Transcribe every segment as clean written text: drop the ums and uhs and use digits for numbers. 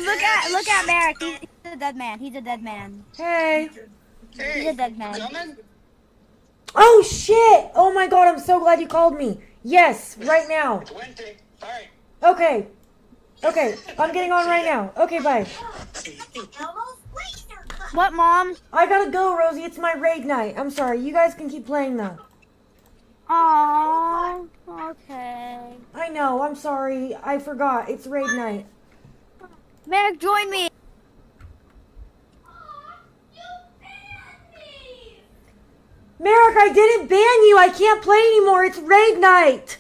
look at Merrick. He's a dead man. He's a dead man. Hey. He's a dead man. Oh shit! Oh my god, I'm so glad you called me. Yes, right now. Okay. Okay, I'm getting on right now. Okay, bye. What, Mom? I gotta go, Rosie. It's my raid night. I'm sorry. You guys can keep playing though. Aww. Okay. I know. I'm sorry. I forgot. It's raid night. Merrick, join me. Merrick, I didn't ban you. I can't play anymore. It's raid night.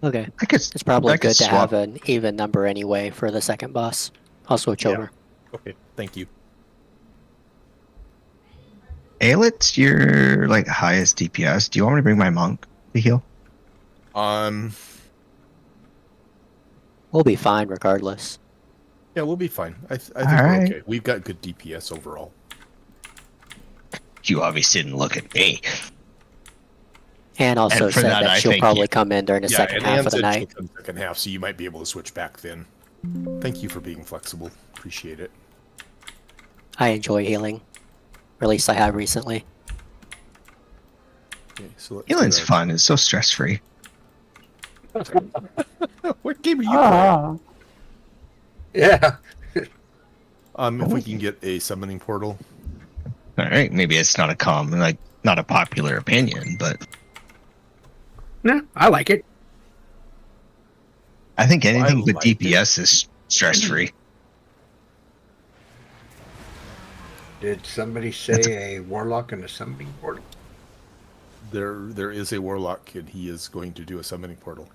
Okay. It's probably good to have an even number anyway for the second boss. I'll switch over. Okay, thank you. Aelit's your like highest DPS. Do you want me to bring my monk to heal? We'll be fine regardless. Yeah, we'll be fine. I think we're right. okay. We've got good DPS overall. You obviously didn't look at me. Anne also And for said that, that I she'll thank probably you. come in during the second and half Ann of the said night. she'll come second half, so you might be able to switch back then. Thank you for being flexible. Appreciate it. I enjoy healing. Or at least I have recently. Okay, so let's Healing's do fun. It's so stress free. What game are you playing? Yeah. If we can get a summoning portal. All right, maybe it's not a not a popular opinion, but Nah, I like it. I think anything but liked it. DPS is stress free. Did somebody say a warlock and a summoning portal? There is a warlock, and he is going to do a summoning portal.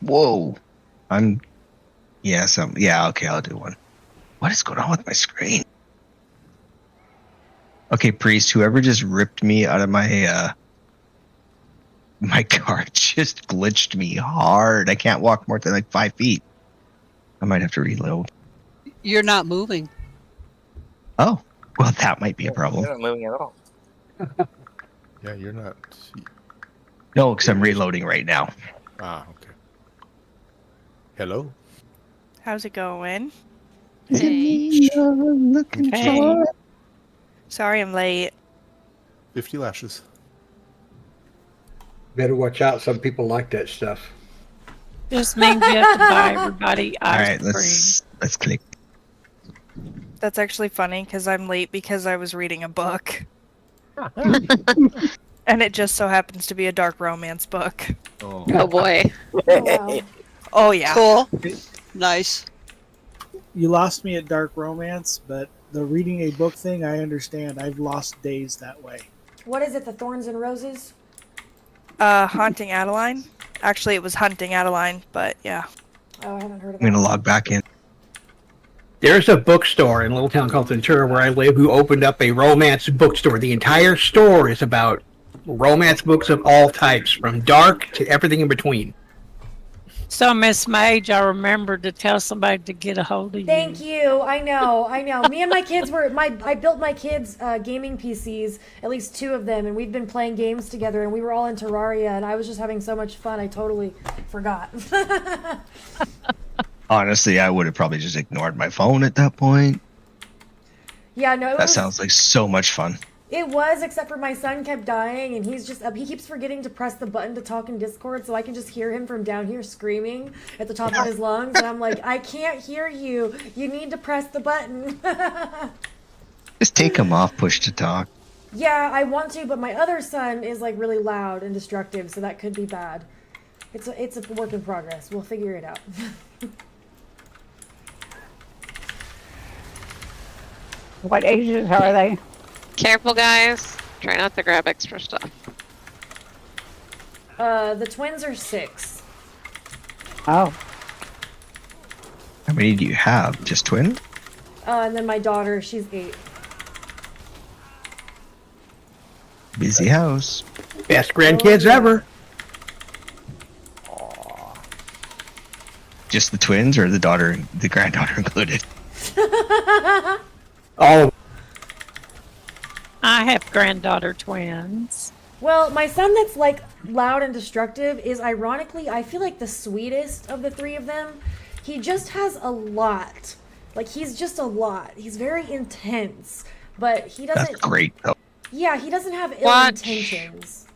Whoa, yeah, okay, I'll do one. What is going on with my screen? Okay, priest, whoever just ripped me out of my my card just glitched me hard. I can't walk more than like 5 feet. I might have to reload. You're not moving. Oh, well, that might be a problem. You're not moving at all. Yeah, you're not. No, because I'm reloading right now. Ah, okay. Hello? How's it going? Hey. Looking Okay. for Sorry I'm late. 50 lashes. Better watch out. Some people like that stuff. This means you have to buy everybody All ice right, cream. let's click. That's actually funny because I'm late because I was reading a book. And it just so happens to be a dark romance book. Oh, Oh boy. Oh, wow. Oh yeah. Cool. Nice. You lost me at dark romance, but the reading a book thing, I understand. I've lost days that way. What is it? The Thorns and Roses? Haunting Adeline. Actually, it was Hunting Adeline, but yeah. Oh, I haven't heard of I'm that. gonna log back in. There's a bookstore in a little town called Ventura where I live who opened up a romance bookstore. The entire store is about romance books of all types, from dark to everything in between. So, Miss Mage, I remembered to tell somebody to get a hold of you. Thank you. I know. Me and my kids I built my kids gaming PCs, at least 2 of them, and we've been playing games together, and we were all in Terraria, and I was just having so much fun, I totally forgot. Honestly, I would have probably just ignored my phone at that point. Yeah, no, That sounds like so much fun. It was, except for my son kept dying, and he keeps forgetting to press the button to talk in Discord, so I can just hear him from down here screaming at the top of his lungs, and I'm like, I can't hear you. You need to press the button. Just take him off push to talk. Yeah, I want to, but my other son is like really loud and destructive, so that could be bad. It's a work in progress. We'll figure it out. What ages are they? Careful, guys. Try not to grab extra stuff. The twins are 6. Oh. How many do you have? Just twin? And then my daughter, she's 8. Busy house. Best grandkids ever. Just the twins or the granddaughter included? Oh, I have granddaughter twins. Well, my son that's like loud and destructive is ironically, I feel like the sweetest of the three of them. He just has a lot. Like, he's just a lot. He's very intense, but he doesn't. That's great, though. Yeah, he doesn't have ill Watch. intentions.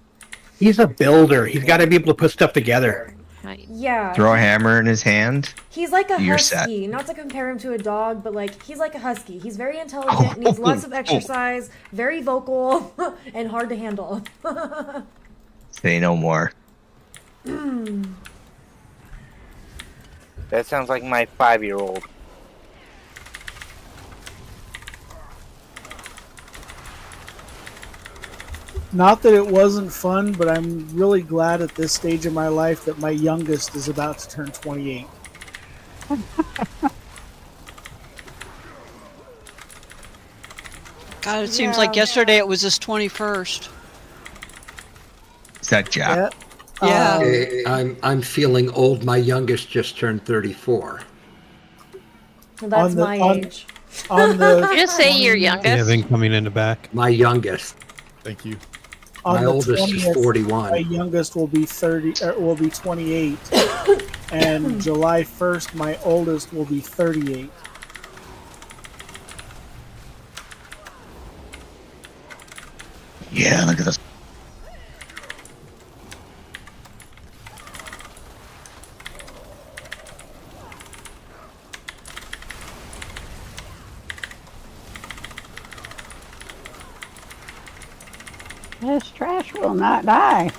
he's a builder. He's got to be able to put stuff together. Yeah. Throw a hammer in his hand. He's like a You're husky. Not to compare him to a dog, but like he's like a husky. He's very intelligent, needs lots of exercise, very vocal, and hard to handle. Say no more. That sounds like my 5-year-old. Not that it wasn't fun, but I'm really glad at this stage of my life that my youngest is about to turn 28. God, it seems like yesterday it was his 21st. Is that Jack? Yeah. I'm feeling old. My youngest just turned 34. Well, that's my age. Did you just say your youngest? Kevin coming in the back. My youngest. Thank you. My oldest is 41. My youngest will be 28, and July 1st, my oldest will be 38. Yeah, look at this. This trash will not die.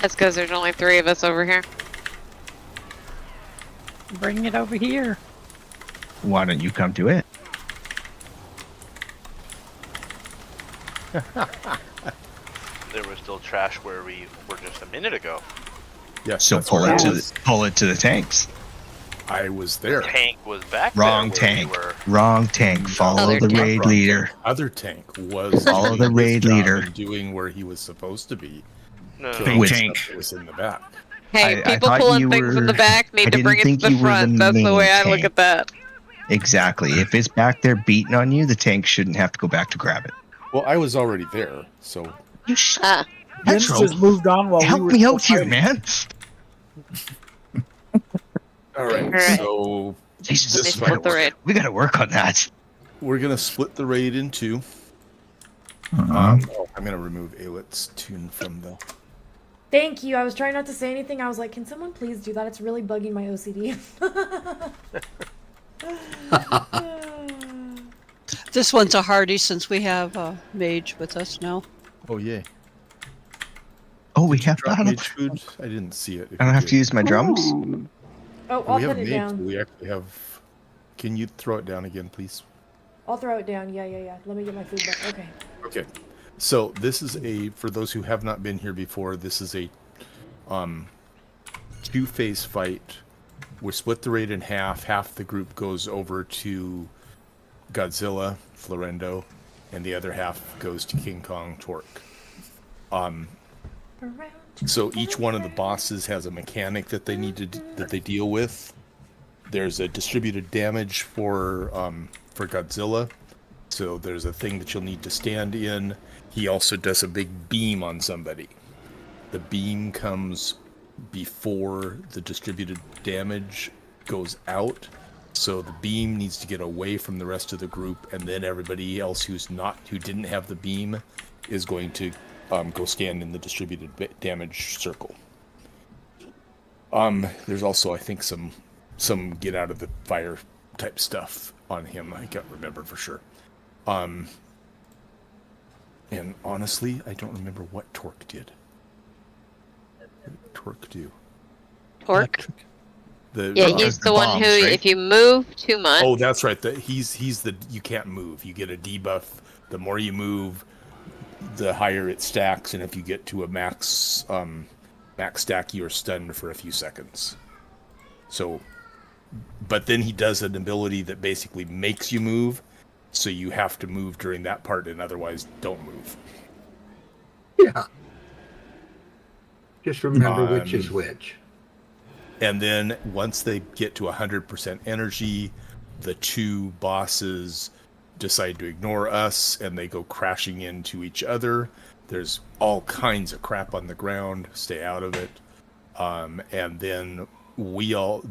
That's because there's only 3 of us over here. Bring it over here. Why don't you come to it? There was still trash where we were just a minute ago. Yes. So that's pull where it I to was. the tanks. I was there. The tank was back Wrong there. where tank. we were. Wrong tank. Follow Other the tank. raid leader. Other tank was Follow doing the his raid job leader. and doing where he was supposed to be. No. Killing With- stuff that was in the back. Hey, I people thought pulling you things from were- the back I need to didn't bring it to think the you were front. the That's the main way I look tank. at that. Exactly. If it's back there beating on you, the tank shouldn't have to go back to grab it. Well, I was already there, so You sh- Ah, Vince Metro, just moved on while help we were me still out here, fighting. man. all right. Alright. So Jesus, Let me This split might the work. raid. we gotta work on that. we're gonna split the raid in 2. Uh-huh. I'm gonna remove Aelit's tune from the. Thank you. I was trying not to say anything. I was like, can someone please do that? It's really bugging my OCD. This one's a hardy since we have Mage with us now. Oh yay! Oh, we have Drop battle. mage food. I didn't see it. I don't have to use my drums. Oh, I'll We have put it mage. down. We actually have. Can you throw it down again, please? I'll throw it down. Yeah. Let me get my food back. Okay. Okay. So this is for those who have not been here before, this is a 2-phase fight. We split the raid in half. Half the group goes over to Godzilla, Florendo, and the other half goes to King Kong, Torque. So each one of the bosses has a mechanic that they need to that they deal with. There's a distributed damage for Godzilla. So there's a thing that you'll need to stand in. He also does a big beam on somebody. The beam comes before the distributed damage goes out. So the beam needs to get away from the rest of the group, and then everybody else who didn't have the beam is going to go stand in the distributed damage circle. There's also, I think, some get out of the fire type stuff on him. I can't remember for sure. And honestly, I don't remember what Torque did. What did Torque do? Torque? Yeah, he's the one who, if you move too much. Oh, that's right. He's the you can't move. You get a debuff. The more you move, the higher it stacks, and if you get to a max stack, you are stunned for a few seconds. So, but then he does an ability that basically makes you move, so you have to move during that part, and otherwise don't move. Yeah. Just remember which is which. And then once they get to 100% energy, the two bosses decide to ignore us and they go crashing into each other. There's all kinds of crap on the ground. Stay out of it. And then we all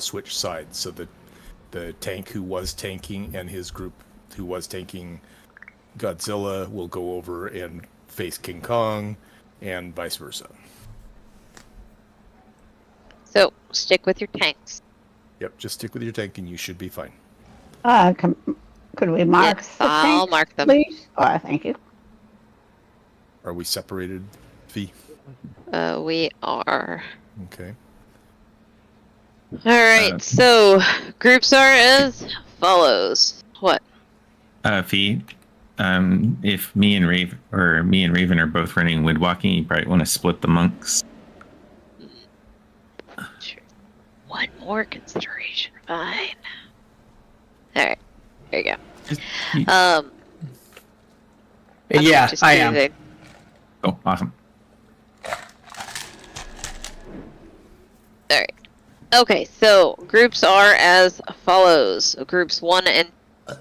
switch sides. So the tank who was tanking and his group who was tanking Godzilla will go over and face King Kong, and vice versa. So stick with your tanks. Yep, just stick with your tank and you should be fine. Could we mark Yes, the I'll tanks, mark them. please? Oh, thank you. Are we separated, Fee? We are. Okay. All right. So groups are as follows. What? Fee, if me and Raven are both running wood walking, you probably want to split the monks. Sure. One more consideration. Fine. All right. There you go. Yeah, I am. Oh, awesome. All right. Okay, so groups are as follows. Groups 1 and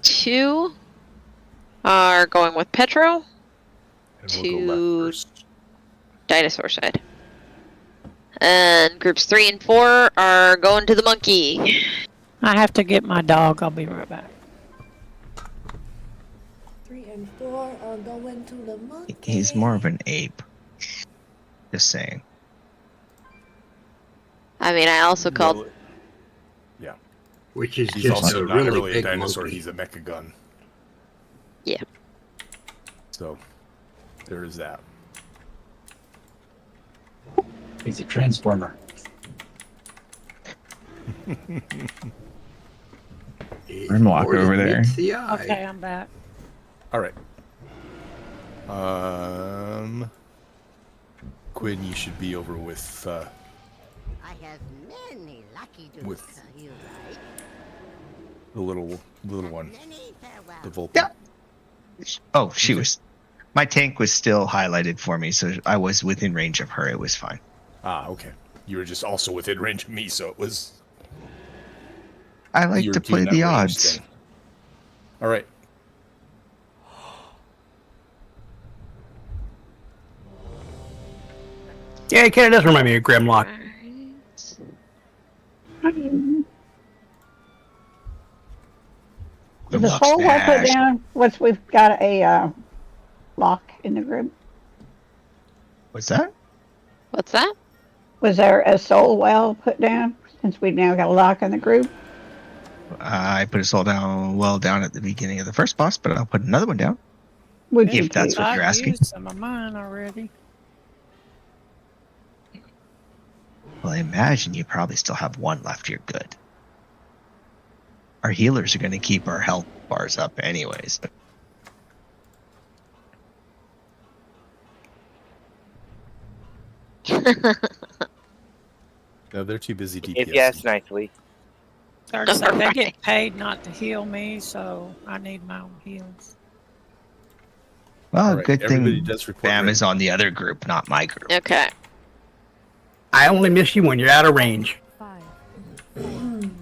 2 are going with Petro to dinosaur side. And groups 3 and 4 are going to the monkey. I have to get my dog. I'll be right back. 3 and 4 are going to the monkey. He's more of an ape. Just saying. I mean, I also called... Yeah. Which is He's just also a not really really a big dinosaur, monkey. he's a mechagun. Yeah. So, there is that. He's a transformer. We're gonna walk over there. Okay, I'm back. Alright. Quinn, you should be over with, I have many lucky with you right. the little one. The Vulcan. Yeah. Oh, she was. My tank was still highlighted for me, so I was within range of her. It was fine. Ah, okay. You were just also within range of me, so it was... I like you were to play doing the that range odds. thing. Alright. Yeah, it kind of does remind me of Grimlock. Is the whole one put down once we've got a lock in the group? What's that? What's that? Was there a soul well put down since we've now got a lock in the group? I put a soul down at the beginning of the first boss, but I'll put another one down. Would if that's what you're asking. I've used some of mine already. Well, I imagine you probably still have one left. You're good. Our healers are going to keep our health bars up anyways. No, they're too busy DPS. If you ask nicely. Third said they get paid not to heal me, so I need my own heals. Well, Right, good everybody thing does report Bam rate. is on the other group, not my group. Okay. I only miss you when you're out of range.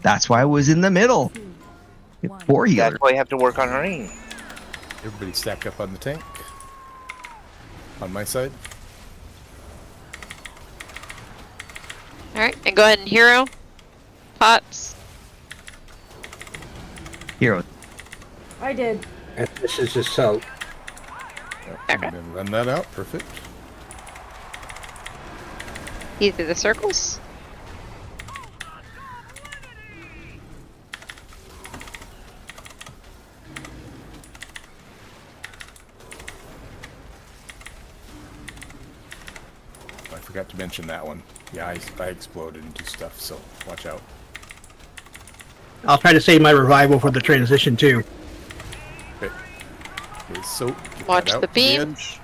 That's why I was in the middle. Poor healer. That's why you have to work on range. Everybody stack up on the tank. On my side. Alright, and go ahead and hero. Pots. Hero. I did. And this is a soap. And then run that out. Perfect. Either the circles. I forgot to mention that one. Yeah, I exploded and do stuff, so watch out. I'll try to save my revival for the transition too. Okay. Okay, so get Watch that out the to beam. edge.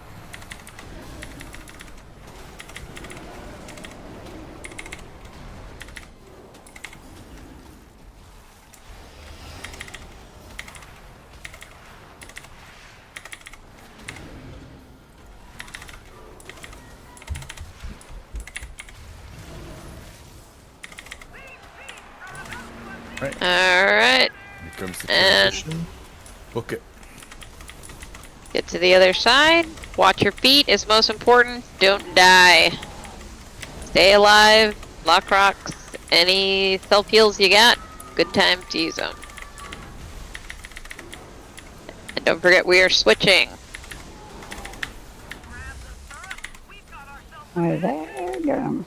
Right. Alright. Here comes the And transition. Book it. get to the other side. Watch your feet is most important. Don't die. Stay alive. Lock rocks. Any self heals you got, good time to use them. And don't forget we are switching. Right there, get 'em.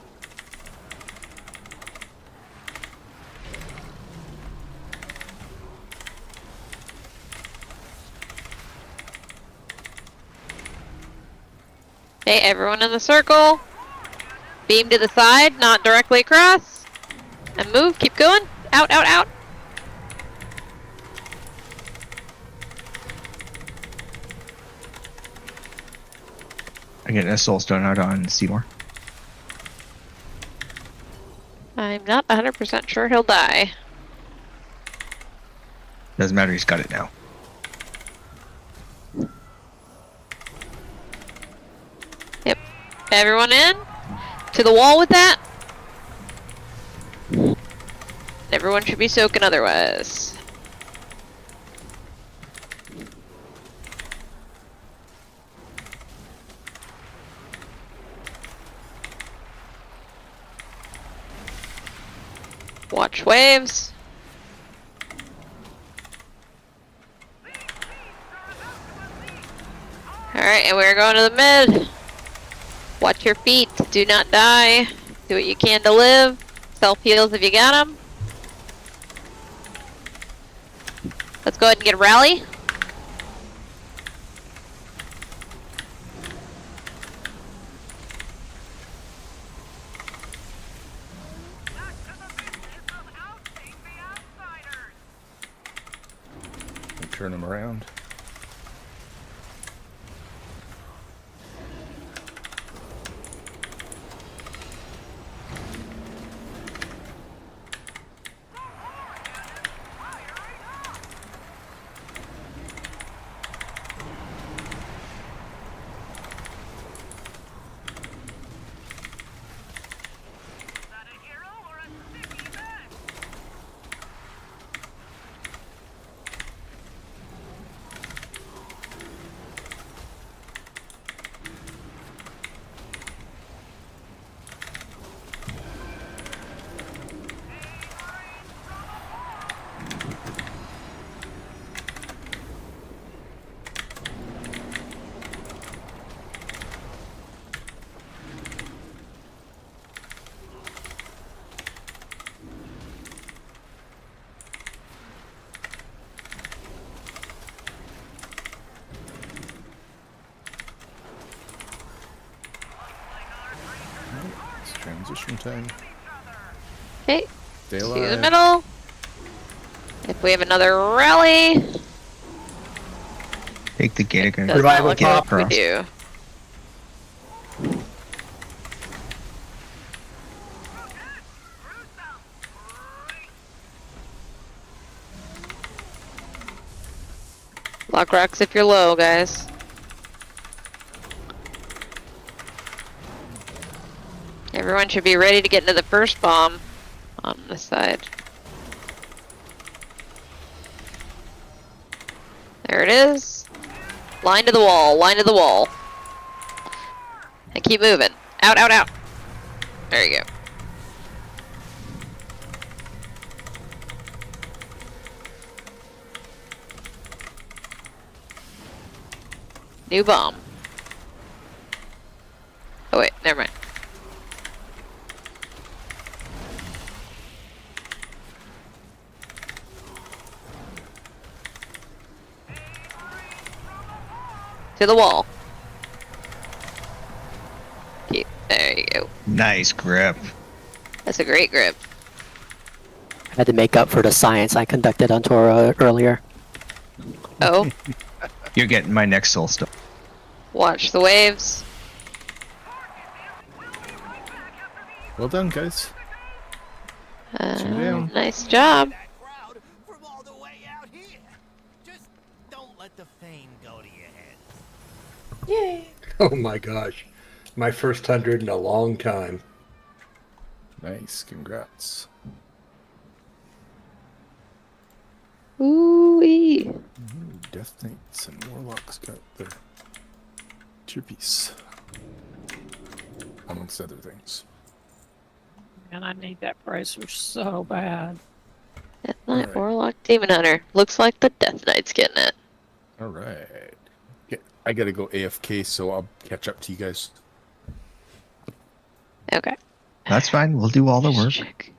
Okay, everyone in the circle. Beam to the side, not directly across. And move, keep going. Out, out, out. I'm getting a soul stone out on Seymour. I'm not 100% sure he'll die. Doesn't matter, he's got it now. Yep. Everyone in? To the wall with that? Everyone should be soaking otherwise. Watch waves. Alright, and we're going to the mid. Watch your feet. Do not die. Do what you can to live. Self-heals if you got them. Let's go ahead and get a rally. Turn him around. It's transition time. Okay. Stay To alive. the middle. If we have another rally. Take the gate again. Does not look like we do. Lock rocks if you're low, guys. Everyone should be ready to get into the first bomb on this side. There it is. Line to the wall, line to the wall. And keep moving. Out, out, out. There you go. New bomb. Oh wait, never mind. To the wall. Keep, there you go. Nice grip. That's a great grip. I had to make up for the science I conducted on Tora earlier. Oh, You're getting my next soul stone. watch the waves. Well done, guys. Two down. Nice job. Don't let the fame go to your head. Yay! Oh my gosh. My first 100 in a long time. Nice, congrats. Ooh-wee. Death Knights and Warlocks got their tier piece. Amongst other things. And I need that bracer so bad. Death Knight, Warlock, Demon Hunter. Looks like the Death Knight's getting it. Alright. Yeah, I gotta go AFK, so I'll catch up to you guys. Okay. That's fine. We'll do all the work.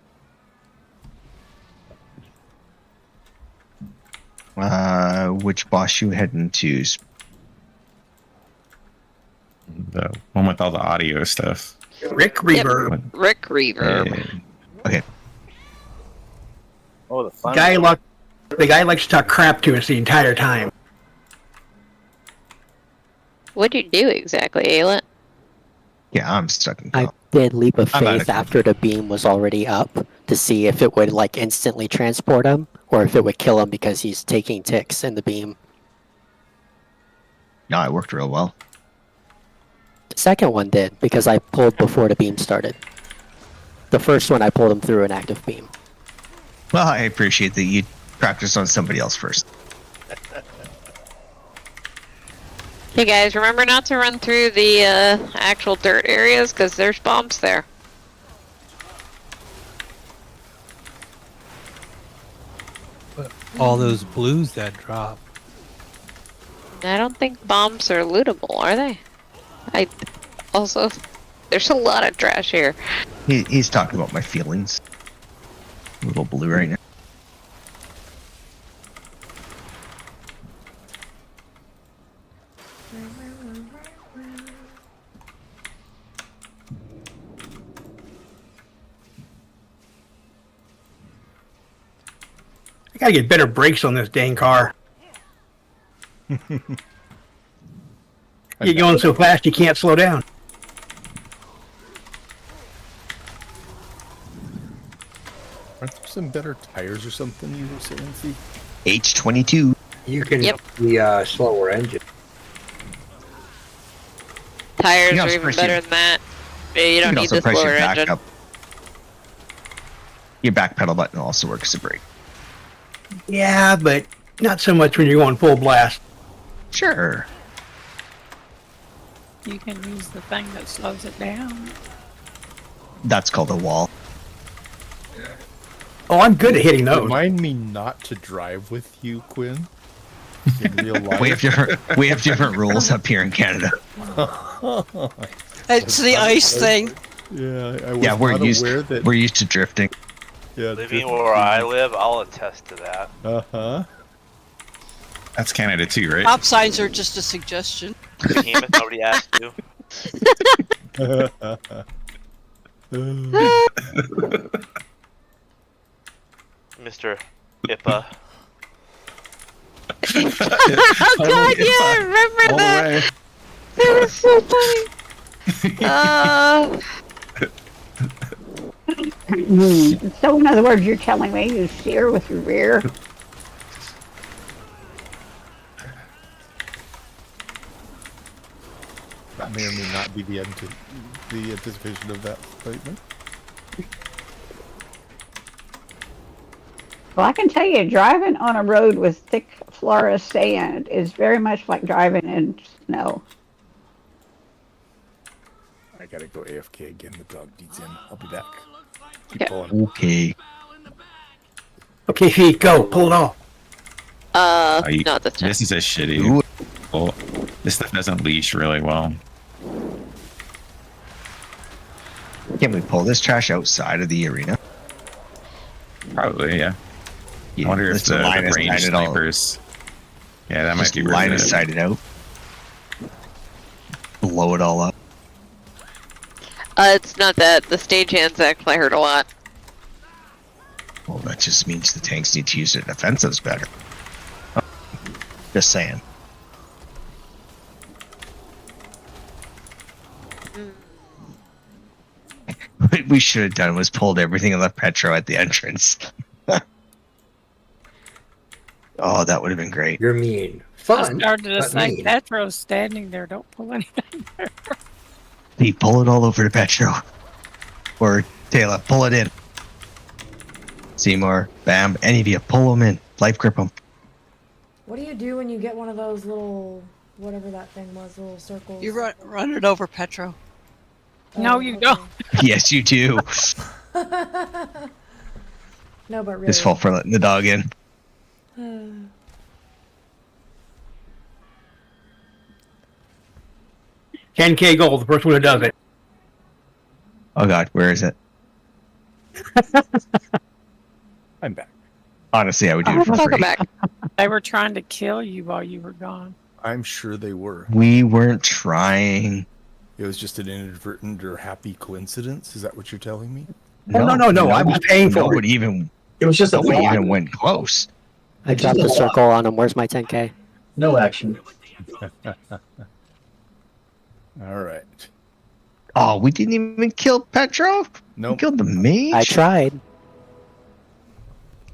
Which boss you heading to? The one with all the audio stuff. Rick Reverb. Rick Reverb. Okay. Oh, the fun. The guy likes to talk crap to us the entire time. What'd you do exactly, Ayla? Yeah, I'm stuck in I did leap of faith after the beam was already up to see if it would like instantly transport him or if it would kill him because he's taking ticks in the beam. No, it worked real well. The second one did because I pulled before the beam started. The first one I pulled him through an active beam. Well, I appreciate that you practiced on somebody else first. Hey guys, remember not to run through the actual dirt areas because there's bombs there. All those blues that drop. I don't think bombs are lootable, are they? Also, there's a lot of trash here. He's talking about my feelings. A little blue right now. I gotta get better brakes on this dang car. You're going so fast you can't slow down. Aren't there some better tires or something you were saying, see? H22. You can the slower engine. Tires You are also even press better your- than that. Yeah, you don't can need also the press your slower back engine. up. Your back pedal button also works as a brake. Yeah, but not so much when you're going full blast. Sure. You can use the thing that slows it down. That's called a wall. Oh, I'm good at hitting those. Remind me not to drive with you, Quinn. In real life. We have different rules up here in Canada. It's the ice thing. Yeah, I was Yeah, we're not used aware that. we're used to drifting. Yeah, Living where I live, I'll attest to that. Uh-huh. That's Canada too, right? Stop signs are just a suggestion. Behemoth, nobody asked you. Mr. Ippa. Oh god, yeah, I remember All that. the way. That was so funny. So in other words, you're telling me you steer with your rear? That may or may not be the anticipation of that statement. Well, I can tell you, driving on a road with thick Florida sand is very much like driving in snow. I gotta go AFK again. The dog needs in. I'll be back. Keep pulling. Okay. Okay, feet, go. Pull it off. Not this time. This is a shitty. Well, this stuff doesn't leash really well. Can we pull this trash outside of the arena? Probably, yeah. Yeah, I wonder if let's the line of range sight it all. snipers. Yeah, that Just might be line worth of it. sight it out. Blow it all up. It's not that. The stagehands actually hurt a lot. Well, that just means the tanks need to use their defensives better. Just saying. What we should have done was pulled everything on the Petro at the entrance. Oh, that would have been great. You're mean. I Fun. started to but say, mean. Petro's standing there. Don't pull anything there. Pete, pull it all over to Petro. Or Taylor, pull it in. Seymour, Bam, any of you, pull them in. Life grip them. What do you do when you get one of those little, whatever that thing was, little circles? You run it over, Petro. No, you don't. Yes, you do. No, but really. His fault for letting the dog in. 10K gold, the first one who does it. Oh God, where is it? I'm back. Honestly, I would do it for free. They were trying to kill you while you were gone. I'm sure they were. We weren't trying. It was just an inadvertent or happy coincidence. Is that what you're telling me? No. I was paying for nobody it. Even. It was just a Nobody thought. even went close. I dropped a circle on him. Where's my 10K? No action. All right. Oh, we didn't even kill Petro? Nope. We killed the mage? I tried.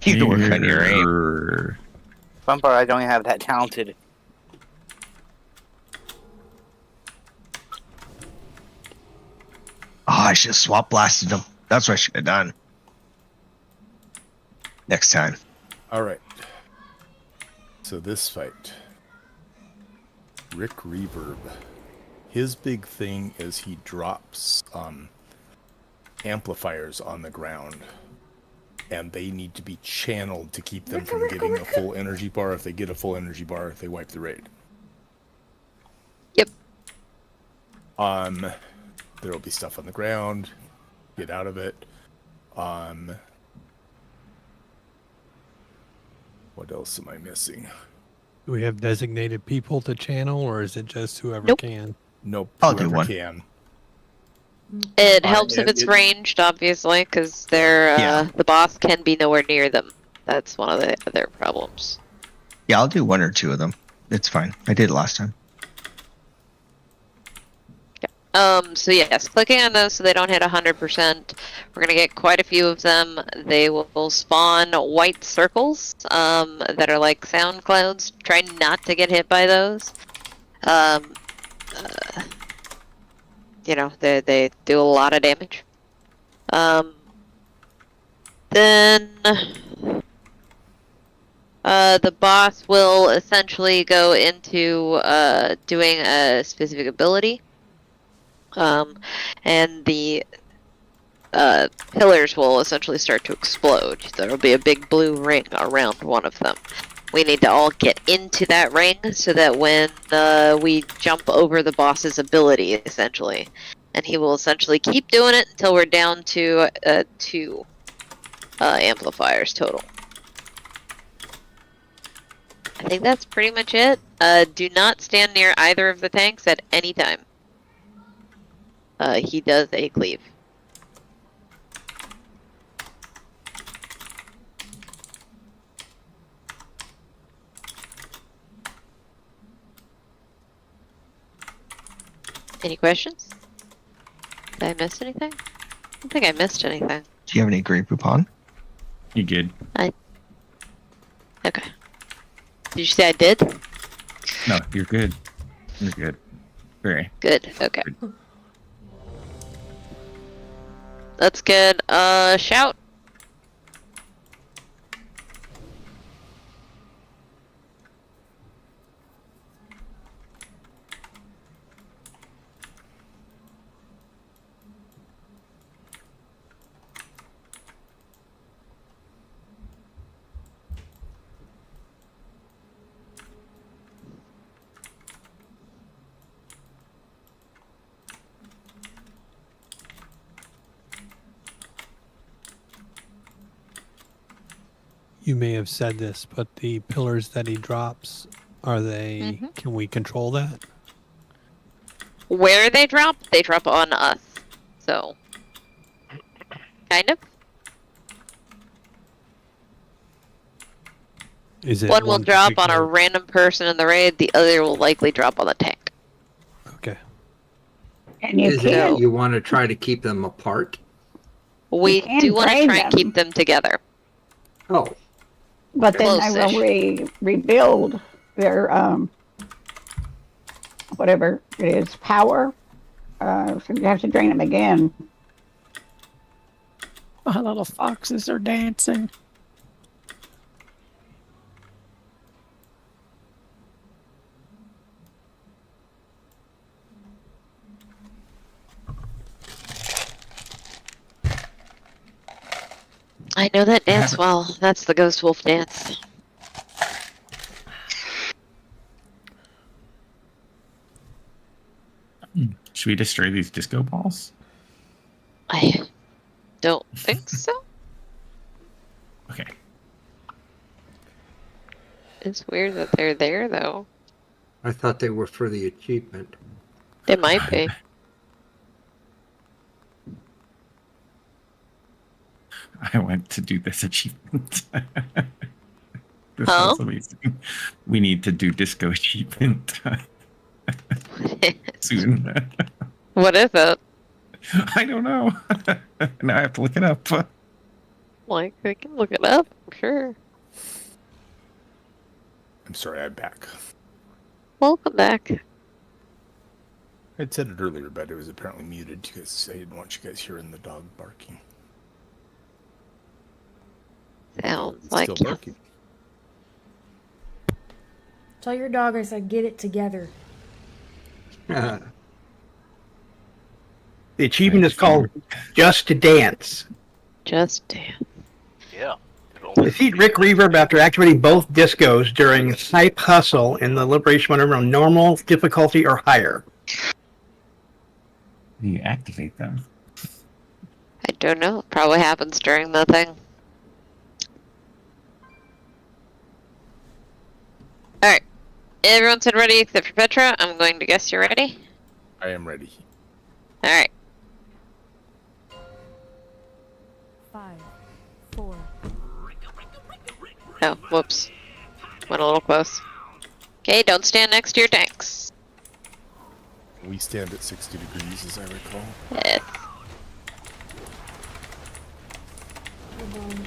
You were on your aim. Fun part, I don't have that talented. Oh, I should have swap blasted him. That's what I should have done. Next time. All right. So this fight. Rick Reverb. His big thing is he drops amplifiers on the ground. And they need to be channeled to keep them from getting a full energy bar. If they get a full energy bar, they wipe the raid. Yep. There will be stuff on the ground. Get out of it. What else am I missing? Do we have designated people to channel, or is it just whoever can? Nope. I'll do whoever one. Can. It helps if it's ranged, obviously, because the boss can be nowhere near them. That's one of the other problems. Yeah, I'll do one or two of them. It's fine. I did it last time. So yes, clicking on those so they don't hit 100%. We're gonna get quite a few of them. They will spawn white circles that are like sound clouds. Try not to get hit by those. You know, they do a lot of damage. Then the boss will essentially go into doing a specific ability. And the pillars will essentially start to explode. There will be a big blue ring around one of them. We need to all get into that ring so that when we jump over the boss's ability, essentially. And he will essentially keep doing it until we're down to 2 amplifiers total. I think that's pretty much it. Do not stand near either of the tanks at any time. He does a cleave. Any questions? Did I miss anything? I don't think I missed anything. Do you have any Grey Poupon? You good? Okay. Did you say I did? No, you're good. You're good. Very good. Okay. That's good. Shout. You may have said this, but the pillars that he drops, are they, can we control that? Where they drop on us. So, kind of. Is it one will drop on a particular- random person in the raid, the other will likely drop on the tank. Okay. And you Is it can't. you want to try to keep them apart? We can do want to trade try and them. keep them together. Oh. But then they Close-ish. will rebuild their whatever it is, power. So you have to drain them again. My little foxes are dancing. I know that dance well. That's the Ghost Wolf dance. Should we destroy these disco balls? I don't think so. Okay. It's weird that they're there, though. I thought they were for the achievement. They might be. I went to do this achievement. This Huh? sounds amazing. We need to do disco achievement soon. What is it? I don't know. Now I have to look it up. Like, we can look it up, I'm sure. I'm sorry, I'm back. Welcome back. I'd said it earlier, but it was apparently muted because I didn't want you guys hearing the dog barking. Sounds It's like still barking. Tell your dog I said get it together. The achievement is called Just to Dance. Just Dance. Yeah. Defeat Rick Reverb after activating both discos during Snipe Hustle in the Liberation Mode on normal difficulty or higher. You activate them. I don't know. It probably happens during the thing. Alright. Everyone said ready except for Petra. I'm going to guess you're ready. I am ready. Alright. 5, 4. Oh, whoops. Went a little close. Okay, don't stand next to your tanks. We stand at 60 degrees, as I recall. Yes.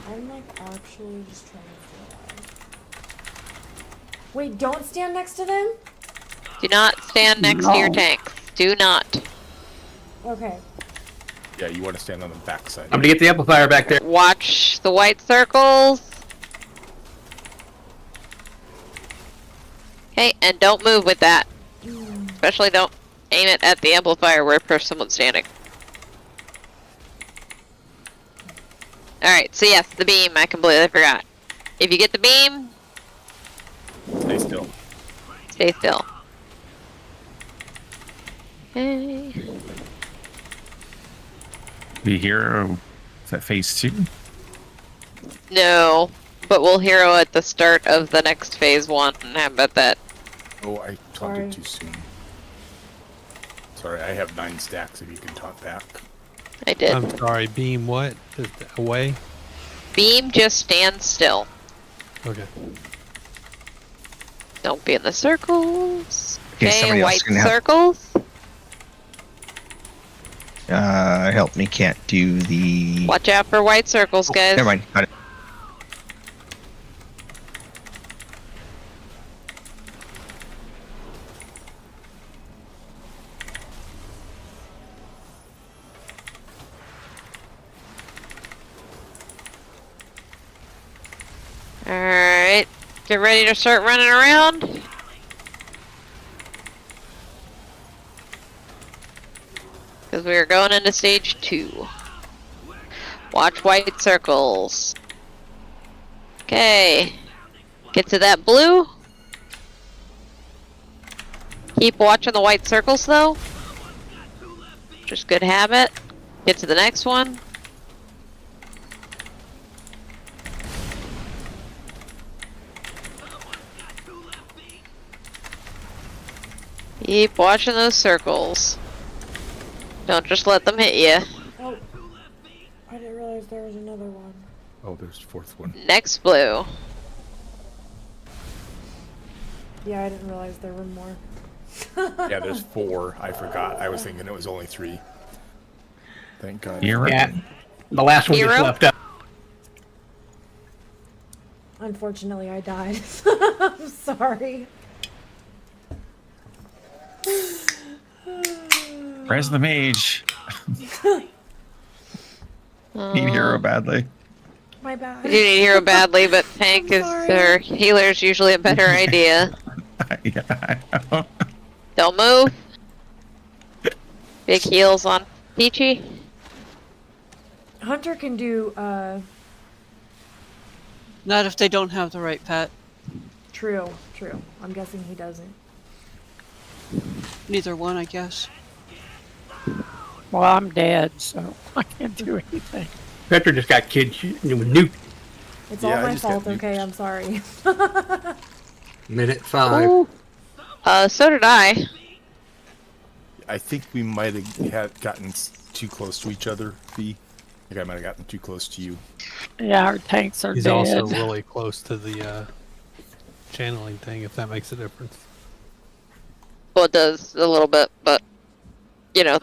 I'm like actually just trying to figure out. Wait, don't stand next to them? Do not stand next to your tanks. Do not. Okay. Yeah, you want to stand on the backside. I'm gonna get the amplifier back there. Watch the white circles. Okay, and don't move with that. Especially don't aim it at the amplifier where someone's standing. Alright, so yes, the beam, I completely forgot. If you get the beam, Stay still. stay still. Okay. We hero. Is that phase 2? No, but we'll hero at the start of the next phase 1. How about that? Oh, I taunted too soon. Sorry, I have 9 stacks if you can taunt back. I did. I'm sorry, beam what? Just away? Beam, just stand still. Okay. Don't be in the circles. Okay, Okay, somebody else white can help. circles. Help me, can't do the... Watch out for white circles, guys. Never mind, got it. Alright, get ready to start running around. Because we are going into stage 2. Watch white circles. Okay. Get to that blue. Keep watching the white circles though. Just good habit. Get to the next one. Keep watching those circles. Don't just let them hit you. Oh, I didn't realize there was another one. Oh, there's the 4th one. Next blue. Yeah, I didn't realize there were more. Yeah, there's 4. I forgot. I was thinking it was only 3. Thank God. Yeah, the last one gets left up. Unfortunately, I died. I'm sorry. Where's the mage? Need hero badly. My bad. You need hero badly, but tank is or healer's usually a better idea. Yeah, I know. Don't move. Big heals on Peachy. Hunter can do Not if they don't have the right pet. True. I'm guessing he doesn't. Neither one, I guess. Well, I'm dead, so I can't do anything. Petra just got kids with nuke. It's Yeah, all I my just got fault, okay? I'm sorry. Minute 5. Ooh. So did I. I think we might have gotten too close to each other, V. I think I might have gotten too close to you. Yeah, our tanks are He's dead. also really close to the channeling thing, if that makes a difference. Well, it does a little bit, but you know,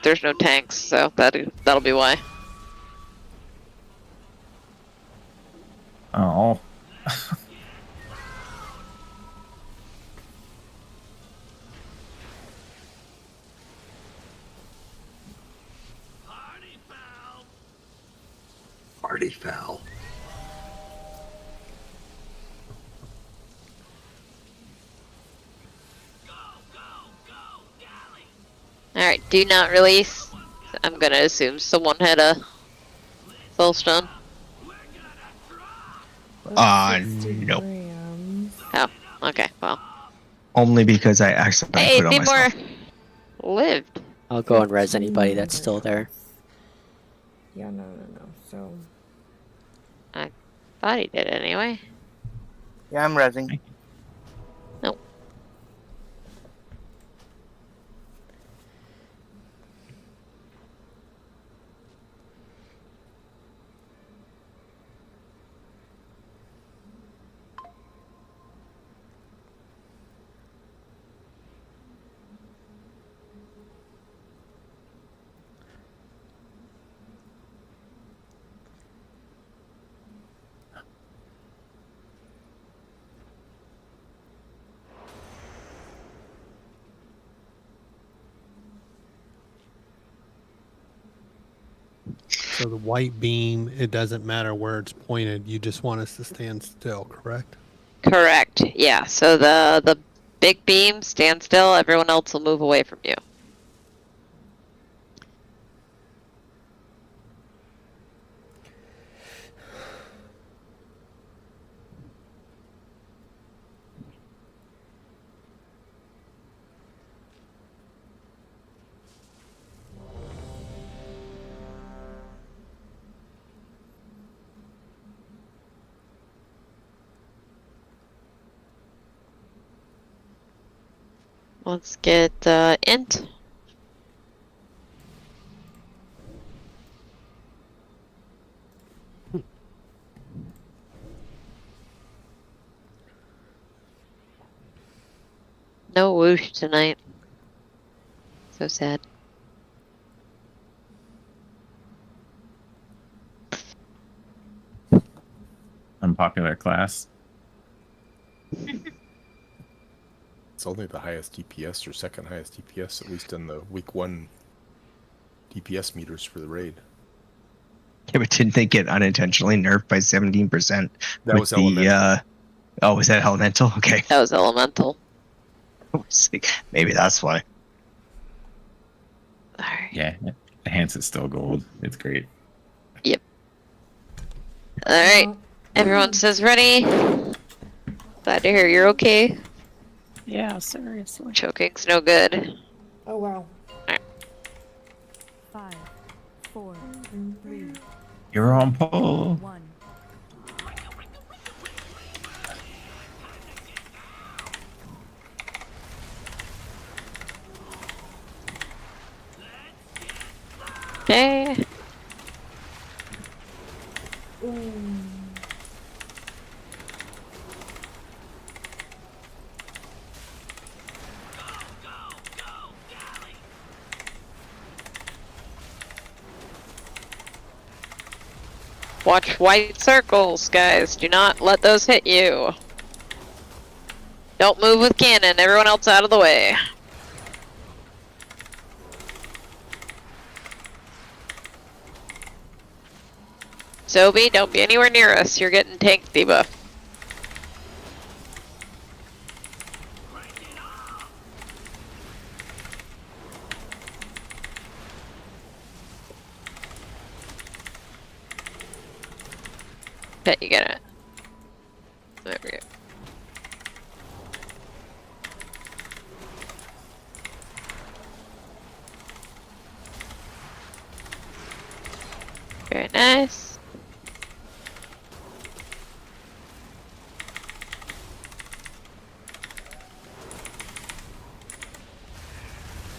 there's no tanks, so that'll be why. Oh. Party foul. Alright, do not release. I'm gonna assume someone had a soulstone. No. Oh, okay, well. Only because I accidentally Hey, put it on myself. Seymour lived. I'll go and res anybody that's still there. Yeah, no. So. I thought he did anyway. Yeah, I'm resing. Nope. So the white beam, it doesn't matter where it's pointed. You just want us to stand still, correct? Correct. Yeah, so the big beam stand still, everyone else will move away from you. Let's get int. No whoosh tonight. So sad. Unpopular class. It's only the highest DPS or second highest DPS, at least in the week 1 DPS meters for the raid. Yeah, but didn't they get unintentionally nerfed by 17%? That was elemental. Oh, was that elemental? Okay. That was elemental. Maybe that's why. Yeah, Enhance is still gold. It's great. Yep. Alright. Everyone says ready. Glad to hear you're okay. Yeah, seriously. Choking's no good. Oh, wow. Alright. 5, 4, 3, You're on pole. 1. Okay. Watch white circles, guys. Do not let those hit you. Don't move with cannon. Everyone else out of the way. Zobi, don't be anywhere near us. You're getting tank debuff. Bet you get it. There we go. Very nice.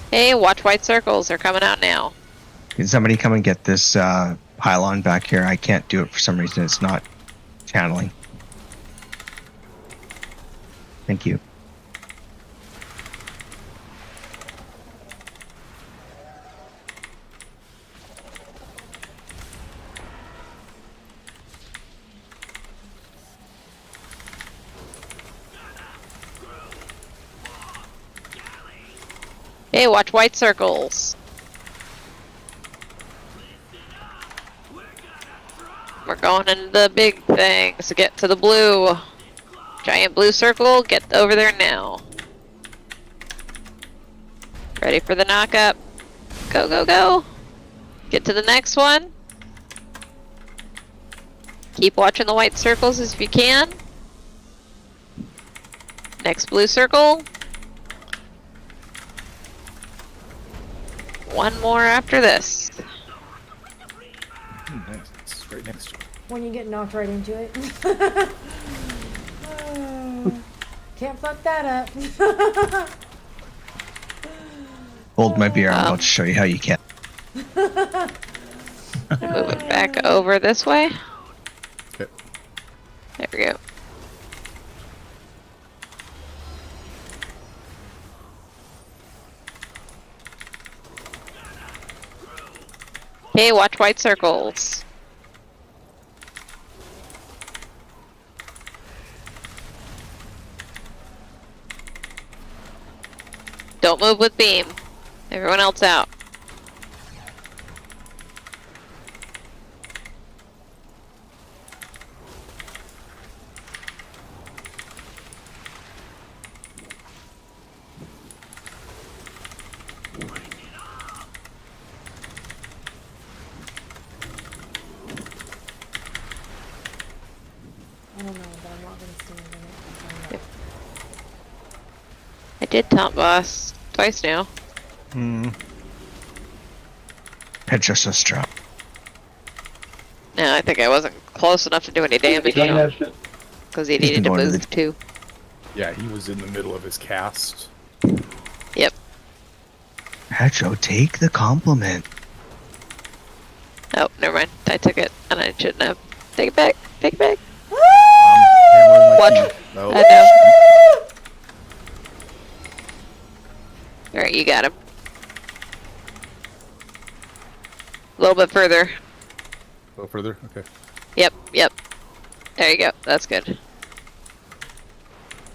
Hey, watch white circles. They're coming out now. Can somebody come and get this pylon back here? I can't do it for some reason. It's not channeling. Thank you. Hey, watch white circles. We're going into the big thing, so get to the blue. Giant blue circle, get over there now. Ready for the knock up. Go, go, go. Get to the next one. Keep watching the white circles if you can. Next blue circle. One more after this. Nice. It's right next to it. When you get knocked right into it. Can't fuck that up. Hold my beer. I'm about to show you how you can. Move it back over this way. Okay. There we go. Okay, watch white circles. Don't move with beam. Everyone else out. I don't know, but I'm not gonna see in a minute. I did top boss twice now. Headshot so strong. No, I think I wasn't close enough to do any damage because he needed to going to move too. Yeah, he was in the middle of his cast. Yep. Hedro, take the compliment. Oh, never mind. I took it and I shouldn't have. Take it back. Take it back. Watch. No. I know. Alright, you got him. A little bit further. A little further? Okay. Yep, yep. There you go. That's good.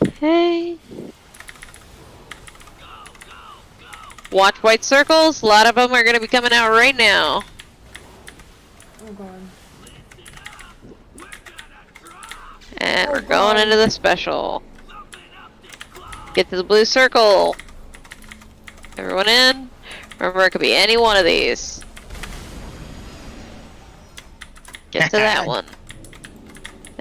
Okay. Watch white circles. A lot of them are going to be coming out right now. Oh god. And we're going into the special. Get to the blue circle. Everyone in. Remember, it could be any one of these. Get to that one.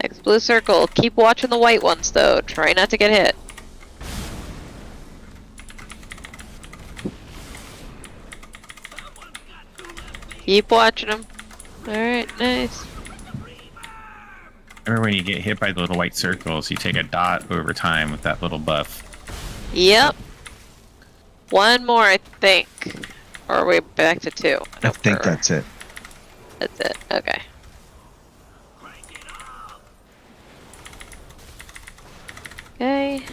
Next blue circle. Keep watching the white ones, though. Try not to get hit. Keep watching them. Alright, nice. Remember when you get hit by the little white circles, you take a dot over time with that little buff. Yep. One more, I think. Or are we back to two? I think that's it. That's it. Okay. Okay.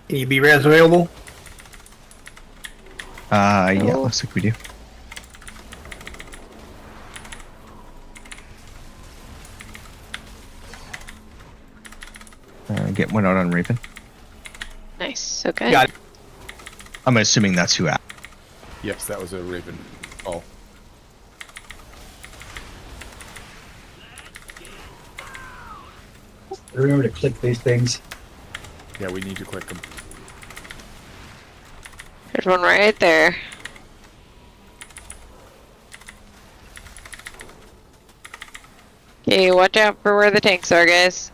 Can you be res available? Yeah, looks like we do. Get one out on Raven. Nice. Okay. Got it. I'm assuming that's who asked. Yes, that was a Raven. Oh. Remember to click these things. Yeah, we need to click them. There's one right there. Okay, watch out for where the tanks are, guys.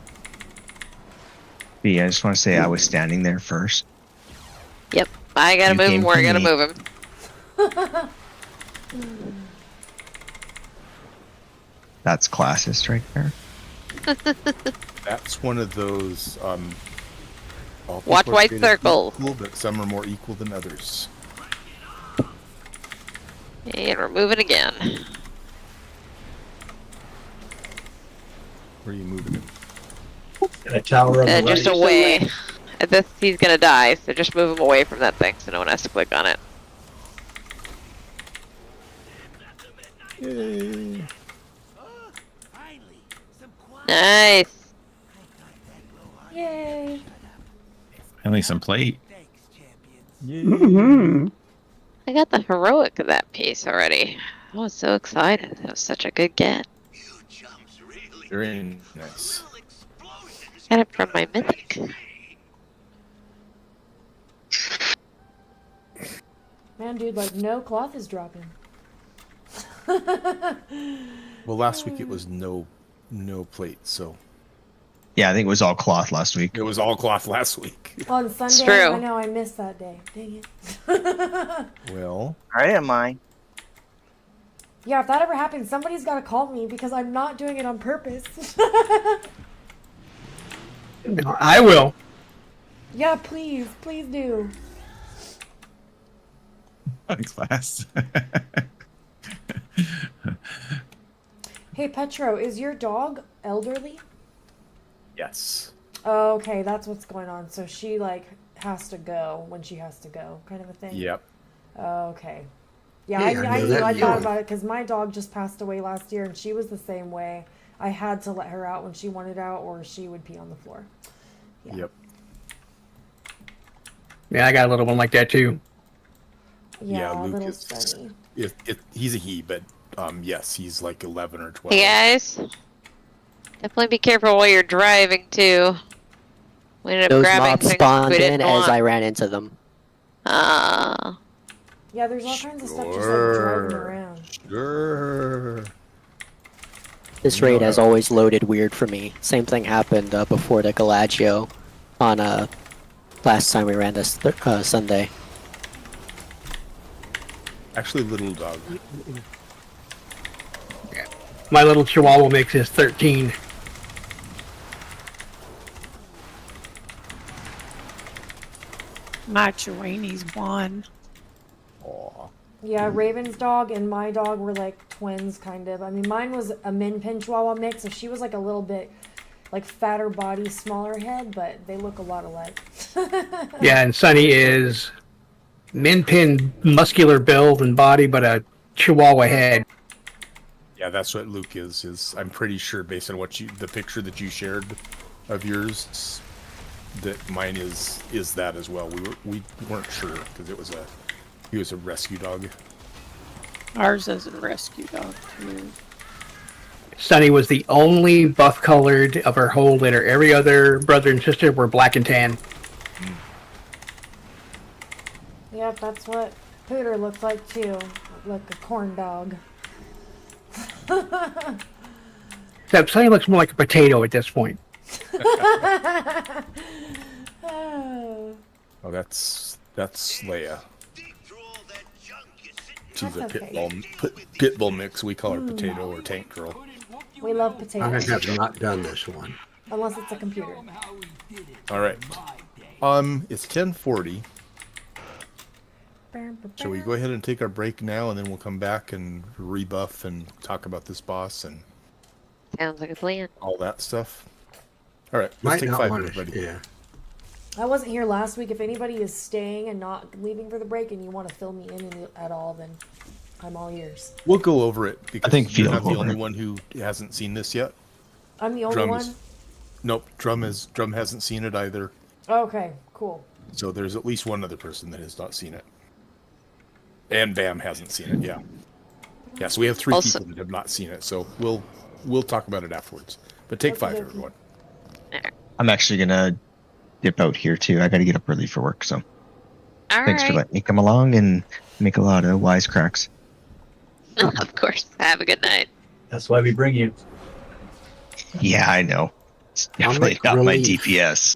B, I just want to say I was standing there first. Yep, I gotta You move came him. We're to gonna me. move him. That's classist right there. That's one of those. All Watch people are white created circle. equal, but some are more equal than others. And we're moving again. Where are you moving him? A tower on the Just right. away. He's gonna die, so just move him away from that thing so no one has to click on it. Yay. Nice. Yay. Finally, some plate. I got the heroic of that piece already. I was so excited. That was such a good get. Very nice. Got it from my mythic. Man, dude, like no cloth is dropping. Well, last week it was no plate, so Yeah, I think it was all cloth last week. it was all cloth last week. On Sunday, true. I know I missed that day. Dang it. Well, I am mine. Yeah, if that ever happens, somebody's got to call me because I'm not doing it on purpose. I will. Yeah, please, please do. Class. Hey, Petro, is your dog elderly? yes. Oh, okay, that's what's going on. So she like has to go when she has to go, kind of a thing. Yep. Oh, okay. Yeah, Hey, I I know knew. that I thought feeling. about it because my dog just passed away last year, and she was the same way. I had to let her out when she wanted out, or she would pee on the floor. Yeah. Yep. Yeah, I got a little one like that too. Yeah, Luke little is. Sunny. He's a he, but yes, he's like 11 or 12. Hey guys, definitely be careful while you're driving too. We ended up Those grabbing mobs things spawned we didn't in want. as I ran into them. Ah. Yeah, there's all kinds of stuff just like driving Sure. around. Sure. This raid has always loaded weird for me. Same thing happened before the Galagio on last time we ran this Sunday. Actually, little dog. My little Chihuahua mix is 13. My Chihuahua's 1. Aw. Yeah, Raven's dog and my dog were like twins, kind of. I mean, mine was a Min Pin Chihuahua mix, so she was like a little bit like fatter body, smaller head, but they look a lot alike. Yeah, and Sunny is min pin, muscular build and body, but a Chihuahua head. Yeah, that's what Luke is. I'm pretty sure, based on the picture that you shared of yours, that mine is that as well. We weren't sure because he was a rescue dog. Ours is a rescue dog too. Sunny was the only buff colored of her whole litter. Every other brother and sister were black and tan. Yep, that's what Pooter looks like too. Like a corn dog. Except Sunny looks more like a potato at this point. Oh, Oh, that's Leia. She's a That's pit bull mix. We call her potato or tank girl. we love I potatoes. have not done this one. Unless it's a computer. All right. It's 10:40. Shall we go ahead and take our break now, and then we'll come back and rebuff and talk about this boss and Sounds like a plan. all that stuff? All right, let's Might take not 5 want minutes, to. buddy. Yeah. I wasn't here last week. If anybody is staying and not leaving for the break and you want to fill me in at all, then I'm all ears. We'll go over it because think you're feel not the over only it. one who hasn't seen this yet. I'm the only Drum one? is- Nope, Drum hasn't seen it either. Okay, cool. So there's at least one other person that has not seen it. And Bam hasn't seen it, yeah. Yeah, so we have 3 Also- people that have not seen it, so we'll talk about it afterwards. But take 5, Okey-dokey. everyone. I'm actually gonna dip out here too. I gotta get up early for work, so All Thanks for right. letting me come along and make a lot of wisecracks. Of course. Have a good night. That's why we bring you. Yeah, I know. It's I'll definitely make not my relief. DPS.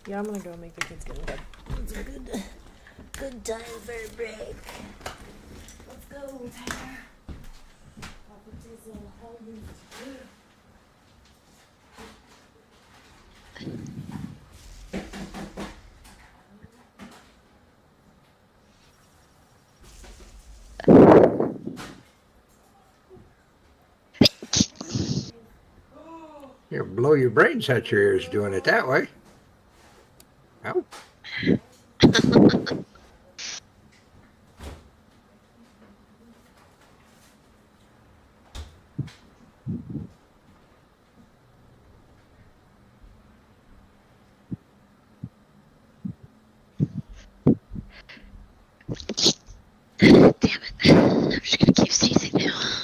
Yeah, I'm gonna go make the kids get in bed. It's a good time for a break. Let's go, Tyler. I'll put this in hold these. You blow your brains out your ears doing it that way. Oh. Damn it. I'm just gonna keep sneezing now.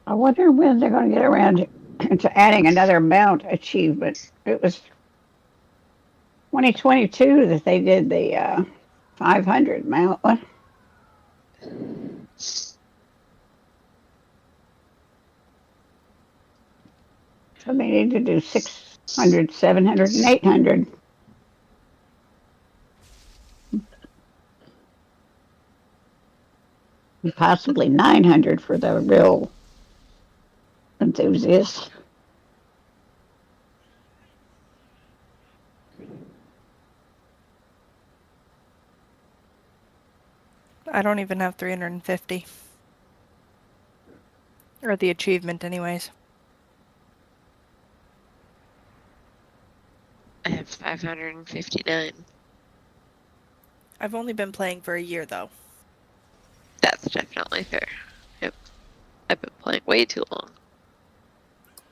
I wonder when they're going to get around to adding another mount achievement. It was 2022 that they did the 500 mount one. So they need to do 600, 700, and 800. And possibly 900 for the real enthusiasts. I don't even have 350. Or the achievement, anyways. I have 559. I've only been playing for a year, though. That's definitely fair. Yep. I've been playing way too long.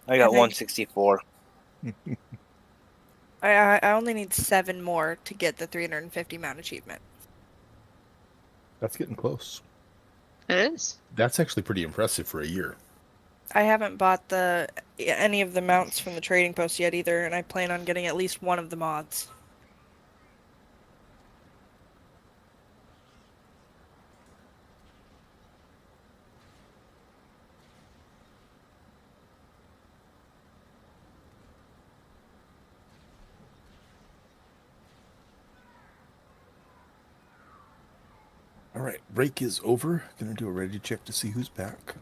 I got I think- 164. I only need 7 more to get the 350 mount achievement. That's getting close. It is. That's actually pretty impressive for a year. I haven't bought any of the mounts from the trading post yet either, and I plan on getting at least one of the mods. All right, break is over. Gonna do a ready check to see who's back.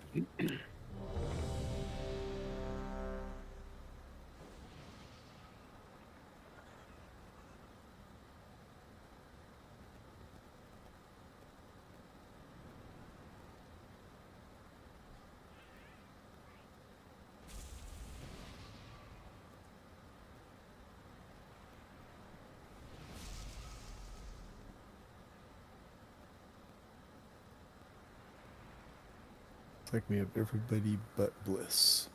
Looks like we have everybody but Bliss.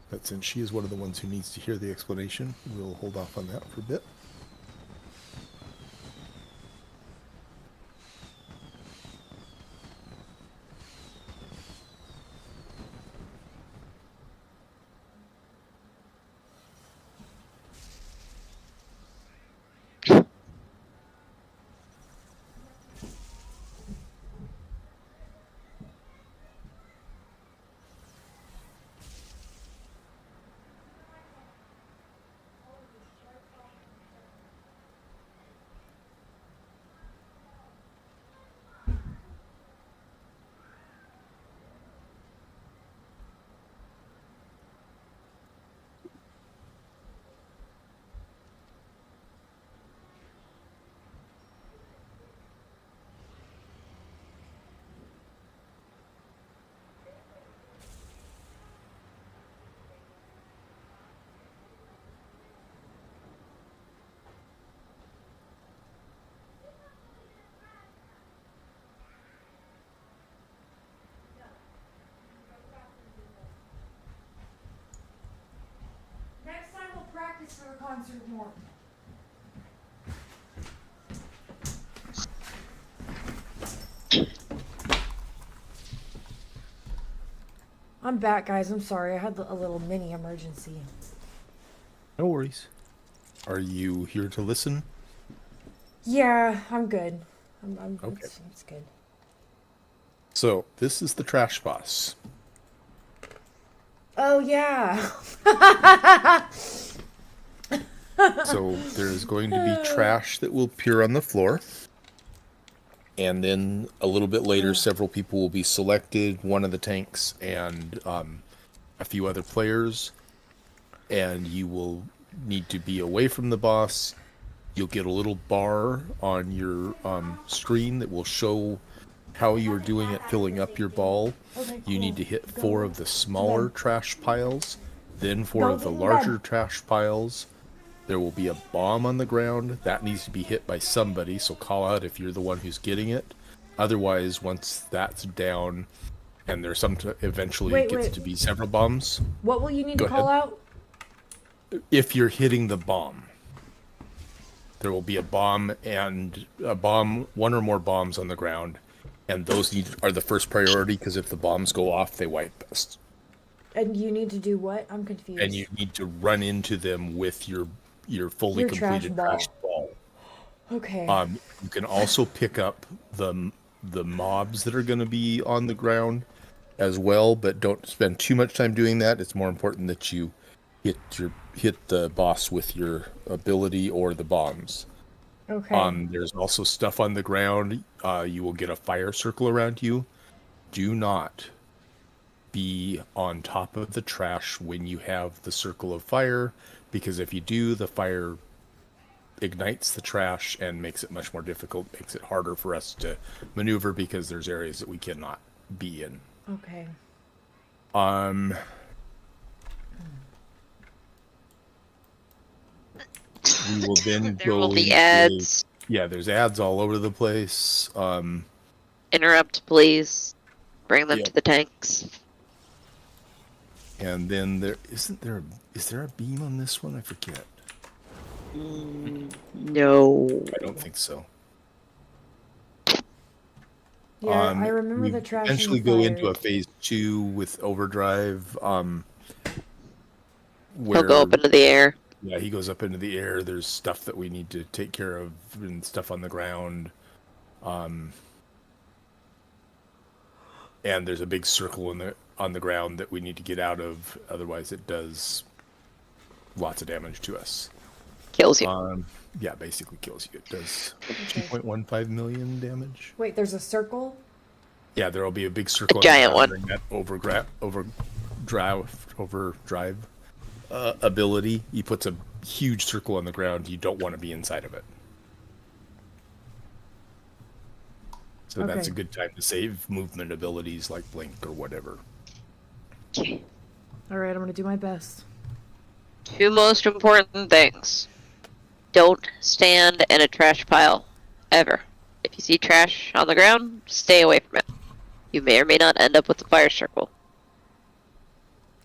But since she is one of the ones who needs to hear the explanation, we'll hold off on that for a bit. Next time we'll practice for the concert more. I'm back, guys. I'm sorry. I had a little mini emergency. No worries. Are you here to listen? Yeah, I'm good. I'm Okay. It's good. So, this is the trash boss. Oh, yeah. So, there's going to be trash that will appear on the floor. And then a little bit later, several people will be selected, one of the tanks and a few other players. And you will need to be away from the boss. You'll get a little bar on your screen that will show how you are doing at filling up your ball. You need to hit 4 of the smaller trash piles, then 4 of the larger trash piles. There will be a bomb on the ground. That needs to be hit by somebody, so call out if you're the one who's getting it. Otherwise, once that's down, and there's eventually gets to be several bombs. What will you need Go to call ahead. out? If you're hitting the bomb, there will be a bomb and one or more bombs on the ground, and those are the first priority because if the bombs go off, they wipe us. And you need to do what? I'm confused. And you need to run into them with your fully completed trash ball. Okay. You can also pick up the mobs that are going to be on the ground as well, but don't spend too much time doing that. It's more important that you hit the boss with your ability or the bombs. Okay. There's also stuff on the ground. You will get a fire circle around you. Do not be on top of the trash when you have the circle of fire, because if you do, the fire ignites the trash and makes it much more difficult, makes it harder for us to maneuver because there's areas that we cannot be in. Okay. We will then There will go be into ads. Yeah, there's ads all over the place. Interrupt, please. Bring them Yeah. to the tanks. And then is there a beam on this one? I forget. No. I don't think so. Yeah, I remember the trash and Eventually the go fire. into a phase 2 with overdrive. He'll go up into the air. Yeah, he goes up into the air. There's stuff that we need to take care of and stuff on the ground. And there's a big circle on the ground that we need to get out of. Otherwise, it does lots of damage to us. Kills you. Yeah, basically kills you. It does 2.15 million damage. Wait, there's a circle? Yeah, there will be a big circle. A giant one. During that overdrive ability. He puts a huge circle on the ground. You don't want to be inside of it. So that's a good time to save movement abilities like Blink or whatever. Okay. Alright, I'm gonna do my best. Two most important things. Don't stand in a trash pile. Ever. If you see trash on the ground, stay away from it. You may or may not end up with a fire circle.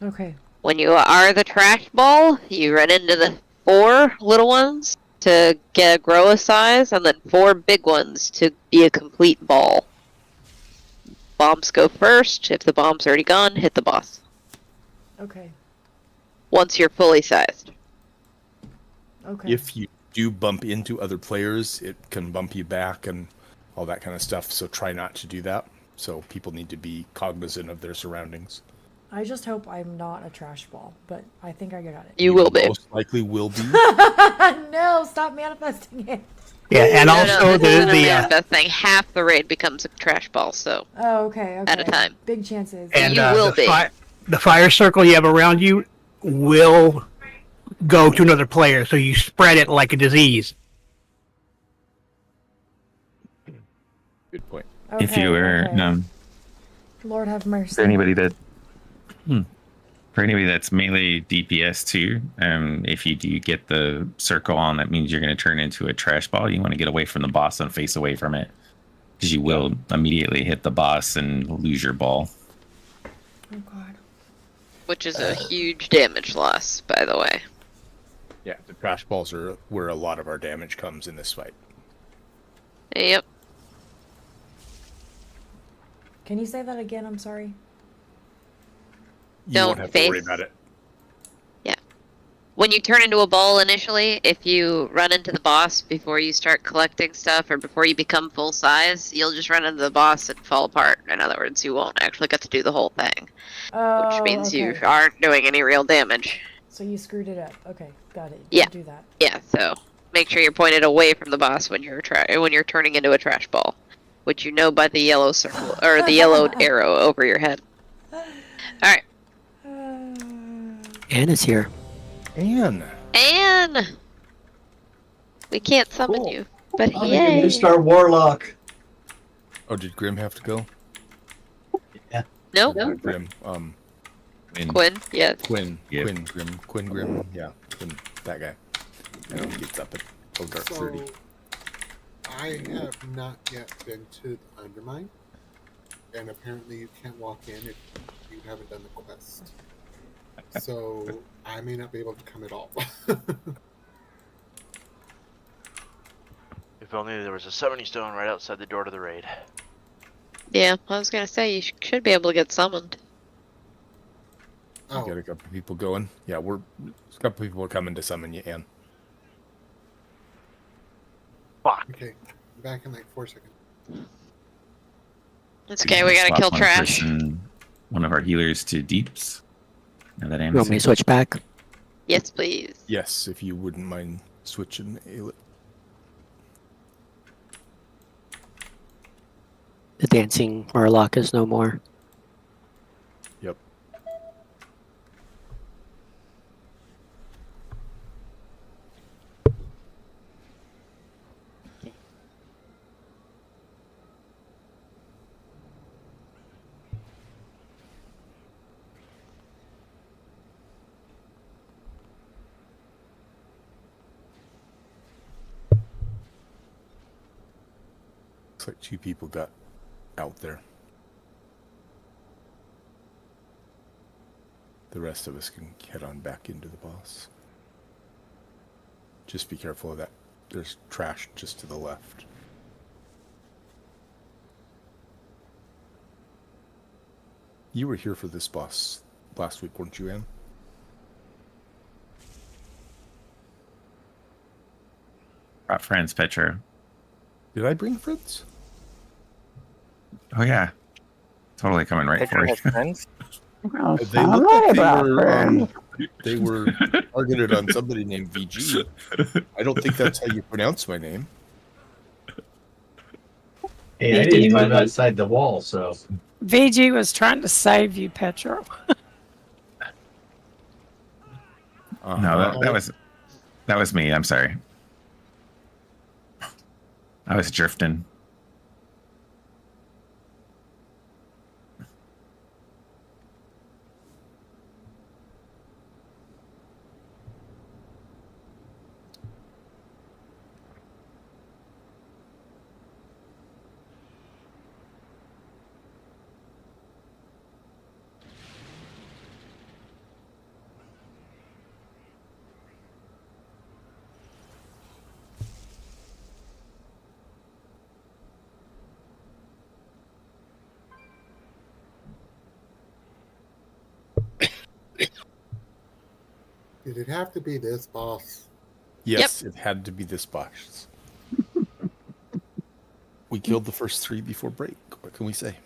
Okay. When you are the trash ball, you run into the 4 little ones to grow a size, and then 4 big ones to be a complete ball. Bombs go first. If the bomb's already gone, hit the boss. Okay. Once you're fully sized. Okay. If you do bump into other players, it can bump you back and all that kind of stuff. So try not to do that. So people need to be cognizant of their surroundings. I just hope I'm not a trash ball, but I think I got it. You will be. Most likely will be. No, stop manifesting it. Yeah, and also this isn't a the manifest thing. Half the raid becomes a trash ball, so Oh, okay, okay. at a time. Big chances. and You will be. the fire circle you have around you will go to another player, so you spread it like a disease. Good point. Okay, If you were okay. Lord have mercy. for anybody that's melee DPS too, if you do get the circle on, that means you're going to turn into a trash ball. You want to get away from the boss and face away from it, because you will immediately hit the boss and lose your ball. Oh god. Which is a huge damage loss, by the way. Yeah, the trash balls are where a lot of our damage comes in this fight. Yep. Can you say that again? I'm sorry. You Don't won't have face. to worry about it. Yeah. When you turn into a ball initially, if you run into the boss before you start collecting stuff or before you become full size, you'll just run into the boss and fall apart. In other words, you won't actually get to do the whole thing. Oh, Which means you okay. aren't doing any real damage. So you screwed it up. Okay, got it. Yeah. Don't do that. Yeah, so make sure you're pointed away from the boss when you're turning into a trash ball, which you know by the yellow circle or the yellowed arrow over your head. All right. Anne is here. Anne. Anne! We can't summon you, but I'm a yay! new star warlock. Oh, did Grim have to go? Yeah. Nope. Not Grim. Quinn, yeah. Quinn. Yep. Quinn Grim. Quinn Grim. Yeah. Quinn. That guy. I know he gets up at dark 30. I have not yet been to the Undermine, and apparently you can't walk in if you haven't done the quest. So I may not be able to come at all. If only there was a summoning stone right outside the door to the raid. Yeah, I was gonna say, you should be able to get summoned. We got a couple people going. Yeah, a couple people are coming to summon you, Anne. Fuck. Okay, back in like 4 seconds. It's okay, we gotta Swap kill one trash. one of our healers to deeps. Now that You want me to switch back? Yes, please. Yes, if you wouldn't mind switching, Ailey. The dancing Murloc is no more. Yep. Looks like 2 people got out there. The rest of us can head on back into the boss. Just be careful of that. There's trash just to the left. You were here for this boss last week, weren't you, Anne? Brought friends, Petro. Did I bring friends? Oh yeah, totally coming right Petro for has you. friends. Well, They look like they were targeted on somebody named VG. I don't think that's how you pronounce my name. Hey, I didn't climb outside the wall, so. VG was trying to save you, Petro. No, that was me. I'm sorry. I was drifting. Did it have to be this boss? Yes, it had to be this boss. We killed the first 3 before break. What can we say?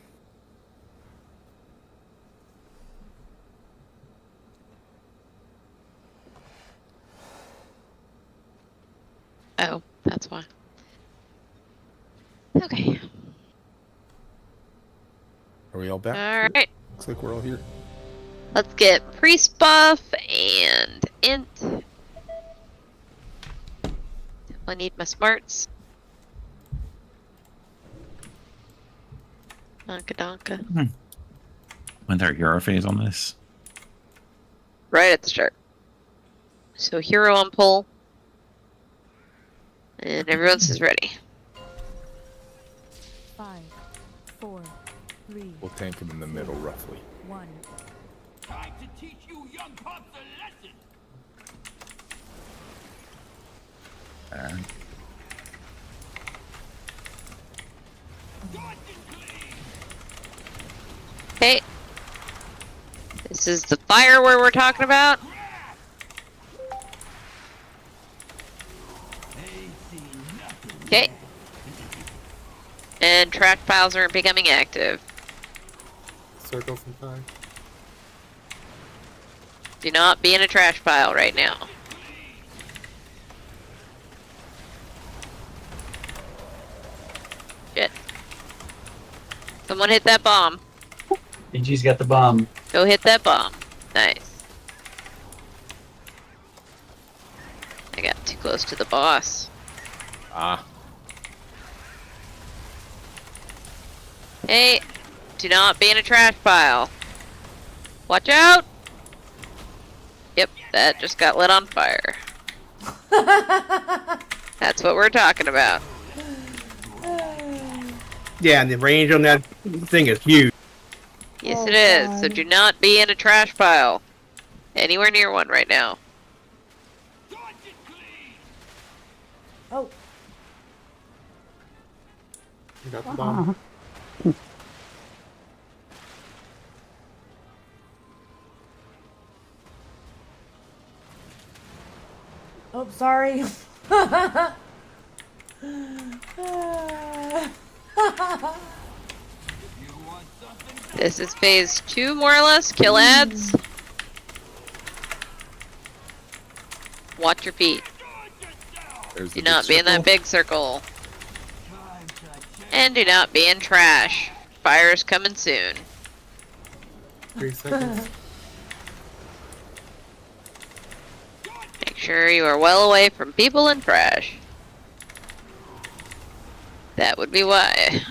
Oh, that's why. Okay. Are we all back? All right. Looks like we're all here. Let's get priest buff and int. I need my smarts. Donka donka. When's our hero phase on this? Right at the start. So hero on pull. And everyone is ready. 5, 4, 3. We'll tank him in the middle, roughly. 1. Time to teach you young pups a lesson. Okay. This is the fire where we're talking about. Okay. And trash piles are becoming active. Circle some time. Do not be in a trash pile right now. Shit. Someone hit that bomb. BG's got the bomb. Go hit that bomb. Nice. I got too close to the boss. Ah. Hey, do not be in a trash pile. Watch out! Yep, that just got lit on fire. That's what we're talking about. Yeah, and the range on that thing is huge. Yes, it is. So do not be in a trash pile. Anywhere near one right now. Oh. You got the bomb. Oh, sorry. This is phase 2, more or less. Kill ads. Watch your feet. There's Do the not be in that big circle. And do not be in trash. Fire's coming soon. 3 seconds. Make sure you are well away from people and trash. That would be why.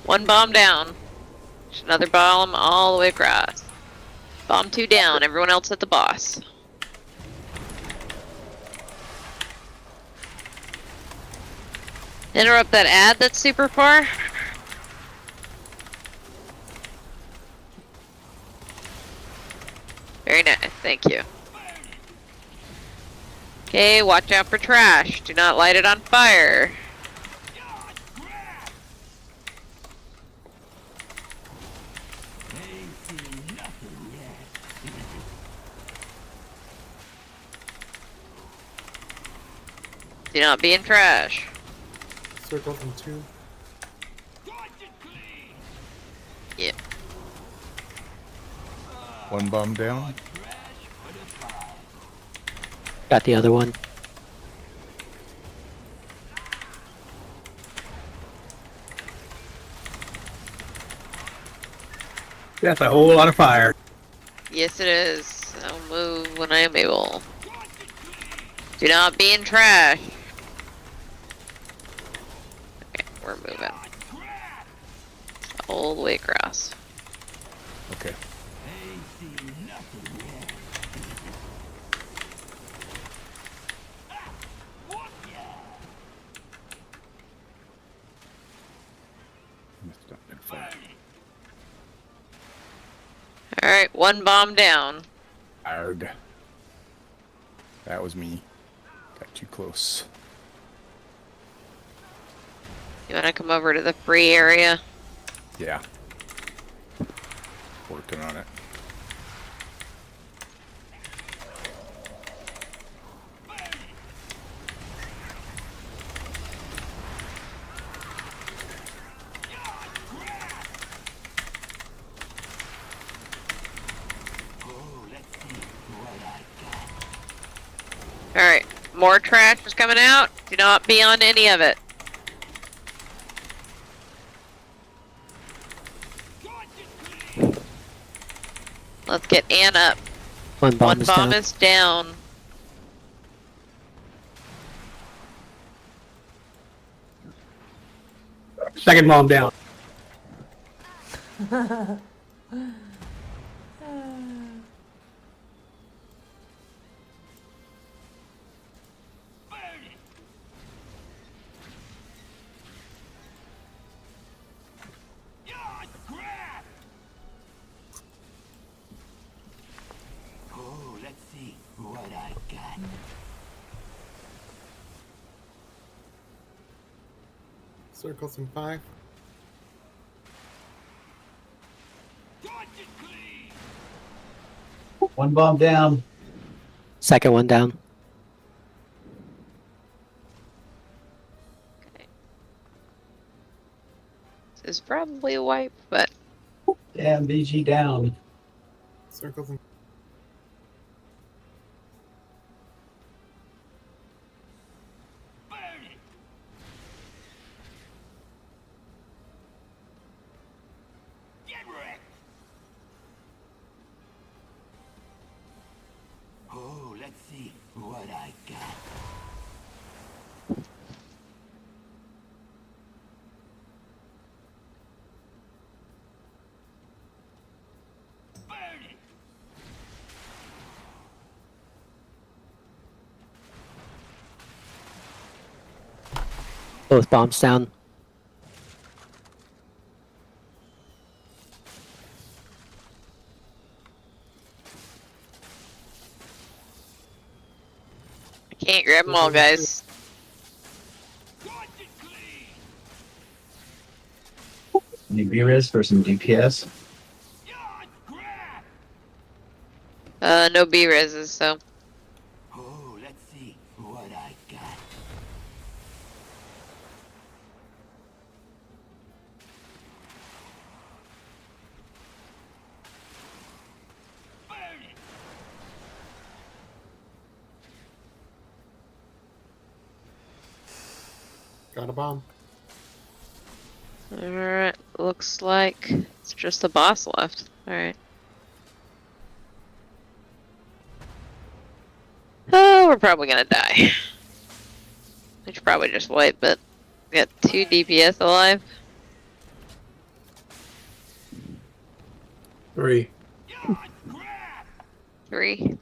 One bomb down. There's another bomb all the way across. Bomb 2 down. Everyone else at the boss. Interrupt that ad that's super far. Very nice. Thank you. Okay, watch out for trash. Do not light it on fire. Do not be in trash. Circle from 2. Yep. One bomb down. Got the other one. That's a whole lot of fire. Yes, it is. I'll move when I am able. Do not be in trash. Okay, we're moving. All the way across. Okay. Alright, one bomb down. Arg. That was me. Got too close. You wanna come over to the free area? Yeah. Working on it. Alright, more trash is coming out. Do not be on any of it. Let's get Ann up. One bomb is down. is down. Second bomb down. Circles in 5. One bomb down. Second one down. This is probably a wipe, but Damn, BG down. Circles in Oh, let's see what I got. Both bombs down. Can't grab them all, guys. Need B-res for some DPS. No B-reses, so. Oh, let's see what I got. Got a bomb. Alright, looks like it's just the boss left. Alright. Oh, we're probably gonna die. We should probably just wait, but we got 2 DPS alive. 3. 3.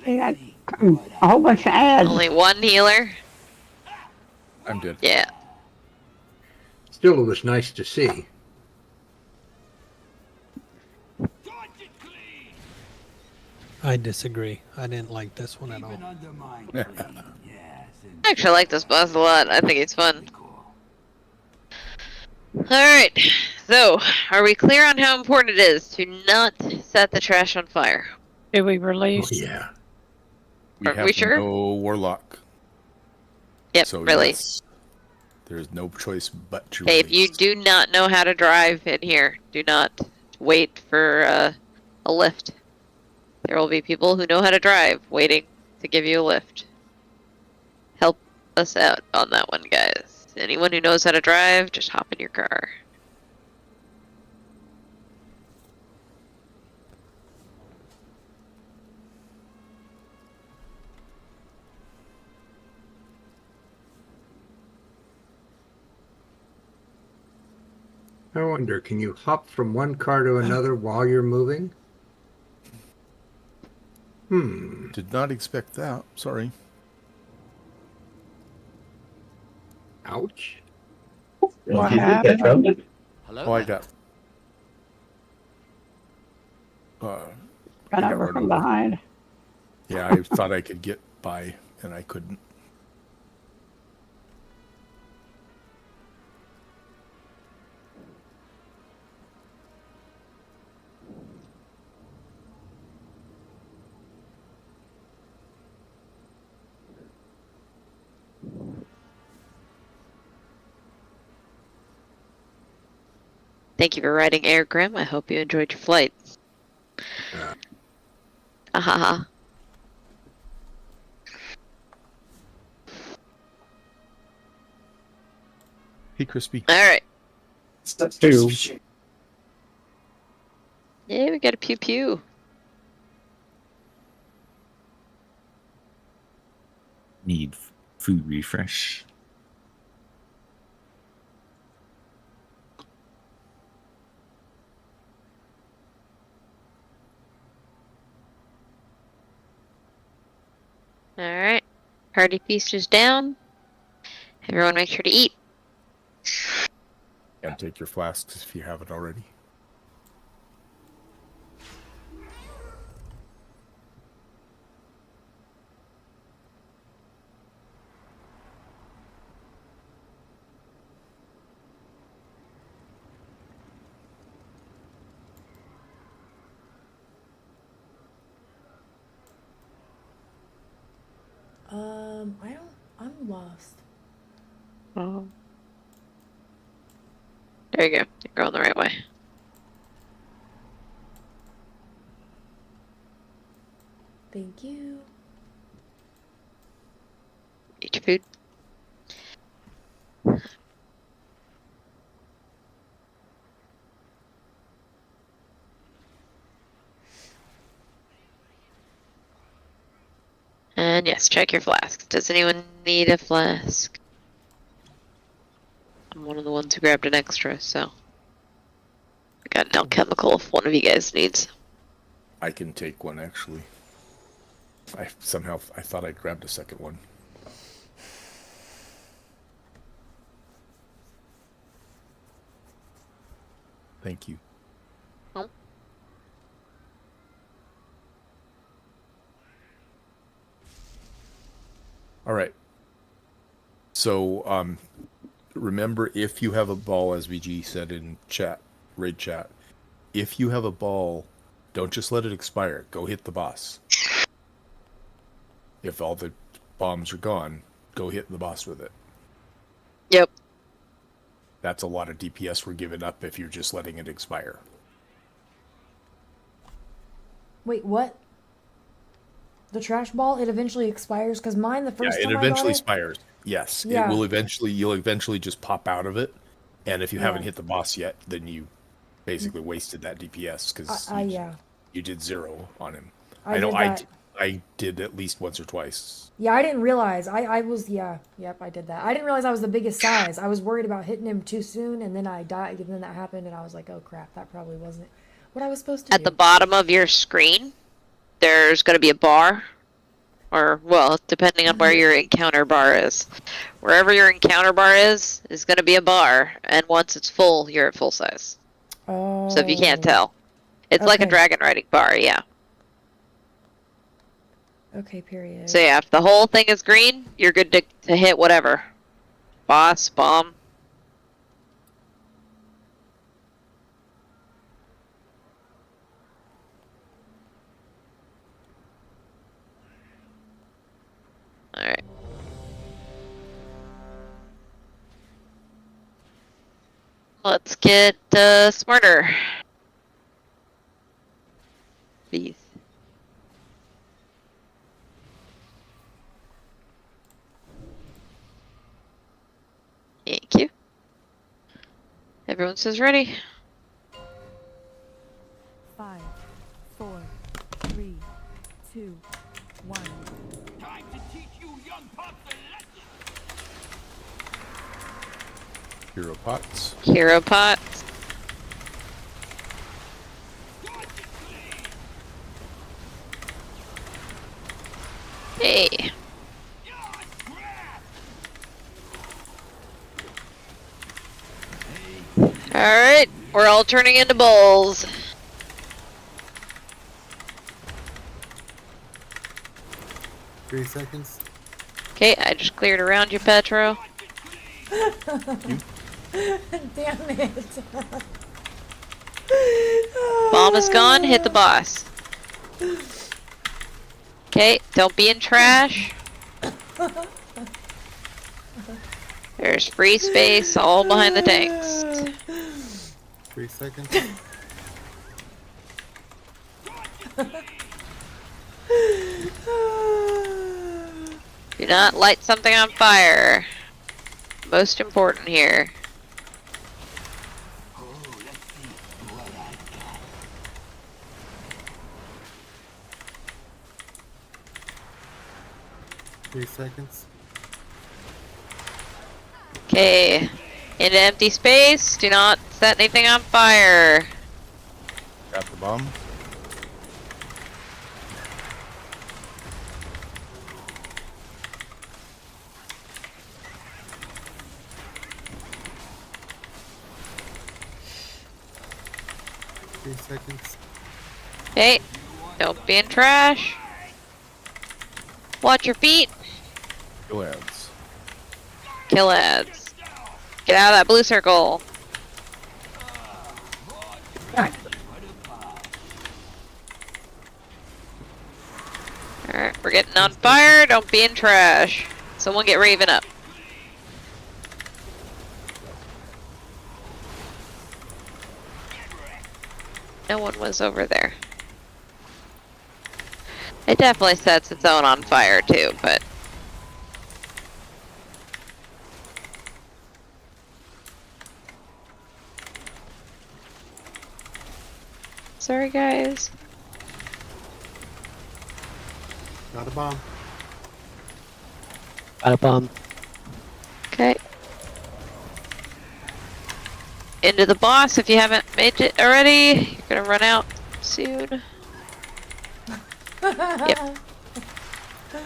They got a whole bunch of ads. Only 1 healer. I'm dead. Yeah. Still, it was nice to see. I disagree. I didn't like this one at all. I actually like this boss a lot. I think it's fun. Alright, so are we clear on how important it is to not set the trash on fire? Did we release? Yeah. We Are have we sure? no warlock. Yep, So release. yes, there's no choice but to Okay, if release. you do not know how to drive in here, do not wait for a lift. There will be people who know how to drive waiting to give you a lift. Help us out on that one, guys. Anyone who knows how to drive, just hop in your car. I wonder, can you hop from one car to another while you're moving? Did not expect that. Sorry. Ouch. What happened? Oh, I got. Run over from behind. Yeah, I thought I could get by, and I couldn't. Thank you for riding Air Grim. I hope you enjoyed your flight. Ahaha. Hey, Crispy. Alright. Step 2. Yeah, we got a pew pew. Need food refresh. Alright. Party feast is down. Everyone make sure to eat. And take your flasks if you haven't already. I'm lost. Oh. There you go. You're going the right way. Thank you. Eat your food. And yes, check your flasks. Does anyone need a flask? I'm one of the ones who grabbed an extra, so I got an alchemical if one of you guys needs. I can take one, actually. I thought I grabbed a second one. Thank you. Oh. So, remember, if you have a ball, as VG said in chat, raid chat, if you have a ball, don't just let it expire. Go hit the boss. If all the bombs are gone, go hit the boss with it. Yep. That's a lot of DPS we're giving up if you're just letting it expire. Wait, what? The trash ball, it eventually expires? Because mine, the first Yeah, time it I got eventually it... expires. Yes, Yeah. it will eventually. You'll eventually just pop out of it, and if you haven't Yeah. hit the boss yet, then you basically wasted that DPS because yeah. you did 0 on him. I know did that. I did at least once or twice. Yeah, I didn't realize. I was, yeah. Yep, I did that. I didn't realize I was the biggest size. I was worried about hitting him too soon, and then I died, and then that happened, and I was like, oh crap, that probably wasn't what I was supposed to At do. the bottom of your screen, there's going to be a bar. Or, well, depending on where your encounter bar is. Wherever your encounter bar is going to be a bar. And once it's full, you're at full size. Oh. So if you can't tell. It's like a Okay. dragon riding bar, yeah. Okay, period. So yeah, if the whole thing is green, you're good to hit whatever. Boss, bomb. Alright. Let's get smarter. Please. Thank you. Everyone says ready. 5, 4, 3, 2, 1. Time to teach you young pups a lesson. Hero pots. Hero pots. Hey. Alright, we're all turning into bulls. Three seconds. Okay, I just cleared around you, Petro. Damn it. Bomb is gone, hit the boss. Okay, don't be in trash. There's free space all behind the tanks. 3 seconds. Do not light something on fire. Most important here. Three seconds. Okay, into empty space. Do not set anything on fire. Got the bomb. Three seconds. Okay, don't be in trash. Watch your feet. Kill ads. Kill ads. Get out of that blue circle. Alright, we're getting on fire. Don't be in trash. Someone get Raven up. No one was over there. It definitely sets its own on fire too, but... Sorry guys. Got a bomb. Got a bomb. Okay. Into the boss if you haven't made it already. You're gonna run out soon. Yep.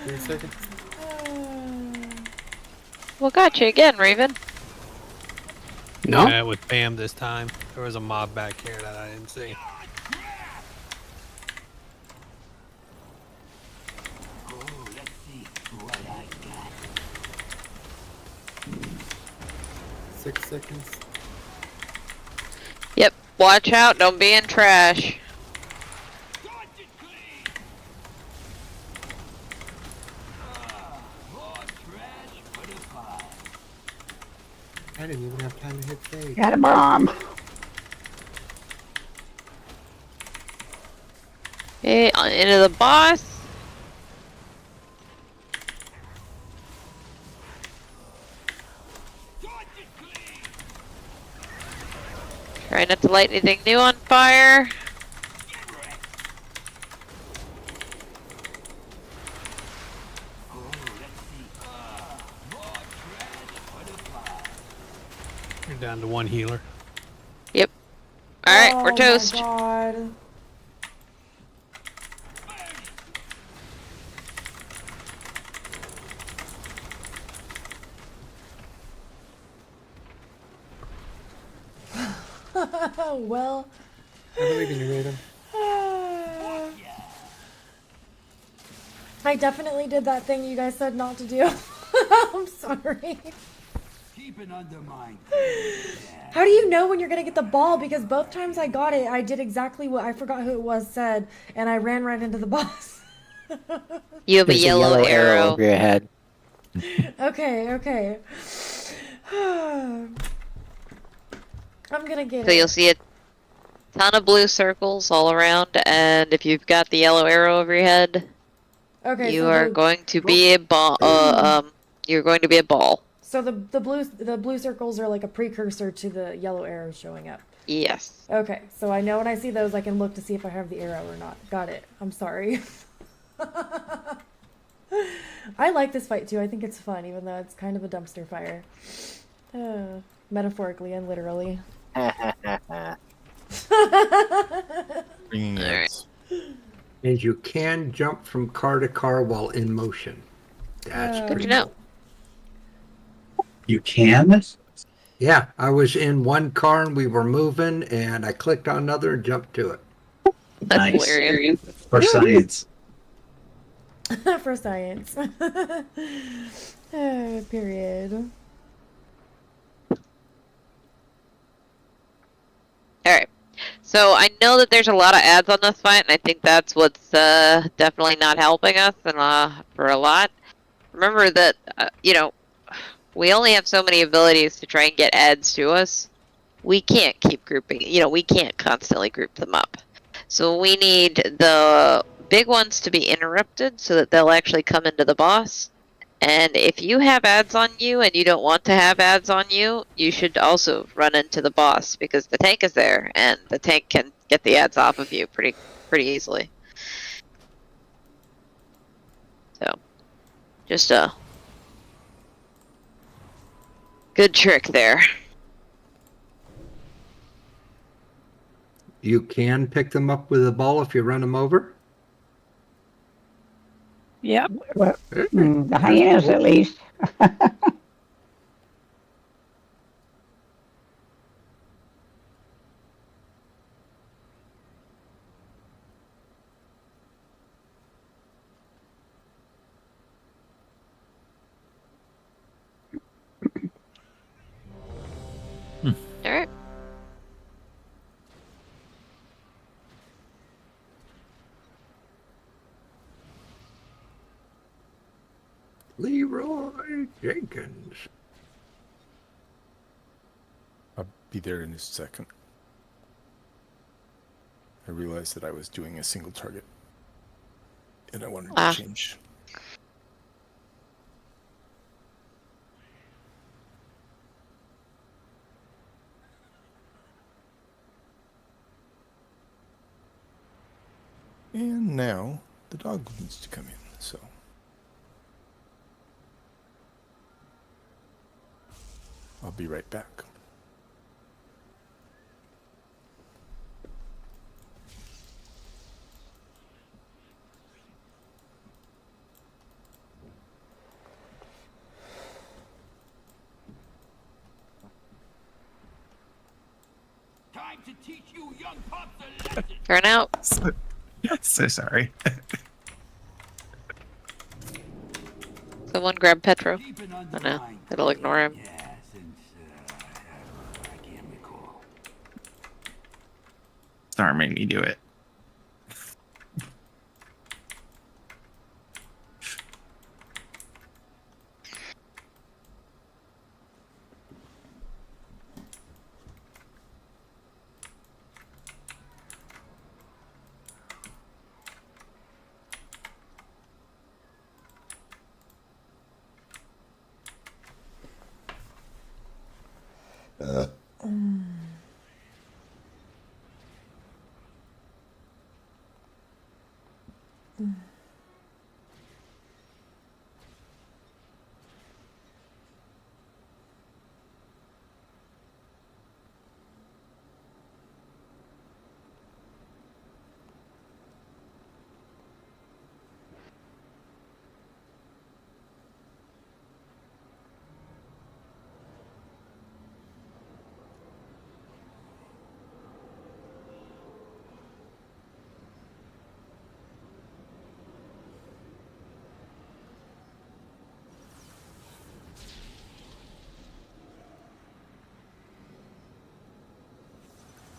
3 seconds. Well, got you again, Raven. No? Yeah, with Bam this time. There was a mob back here that I didn't see. 6 seconds. Yep. Watch out. Don't be in trash. I didn't even have time to hit save. Got a bomb. Okay, into the boss. Try not to light anything new on fire. You're down to one healer. Yep. Alright, we're toast. Oh my god. Well, I believe in you, Raiden. I definitely did that thing you guys said not to do. I'm sorry. Keep it under mine. How do you know when you're gonna get the ball? Because both times I got it, I did exactly what I forgot who it was said, and I ran right into the boss. You have a There's yellow arrow. over your head. Okay. I'm gonna get So it. you'll see a ton of blue circles all around, and if you've got the yellow arrow over your head, Okay, you so are going to be a ball. You're going to be a ball. So the blue circles are like a precursor to the yellow arrows showing up. Yes. Okay, so I know when I see those, I can look to see if I have the arrow or not. Got it. I'm sorry. I like this fight too. I think it's fun, even though it's kind of a dumpster fire. Metaphorically and literally. Bringing it. And you can jump from car to car while in motion. That's Good pretty to know. cool. You can? Yeah, I was in one car and we were moving, and I clicked on another and jumped to it. That's Nice. hilarious. For science. For science. Period. Alright. So I know that there's a lot of ads on this fight, and I think that's what's definitely not helping us for a lot. Remember that, we only have so many abilities to try and get ads to us. We can't keep grouping, we can't constantly group them up. So we need the big ones to be interrupted so that they'll actually come into the boss. And if you have ads on you and you don't want to have ads on you, you should also run into the boss, because the tank is there and the tank can get the ads off of you pretty easily. So, just a good trick there. You can pick them up with a ball if you run them over. Yep. Well, the hyenas, at least. Alright. Leroy Jenkins. I'll be there in a second. I realized that I was doing a single target, and I wanted to change. And now the dog needs to come in, so. I'll be right back. Time to teach you young pups a lesson. Turn out. So sorry. Someone grab Petro. Oh no, it'll ignore him. Star made me do it.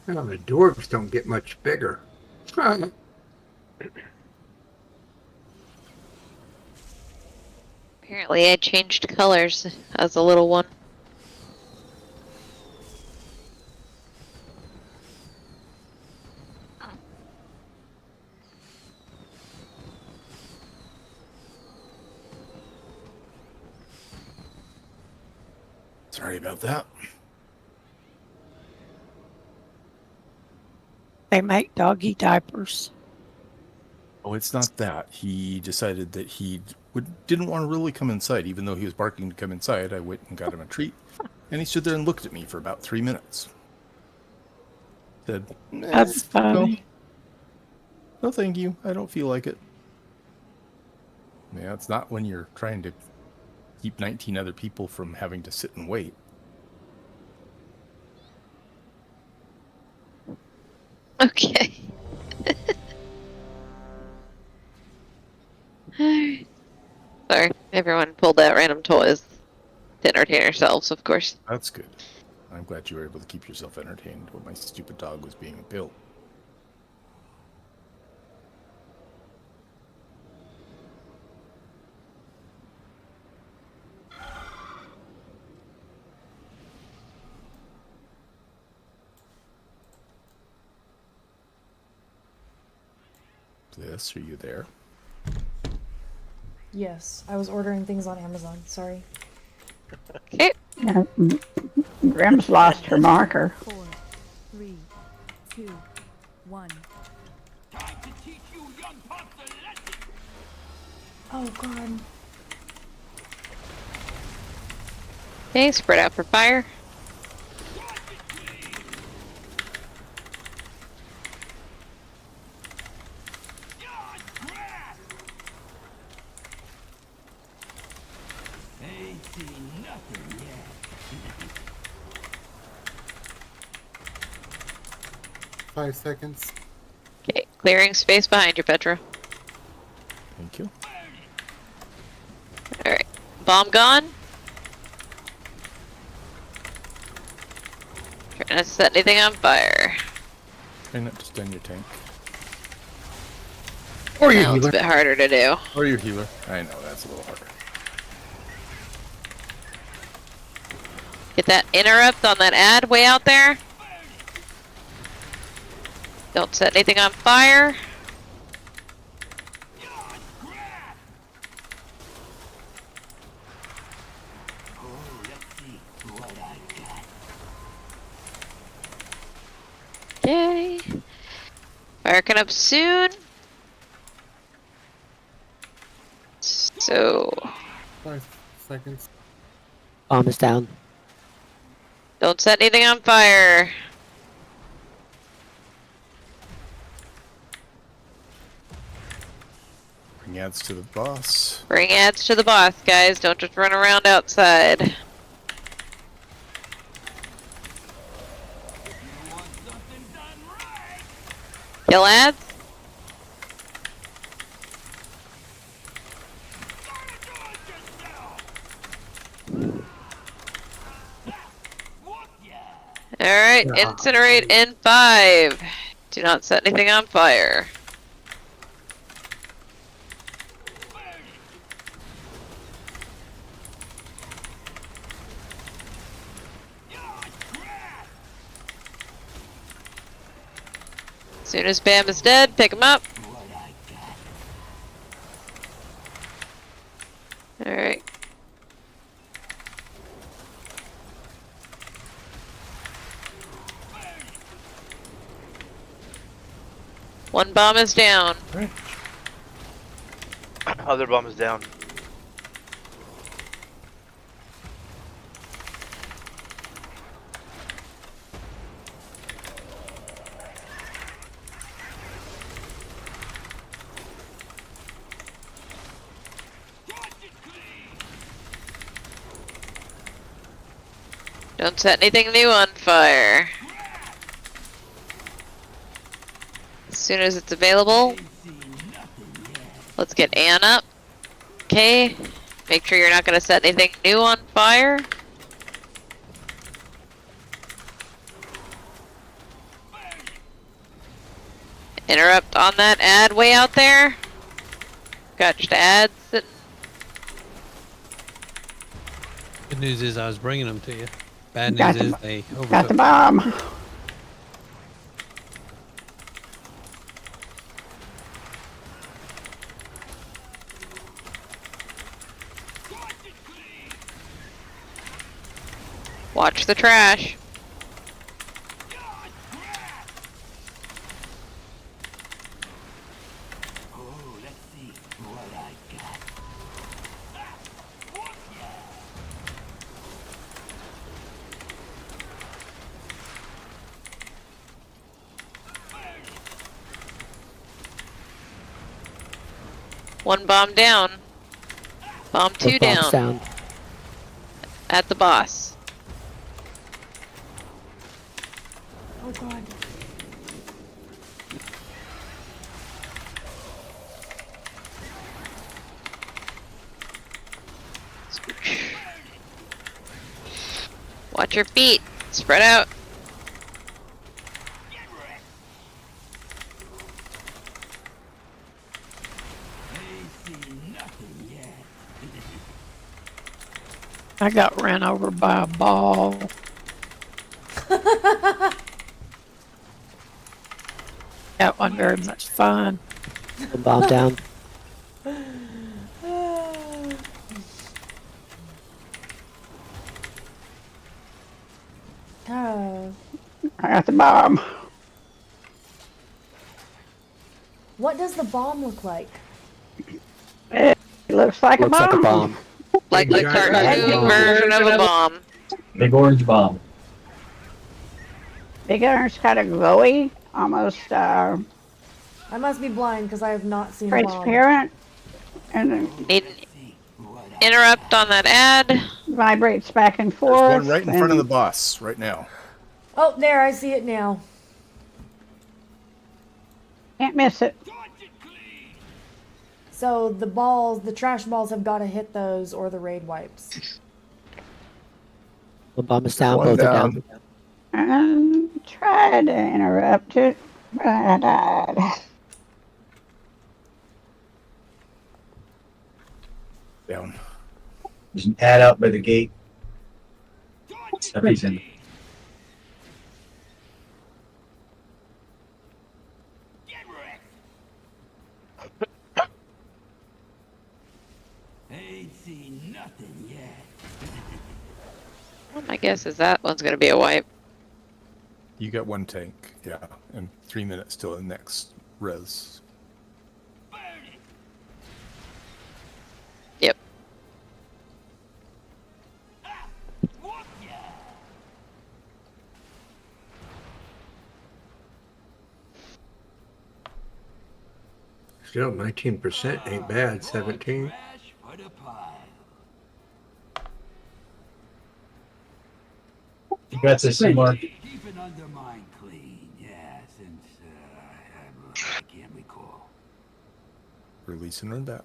Well, the dwarves don't get much bigger. Apparently, I changed colors as a little one. Sorry about that. They make doggy diapers. Oh, it's not that. He decided that he didn't want to really come inside, even though he was barking to come inside. I went and got him a treat, and he stood there and looked at me for about 3 minutes. Said, That's funny. No, thank you. I don't feel like it. Yeah, it's not when you're trying to keep 19 other people from having to sit and wait. Okay. Alright. Sorry, everyone pulled out random toys to entertain ourselves, of course. That's good. I'm glad you were able to keep yourself entertained when my stupid dog was being built. Bliss, are you there? Yes, I was ordering things on Amazon. Sorry. Okay. Yeah, Grim's lost her marker. 4, 3, 2, 1. Oh god. Okay, spread out for fire. Ain't seen nothing yet. 5 seconds. Okay, clearing space behind you, Petra. Thank you. Alright. Bomb gone. Trying to set anything on fire. Try not to stun your tank. Or your Now it's a healer. bit harder to do. Or your healer. I know, that's a little harder. Get that interrupt on that ad way out there. Don't set anything on fire. Okay. Firing up soon. So, 5 seconds. Bomb is down. don't set anything on fire. Bring ads to the boss. Bring ads to the boss, guys. Don't just run around outside. Kill ads? Alright, incinerate in 5, Do not set anything on fire. As soon as Bam is dead, pick him up. Alright. One bomb is down. Other bomb is down. Don't set anything new on fire. As soon as it's available, let's get Ann up. Okay, make sure you're not going to set anything new on fire. Interrupt on that ad way out there. Got just ads sitting. Good news is I was bringing them to you. Bad Got news the- is they overtook. Got the bomb. Watch the trash. One bomb down. Bomb two Both bombs down. At the boss. Oh god. Watch your feet. Spread out. I got ran over by a ball. That wasn't very much fun. One bomb down. Oh. I got the bomb. What does the bomb look like? It looks like Looks a bomb. like a bomb. Like the cartoon version of a bomb. Big orange bomb. Big orange, kind of glowy, almost I must be blind because I have not seen a bomb. transparent, and then Need interrupt on that ad. vibrates back and There's forth. one right in front of the boss right now. Oh, there, I see it now. Can't miss it. So the balls, the trash balls have got to hit those or the raid wipes. One bomb is down. One Both are down. down. And try to interrupt it, but I died. Down. There's an ad out by the gate. Everything. Well, my guess is that one's gonna be a wipe. You got one tank, yeah, and 3 minutes till the next res. Yep. Still, 19% ain't bad. 17. You got this, Seymour. Release and run back.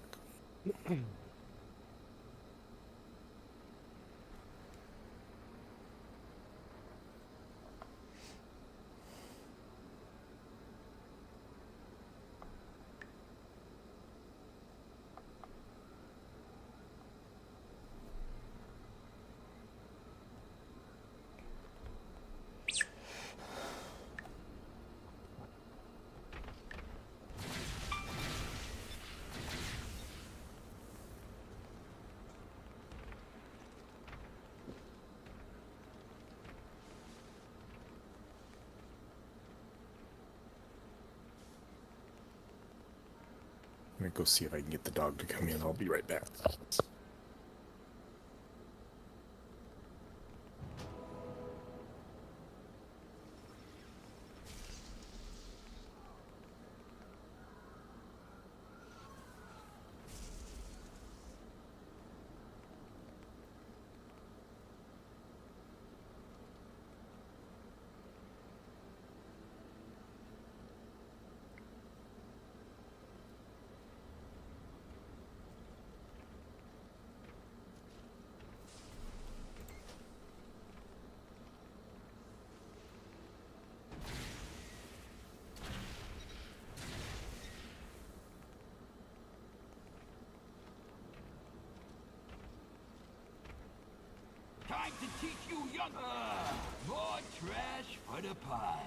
gonna go see if I can get the dog to come in. I'll be right back. Time to teach you young. More trash for the pie.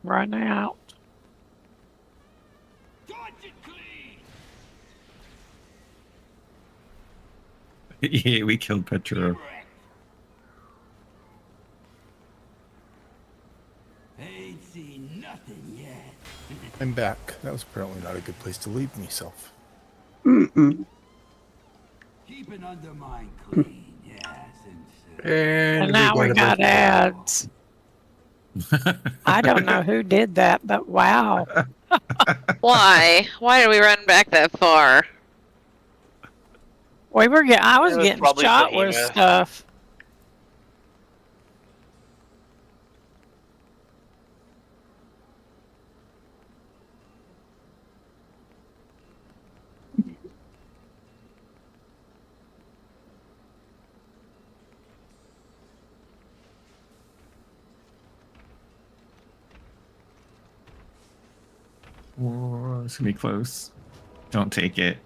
Run out. Dodge it clean. Yeah, we killed Petro. Ain't seen nothing yet. I'm back. That was apparently not a good place to leave myself. Mm-mm. Keep an undermine clean, yes, And now we got ads. I don't know who did that, but wow. Why? Why did we run back that far? I was It was getting probably shot with Behemoth. stuff. Whoa, it's gonna be close. Don't take it.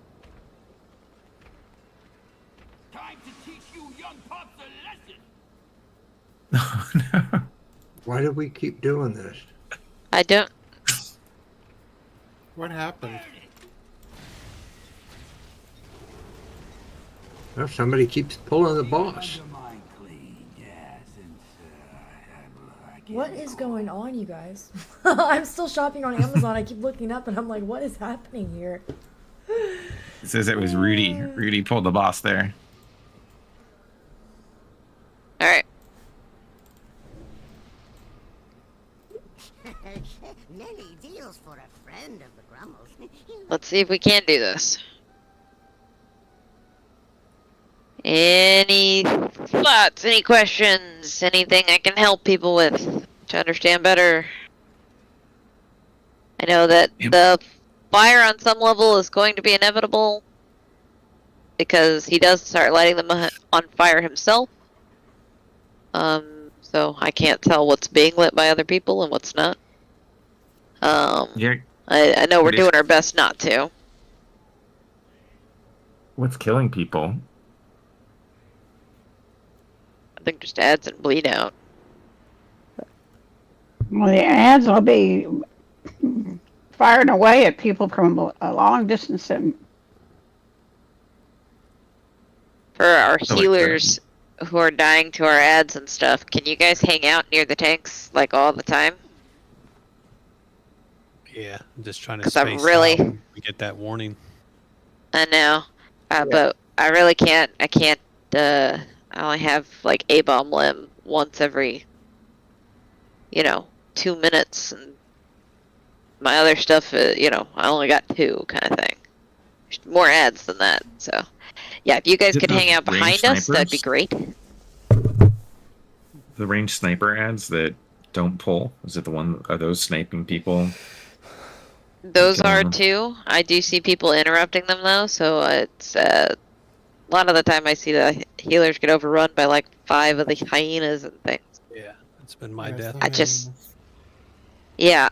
time to teach you young pups a lesson. Why do we keep doing this? I don't. What happened? Well, somebody keeps pulling the boss. What is going on, you guys? I'm still shopping on Amazon. I keep looking up and I'm like, what is happening here? It says it was Rudy. Rudy pulled the boss there. All right. Nelly deals for a friend of the Grummels. Let's see if we can do this. Any thoughts? Any questions? Anything I can help people with to understand better? I know that the fire on some level is going to be inevitable because he does start lighting them on fire himself. So I can't tell what's being lit by other people and what's not. Yeah. I know we're doing our best not to. What's killing people? I think just ads and bleed out. Well, the ads will be firing away at people from a long distance. And For our like healers who are dying to our ads and stuff, can you guys hang out near the tanks like all the time? Yeah, I'm just trying to 'Cause I'm space really- out when we get that warning. I know, but I really can't. I can't. I only have like a bomb limb once every, 2 minutes, and my other stuff, I only got 2 kind of thing. There's more ads than that, so yeah. If you guys Is it could hang those out behind ranged us, that'd be snipers? great. The ranged sniper ads that don't pull? Is it the one? Are those sniping people? Those Killing are them? too. I do see people interrupting them though, so it's a lot of the time I see the healers get overrun by like 5 of the hyenas and things. Yeah, it's been my death. I just, yeah,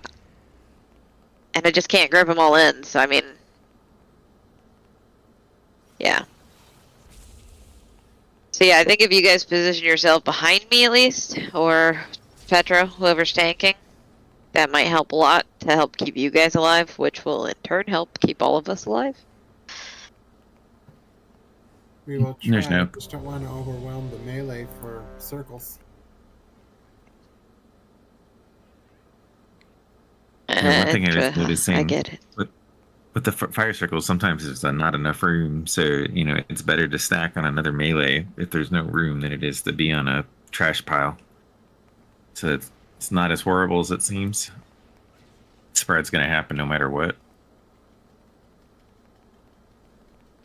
and I just can't grab them all in. So I mean, yeah. So yeah, I think if you guys position yourself behind me at least, or Petro, whoever's tanking, that might help a lot to help keep you guys alive, which will in turn help keep all of us alive. We will try. There's no- Just don't want to overwhelm the melee for circles. Yeah, one thing I was I noticing get it. with the fire circles, sometimes there's not enough room. So, you know, it's better to stack on another melee if there's no room than it is to be on a trash pile. So it's not as horrible as it seems. Spread's going to happen no matter what.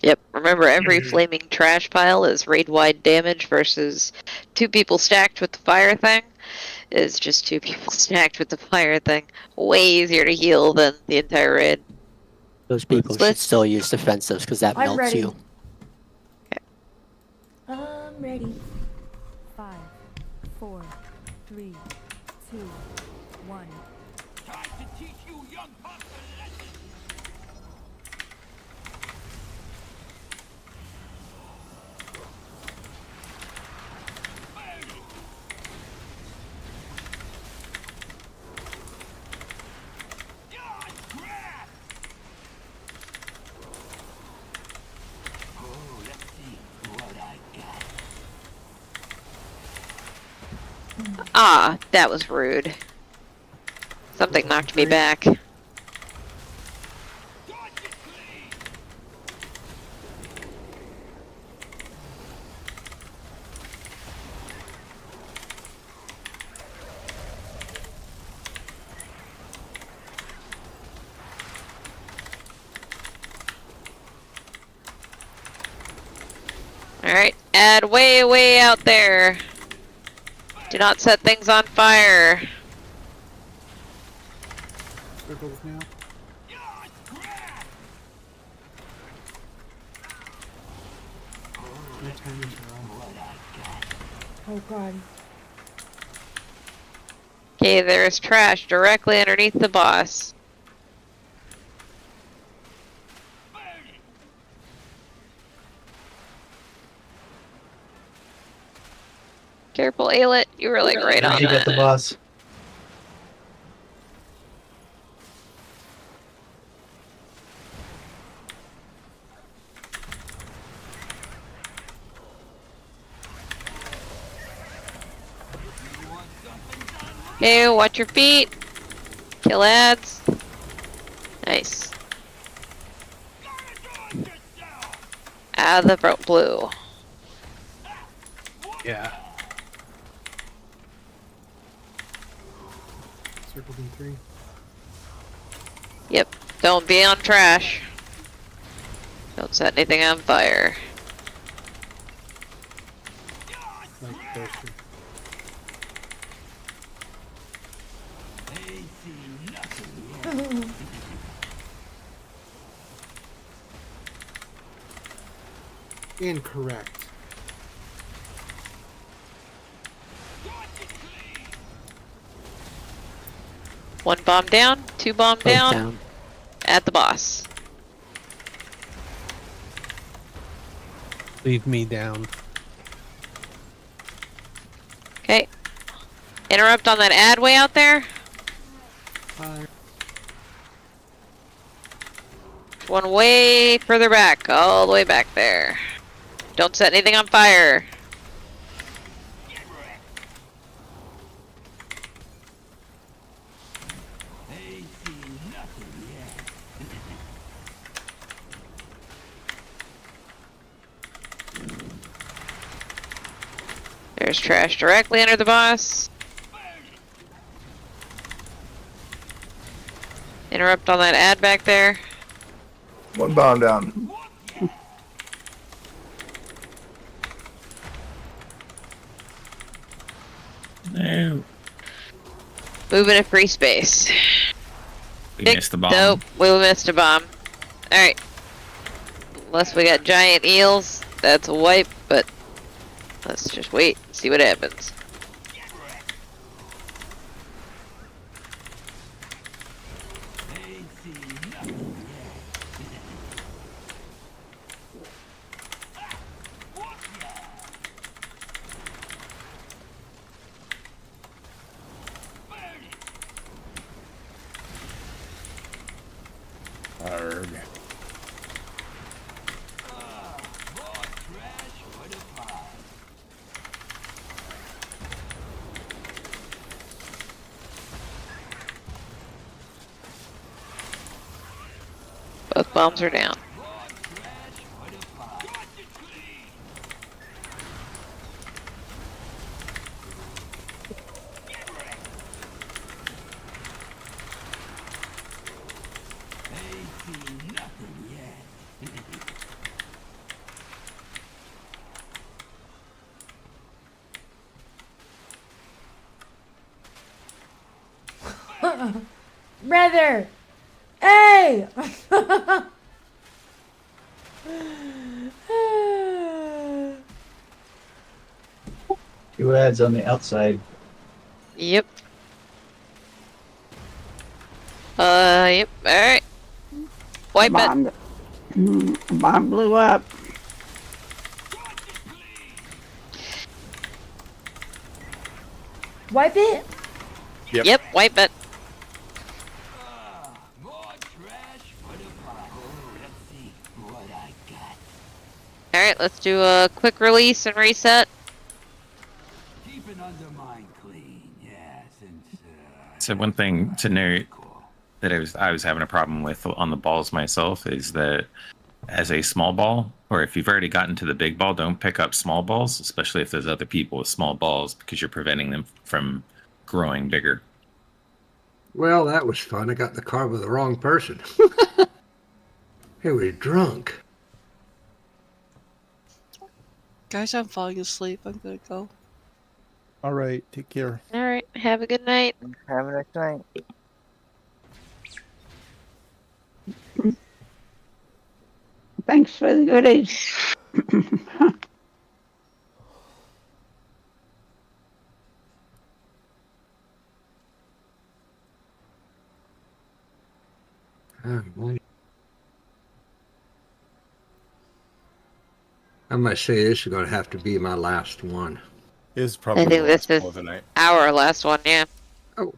Yep. Remember, every flaming trash pile is raid-wide damage versus 2 people stacked with the fire thing is just 2 people stacked with the fire thing. Way easier to heal than the entire raid. Those people should still use defensives because that I'm melts ready. you. I'm ready. 5, 4, 3, 2, 1. Time to teach you young pups a lesson. Oh, let's see what I got. Ah, that was rude. Something knocked me back. Alright, add way out there. Do not set things on fire. Circles now. No timing Oh god. Okay, there is trash directly underneath the boss. Careful, Ailett. You were like right on You got that. the boss. Okay, watch your feet. Kill ads. Nice. Out of the blue. Yeah. Circles in 3. Yep. Don't be on trash. Don't set anything on fire. Like closer. Incorrect. One bomb down, 2 bomb down. At the boss. Leave me down. Okay. Interrupt on that ad way out there. One way further back, all the way back there. Don't set anything on fire. There's trash directly under the boss. Interrupt on that ad back there. One bomb down. No. Moving to free space. We missed the bomb. Nope, we missed a bomb. Alright. Unless we got giant eels, that's a wipe, but let's just wait and see what happens. Arrgh. Both bombs are down. Brother! Hey! 2 ads on the outside. Yep. Yep. Alright. Wipe it. Bomb blew up. Wipe it? Yep, wipe it. Alright, let's do a quick release and reset. Keep an undermine clean, yes, and So one thing to note that I was having a problem with on the balls myself is that as a small ball, or if you've already gotten to the big ball, don't pick up small balls, especially if there's other people with small balls, because you're preventing them from growing bigger. Well, that was fun. I got in the car with the wrong person. He was drunk. Guys, I'm falling asleep. I'm gonna go. All right, take care. Alright, have a good night. Have a nice night. Thanks for the goodies. I must say this is going to have to be my last one. Is probably I think the this last is call of the night. our last one, yeah. Oh.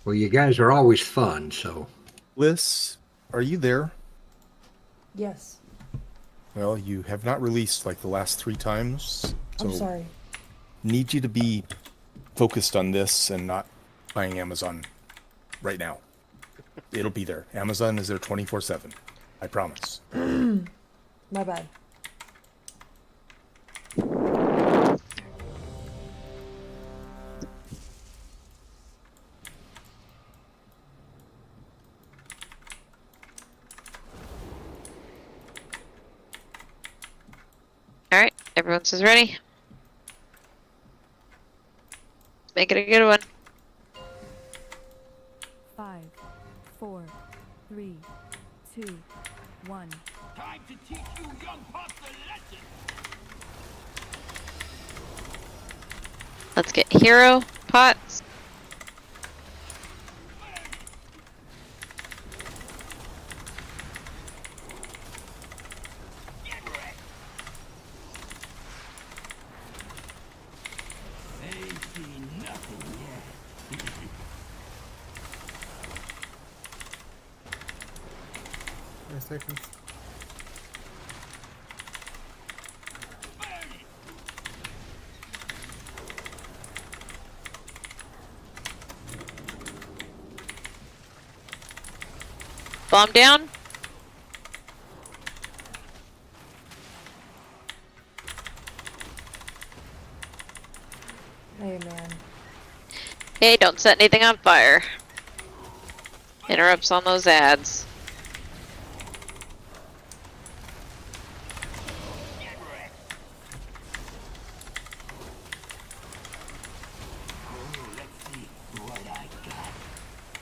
Well, you guys are always fun, so. Liz, are you there? Yes. Well, you have not released like the last 3 times. So I'm sorry. Need you to be focused on this and not buying Amazon right now. It'll be there. Amazon is there 24/7. I promise. My bad. Alright, everyone says ready. Make it a good one. 5, 4, 3, 2, 1. time to teach you young pups a lesson. Let's get hero pots. Seconds. Bomb down. Hey, man. Hey, don't set anything on fire. Interrupts on those ads.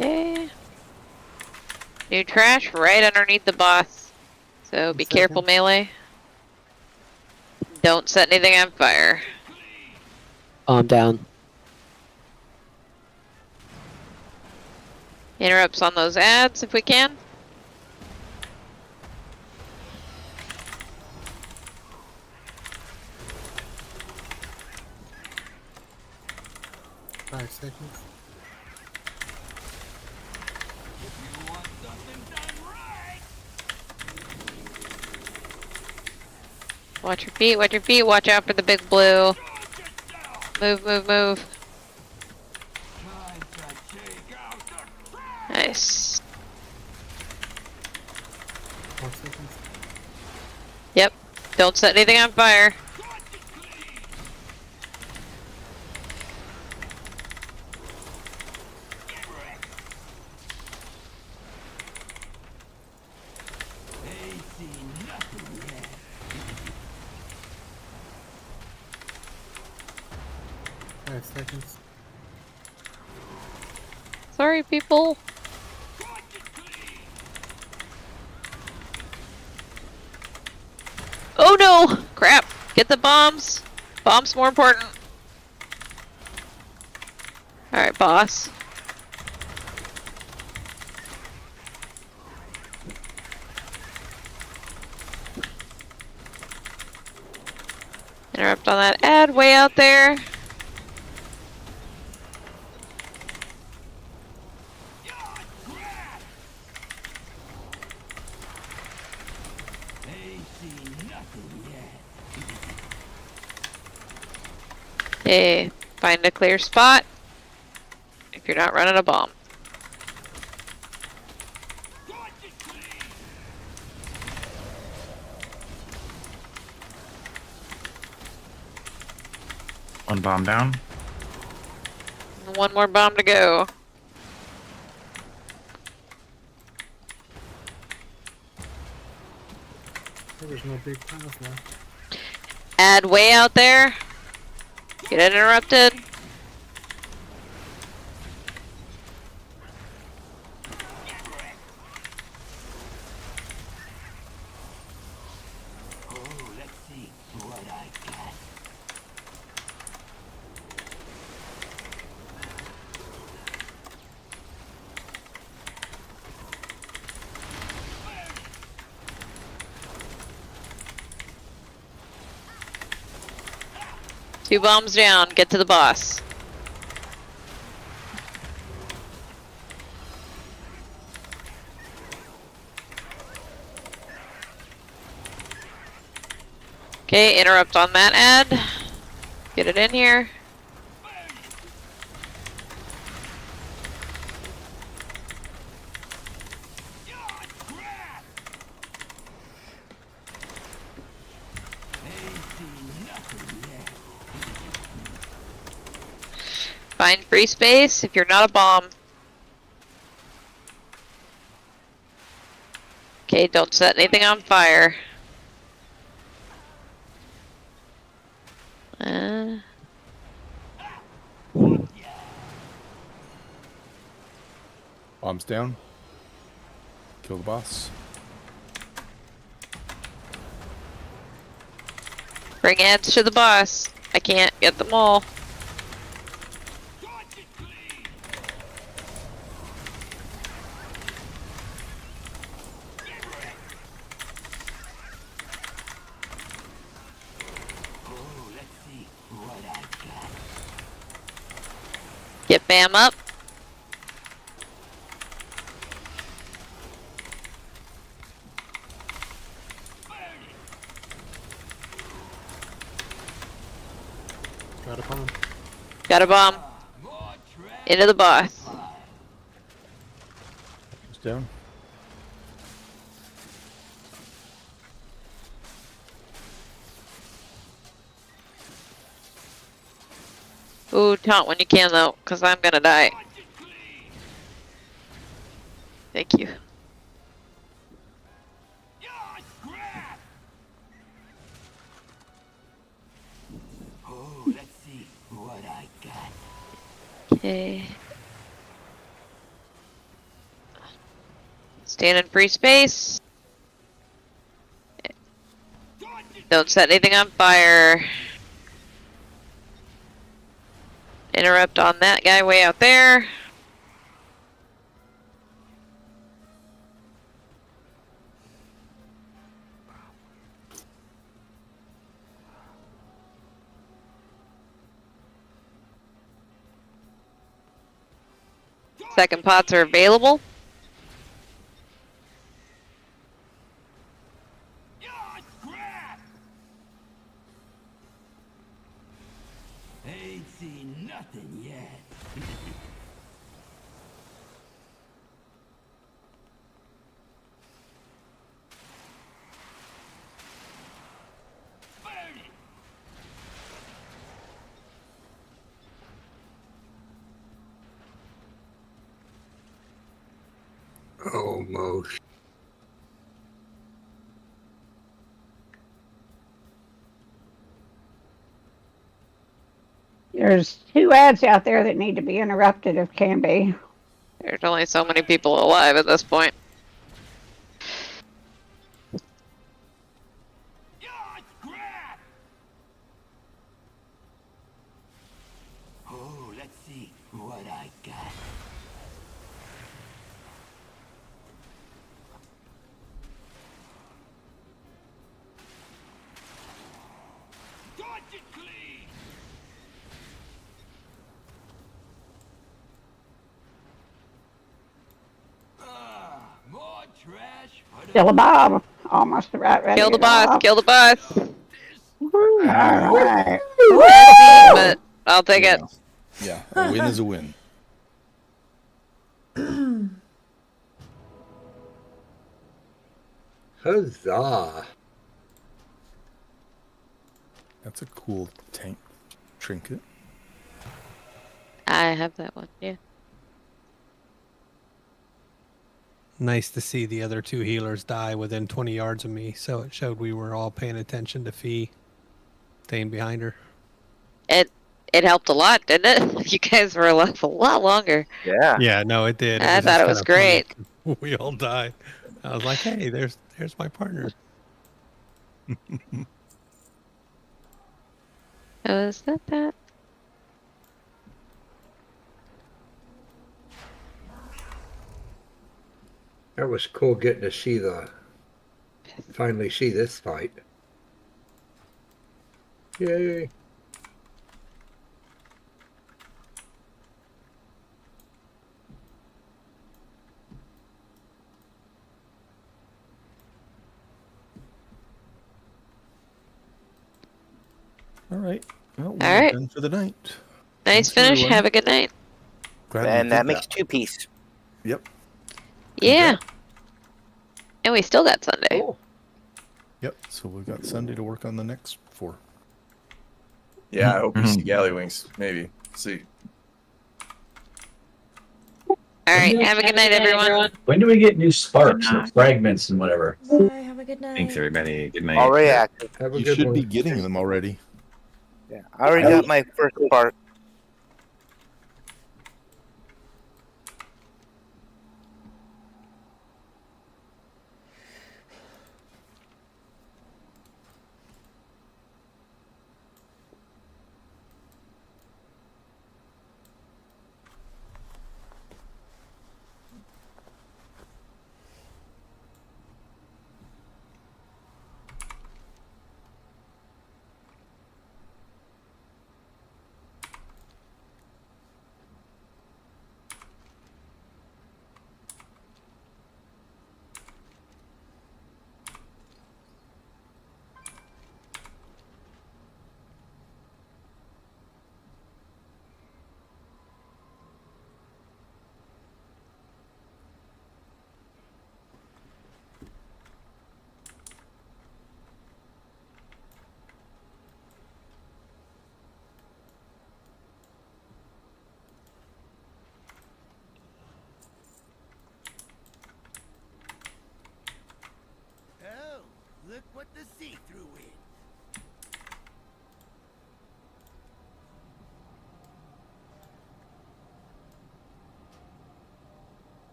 Okay. New trash right underneath the boss. So be careful, melee. Don't set anything on fire. Bomb down. Interrupts on those ads if we can. Five seconds. Watch your feet, watch your feet, watch out for the big blue. Move, move, move. Nice. 4 seconds. Yep. Don't set anything on fire. They see nothing yet. 5 seconds. Sorry, people. Oh no! Crap! Get the bombs! Bombs more important. Alright, boss. Interrupt on that ad way out there. They see nothing yet. Hey, find a clear spot if you're not running a bomb. One bomb down. One more bomb to go. There's no big piles left. Ad way out there. Get interrupted. Oh, let's see what I got. Two bombs down. Get to the boss. Okay, interrupt on that ad. Get it in here. Find free space if you're not a bomb. Okay, don't set anything on fire. Bombs down. Kill the boss. Bring ads to the boss. I can't get them all. Get Bam up. Got a bomb. Got a bomb. Into the boss. It's down. Ooh, taunt when you can though, because I'm gonna die. Thank you. Oh, let's see what I got. Okay. Stand in free space. Don't set anything on fire. Interrupt on that guy way out there. Second pots are available. Ain't seen nothing yet. Almost. There's 2 ads out there that need to be interrupted if can be. There's only so many people alive at this point. Oh, let's see what I got. Dodge it clean. More trash for the Kill a Bob. Almost right ready. Kill the to boss, off. kill the boss. All right. But I'll take it. Yeah, a win is a win. Huzzah! That's a cool tank trinket. I have that one, yeah. Nice to see the other 2 healers die within 20 yards of me, so it showed we were all paying attention to Fee staying behind her. It helped a lot, didn't it? You guys were alive a lot longer. Yeah. Yeah, no, it did. I thought it was great. We all died. I was like, hey, there's my partner. Oh, is that? That was cool getting to see finally see this fight. Yay! All right. Well, we're All right. done for the night. Nice Thanks, finish. everyone. Have a good night. Glad we And did that makes 2 piece. Yep. Yeah. And we still got Sunday. Oh, Yep. So we've got Sunday to work on the next 4. Yeah, I hope we see Gallywings. Maybe. See. All right. Have a good night, everyone. When do we get new sparks or fragments and whatever? Bye. Have a good night. Thanks, everybody. Good night. Already active. have a You good should one. be getting them already. Yeah, I already got my first spark.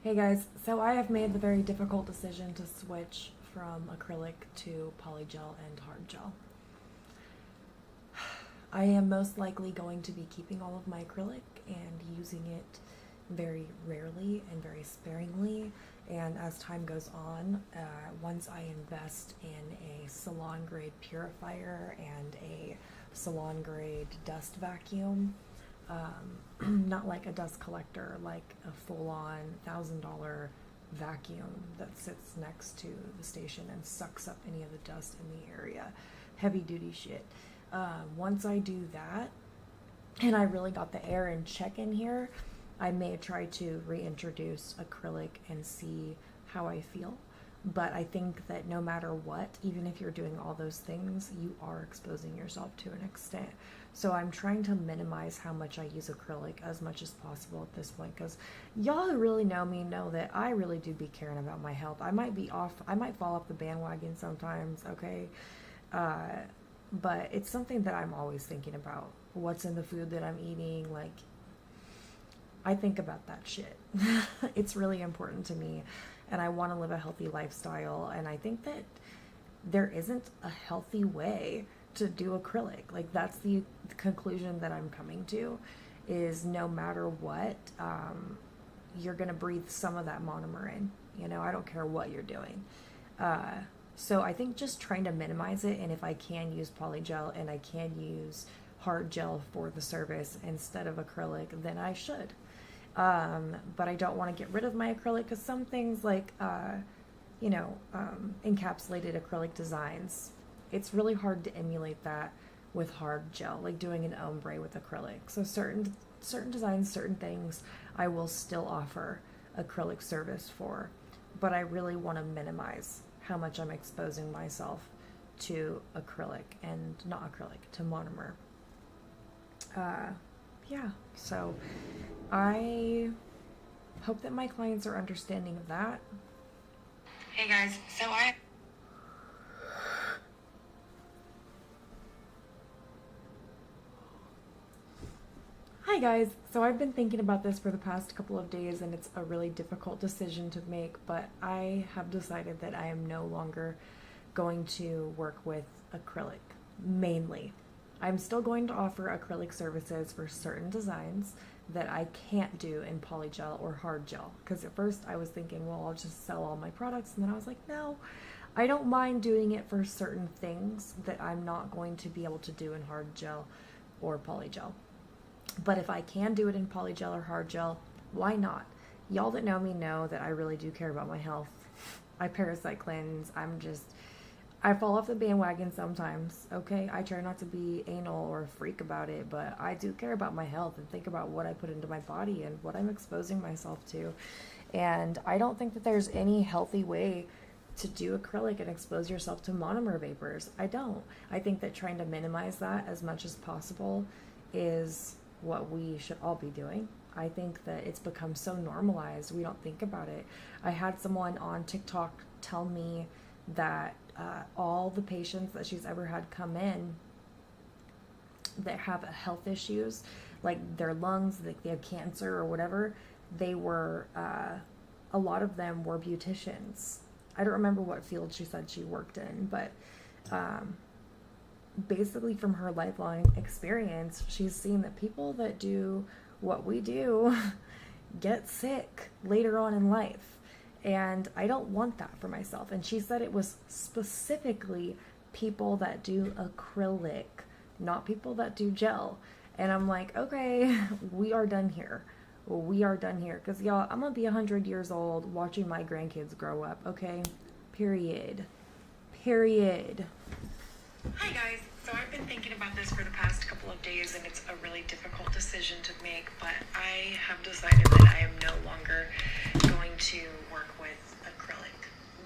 Hey guys, so I have made the very difficult decision to switch from acrylic to polygel and hard gel. I am most likely going to be keeping all of my acrylic and using it very rarely and very sparingly, and as time goes on, once I invest in a salon grade purifier and a salon grade dust vacuum, not like a dust collector, like a full-on $1,000 vacuum that sits next to the station and sucks up any of the dust in the area. Heavy duty shit. Once I do that, and I really got the air in check in here, I may try to reintroduce acrylic and see how I feel. But I think that no matter what, even if you're doing all those things, you are exposing yourself to an extent. So I'm trying to minimize how much I use acrylic as much as possible at this point, because y'all who really know me know that I really do be caring about my health. I might fall off the bandwagon sometimes, okay? But it's something that I'm always thinking about. What's in the food that I'm eating, like, I think about that shit. It's really important to me, and I want to live a healthy lifestyle, and I think that there isn't a healthy way to do acrylic. Like, that's the conclusion that I'm coming to, is no matter what, you're gonna breathe some of that monomer in. You know, I don't care what you're doing. So I think just trying to minimize it, and if I can use polygel and I can use hard gel for the service instead of acrylic, then I should. But I don't want to get rid of my acrylic, because some things like, encapsulated acrylic designs, it's really hard to emulate that with hard gel, like doing an ombre with acrylic. So certain designs, certain things, I will still offer acrylic service for, but I really want to minimize how much I'm exposing myself to acrylic, and not acrylic, to monomer. Yeah, so I hope that my clients are understanding of that. Hey guys, Hi guys, so I've been thinking about this for the past couple of days, and it's a really difficult decision to make, but I have decided that I am no longer going to work with acrylic, mainly. I'm still going to offer acrylic services for certain designs that I can't do in polygel or hard gel, because at first I was thinking, well, I'll just sell all my products, and then I was like, no, I don't mind doing it for certain things that I'm not going to be able to do in hard gel or polygel. But if I can do it in polygel or hard gel, why not? Y'all that know me know that I really do care about my health. I parasite cleanse. I fall off the bandwagon sometimes, okay? I try not to be anal or a freak about it, but I do care about my health and think about what I put into my body and what I'm exposing myself to. And I don't think that there's any healthy way to do acrylic and expose yourself to monomer vapors. I don't. I think that trying to minimize that as much as possible is what we should all be doing. I think that it's become so normalized, we don't think about it. I had someone on TikTok tell me that all the patients that she's ever had come in that have health issues, like their lungs, like they have cancer or whatever, they were, a lot of them were beauticians. I don't remember what field she said she worked in, but basically from her lifelong experience, she's seen that people that do what we do get sick later on in life. And I don't want that for myself. And she said it was specifically people that do acrylic, not people that do gel. And I'm like, okay, we are done here. We are done here. Because, y'all, I'm going to be 100 years old watching my grandkids grow up, okay? Period. Period. Hi, guys. So I've been thinking about this for the past couple of days, and it's a really difficult decision to make, but I have decided that I am no longer going to work with acrylic,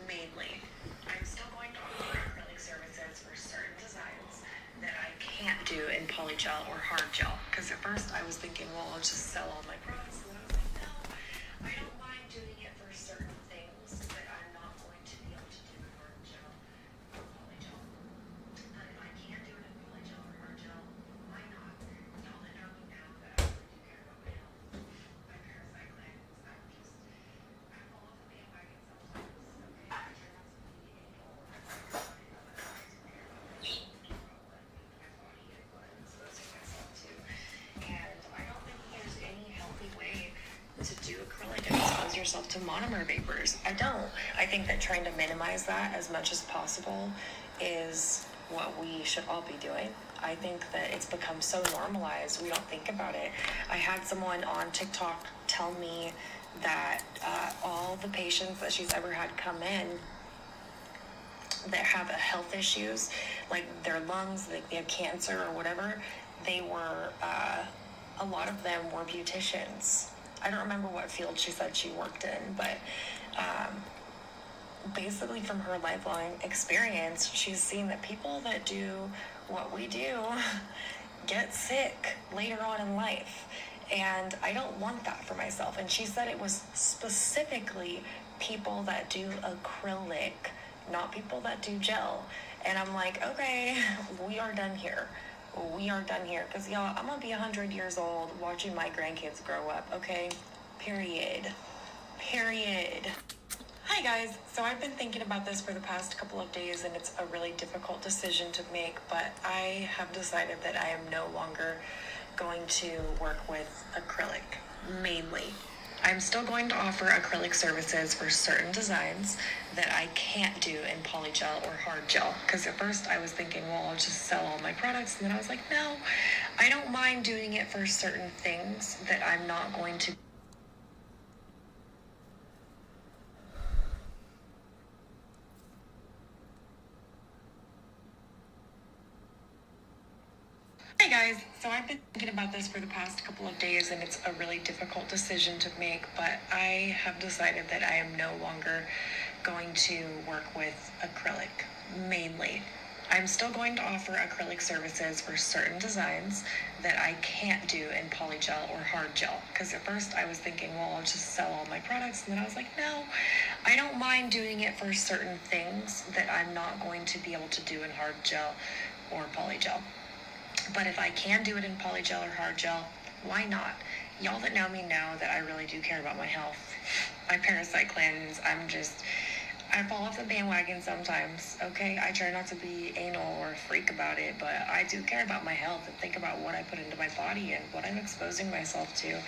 mainly. I'm still going to offer acrylic services for certain designs that I can't do in polygel or hard gel, because at first I was thinking, well, I'll just sell all my products, and I was like, no, I don't mind doing it for certain things that I'm not going to be able to do in hard gel or polygel. But if I can't do it in polygel or hard gel, why not? Y'all that know me know that I really do care about my health. My parasite glands, I yourself to monomer vapors. I don't. I think that trying to minimize that as much as possible is what we should all be doing. I think that it's become so normalized, we don't think about it. I had someone on TikTok tell me that all the patients that she's ever had come in that have health issues, like their lungs, like they have cancer or whatever, they were, a lot of them were beauticians. I don't remember what field she said she worked in, but basically from her lifelong experience, she's seen that people that do what we do get sick later on in life. And I don't want that for myself. And she said it was specifically people that do acrylic, not people that do gel. And I'm like, okay, we are done here. We are done here. Because, y'all, I'm going to be 100 years old watching my grandkids grow up, okay? Period. Period. Hi guys, so I've been thinking about this for the past couple of days and it's a really difficult decision to make, but I have decided that I am no longer going to work with acrylic, mainly. I'm still going to offer acrylic services for certain designs that I can't do in polygel or hard gel, because at first I was thinking, well, I'll just sell all my products, and then I was like, no, I don't mind doing it for certain things that I'm not going to. Hey guys, so I've been thinking about this for the past couple of days and it's a really difficult decision to make, but I have decided that I am no longer going to work with acrylic, mainly. I'm still going to offer acrylic services for certain designs that I can't do in polygel or hard gel, because at first I was thinking, well, I'll just sell all my products, and then I was like, no, I don't mind doing it for certain things that I'm not going to be able to do in hard gel or polygel. But if I can do it in polygel or hard gel, why not? Y'all that know me know that I really do care about my health. I parasite cleanse. I fall off the bandwagon sometimes, okay? I try not to be anal or a freak about it, but I do care about my health and think about what I put into my body and what I'm exposing myself to.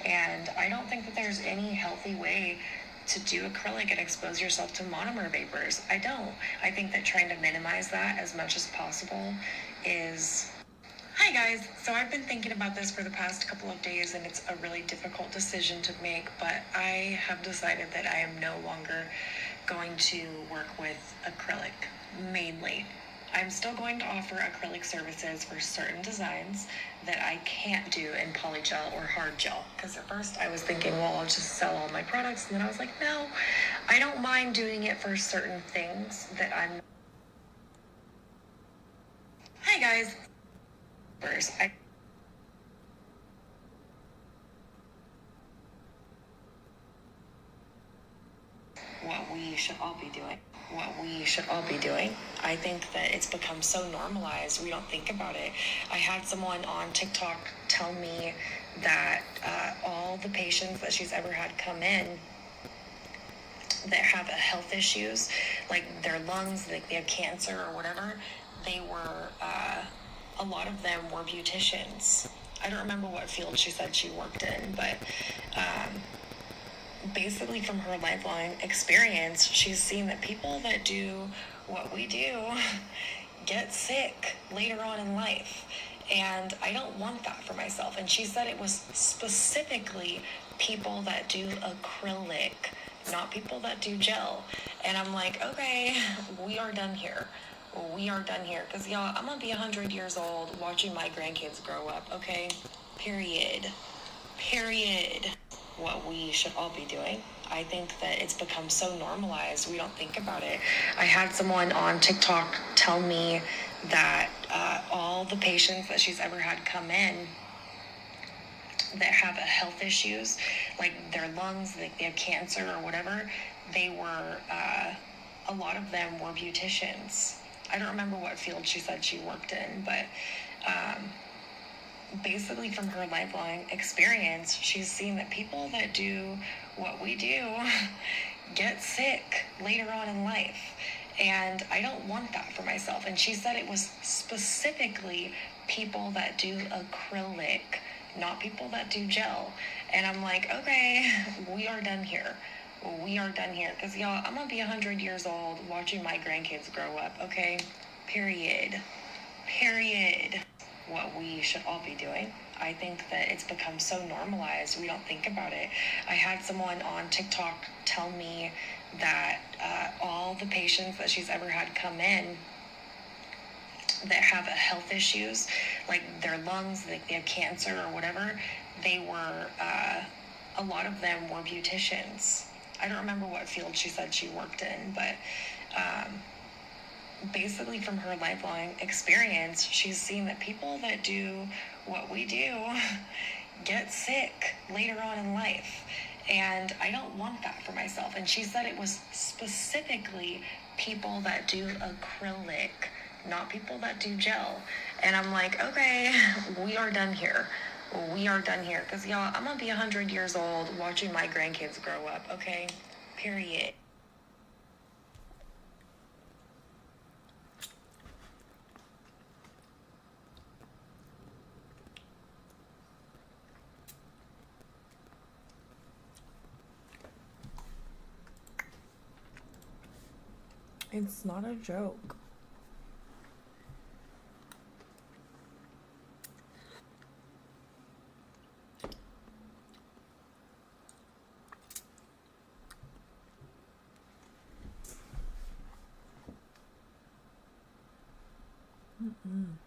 And I don't think that there's any healthy way to do acrylic and expose yourself to monomer vapors. I don't. I think that trying to minimize that as much as possible is... Hi guys, so I've been thinking about this for the past couple of days and it's a really difficult decision to make, but I have decided that I am no longer going to work with acrylic, mainly. I'm still going to offer acrylic services for certain designs that I can't do in polygel or hard gel, because at first I was thinking, well, I'll just sell all my products, and then I was like, no, I don't mind doing it for certain things that I'm... Hi guys. What we should all be doing. I think that it's become so normalized, we don't think about it. I had someone on TikTok tell me that all the patients that she's ever had come in that have health issues, like their lungs, like they have cancer or whatever, they were... a lot of them were beauticians. I don't remember what field she said she worked in, but basically from her lifelong experience, she's seen that people that do what we do get sick later on in life. And I don't want that for myself. And she said it was specifically people that do acrylic, not people that do gel. And I'm like, okay, we are done here. We are done here. Because, y'all, I'm going to be 100 years old watching my grandkids grow up, okay? Period. Period. What we should all be doing. I think that it's become so normalized, we don't think about it. I had someone on TikTok tell me that all the patients that she's ever had come in that have health issues, like their lungs, like they have cancer or whatever, they were, a lot of them were beauticians. I don't remember what field she said she worked in, but basically from her lifelong experience, she's seen that people that do what we do get sick later on in life. And I don't want that for myself. And she said it was specifically people that do acrylic, not people that do gel. And I'm like, okay, we are done here. We are done here. Because, y'all, I'm going to be 100 years old watching my grandkids grow up, okay? Period. Period. What we should all be doing. I think that it's become so normalized, we don't think about it. I had someone on TikTok tell me that all the patients that she's ever had come in that have health issues, like their lungs, like they have cancer or whatever, they were, a lot of them were beauticians. I don't remember what field she said she worked in, but basically from her lifelong experience, she's seen that people that do what we do get sick later on in life. And I don't want that for myself. And she said it was specifically people that do acrylic, not people that do gel. And I'm like, okay, we are done here. We are done here. Because, y'all, I'm going to be 100 years old watching my grandkids grow up, okay? Period. It's not a joke. Mm-mm.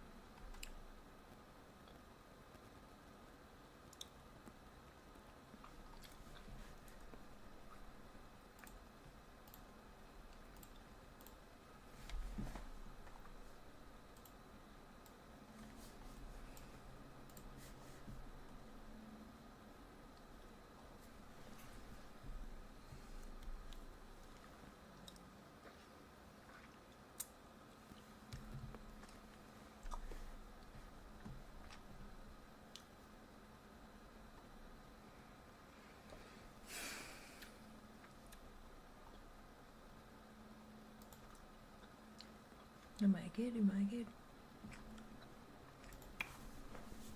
Am I good? Am I good?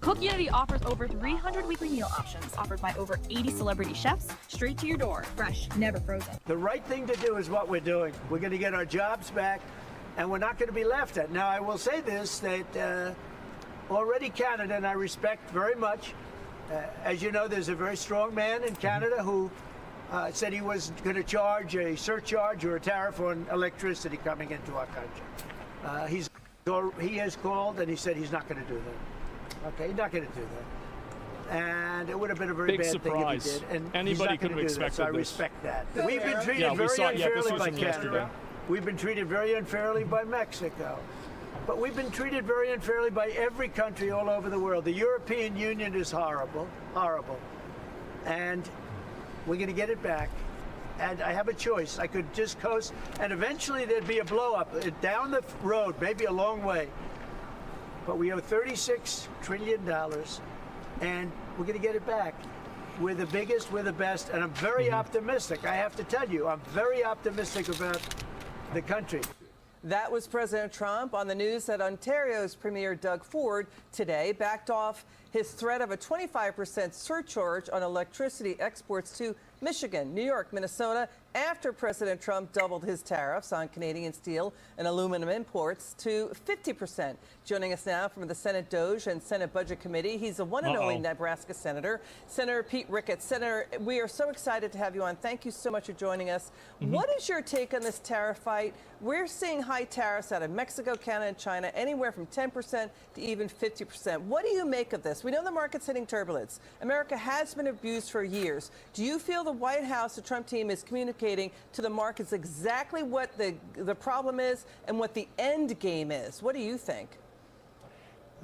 Cook Unity offers over 300 weekly meal options offered by over 80 celebrity chefs straight to your door, fresh, never frozen. The right thing to do is what we're doing. We're going to get our jobs back, and we're not going to be left at. Now, I will say this, that already Canada, and I respect very much, as you know, there's a very strong man in Canada who said he was going to charge a surcharge or a tariff on electricity coming into our country. He has called and he said he's not going to do that. Okay, he's not going to do that. And it would have been a very Big bad surprise. thing if he did. And Anybody he's not could have gonna do that, expected so I this. respect that. We've been treated Yeah, we very saw- yeah, this unfairly was by from yesterday. Canada. We've been treated very unfairly by Mexico. But we've been treated very unfairly by every country all over the world. The European Union is horrible, horrible. And we're going to get it back. And I have a choice. I could just coast, and eventually there'd be a blow up down the road, maybe a long way. But we owe $36 trillion, and we're going to get it back. We're the biggest, we're the best, and I'm very optimistic. I have to tell you, I'm very optimistic about the country. That was President Trump on the news that Ontario's Premier Doug Ford today backed off his threat of a 25% surcharge on electricity exports to Michigan, New York, Minnesota, after President Trump doubled his tariffs on Canadian steel and aluminum imports to 50%. Joining us now from the Senate Doge and Senate Budget Committee, he's the one and only Nebraska Senator, Senator Pete Ricketts. Senator, we are so excited to have you on. Thank you so much for joining us. What is your take on this tariff fight? We're seeing high tariffs out of Mexico, Canada, and China, anywhere from 10% to even 50%. What do you make of this? We know the market's hitting turbulence. America has been abused for years. Do you feel the White House, the Trump team, is communicating to the markets exactly what the problem is and what the end game is? What do you think?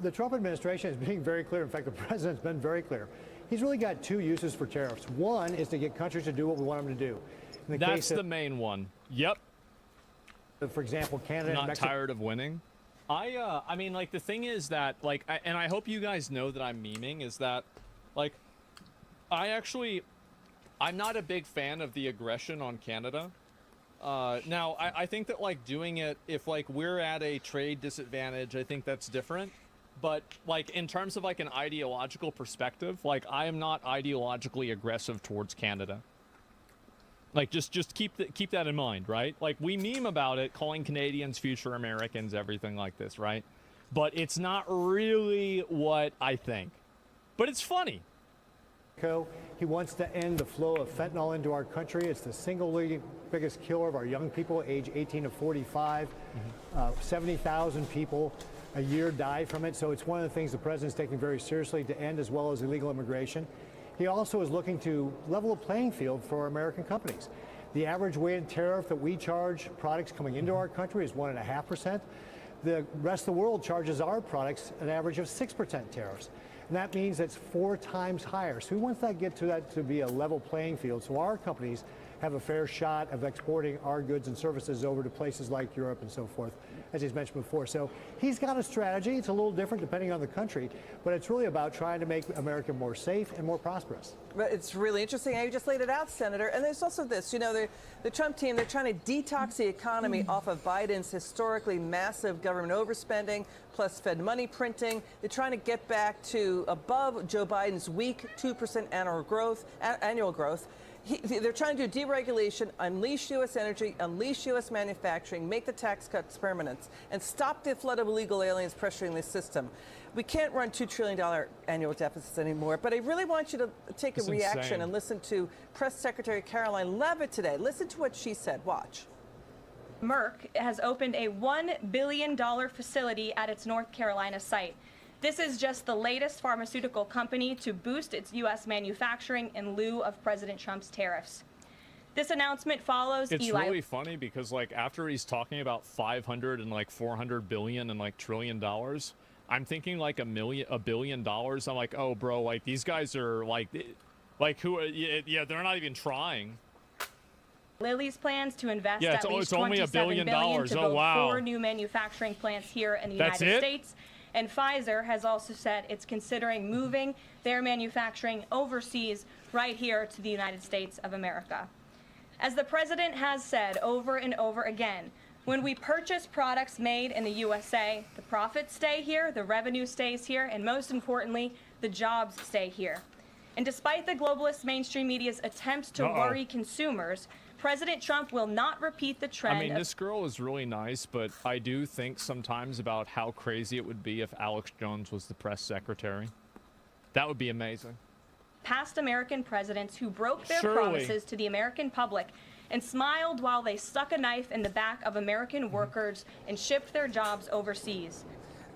The Trump administration is being very clear. In fact, the president's been very clear. He's really got two uses for tariffs. One is to get countries to do what we want them to do. In the That's case of, the main one. Yep. for example, Canada and Not Mexico. tired of winning. I mean, like, the thing is that, like, and I hope you guys know that I'm memeing, is that, like, I'm not a big fan of the aggression on Canada. Now, I think that, like, doing it, if, like, we're at a trade disadvantage, I think that's different. but like in terms of like an ideological perspective, like I am not ideologically aggressive towards Canada. Like just keep that in mind, right? Like we meme about it, calling Canadians future Americans, everything like this, right? But it's not really what I think. But it's funny. He wants to end the flow of fentanyl into our country. It's the single biggest killer of our young people, age 18 to 45. 70,000 people a year die from it. So it's one of the things the president's taking very seriously to end, as well as illegal immigration. He also is looking to level the playing field for American companies. The average weighted tariff that we charge products coming into our country is 1.5%. The rest of the world charges our products an average of 6% tariffs. And that means it's 4 times higher. So we want that to be a level playing field so our companies have a fair shot of exporting our goods and services over to places like Europe and so forth, as he's mentioned before. So he's got a strategy. It's a little different depending on the country, but it's really about trying to make America more safe and more prosperous. But it's really interesting how you just laid it out, Senator. And there's also this, you know, the Trump team, they're trying to detox the economy off of Biden's historically massive government overspending, plus Fed money printing. They're trying to get back to above Joe Biden's weak 2% annual growth. They're trying to do deregulation, unleash U.S. energy, unleash U.S. manufacturing, make the tax cuts permanent, and stop the flood of illegal aliens pressuring the system. We can't run $2 trillion annual deficits anymore, but I really want you to take a reaction and listen to Press Secretary Caroline Leavitt today. Listen to what she said. Watch. Merck has opened a $1 billion facility at its North Carolina site. This is just the latest pharmaceutical company to boost its U.S. manufacturing in lieu of President Trump's tariffs. This announcement follows It's Eli. really funny because like after he's talking about 500 and like 400 billion and like $trillion, I'm thinking like $1 billion. I'm like, oh, bro, like these guys are like who? Yeah, they're not even trying. Lilly's plans to invest Yeah, at least it's only $1 $27 billion. billion to Oh, build wow. 4 new manufacturing plants here in the That's United it? States. And Pfizer has also said it's considering moving their manufacturing overseas right here to the United States of America. As the president has said over and over again, when we purchase products made in the USA, the profits stay here, the revenue stays here, and most importantly, the jobs stay here. And despite the globalist mainstream media's attempts to worry consumers, President Trump will not repeat the trend. I mean, this girl is really nice, but I do think sometimes about how crazy it would be if Alex Jones was the press secretary. That would be amazing. Past American presidents who broke their Surely. promises to the American public and smiled while they stuck a knife in the back of American workers and shipped their jobs overseas.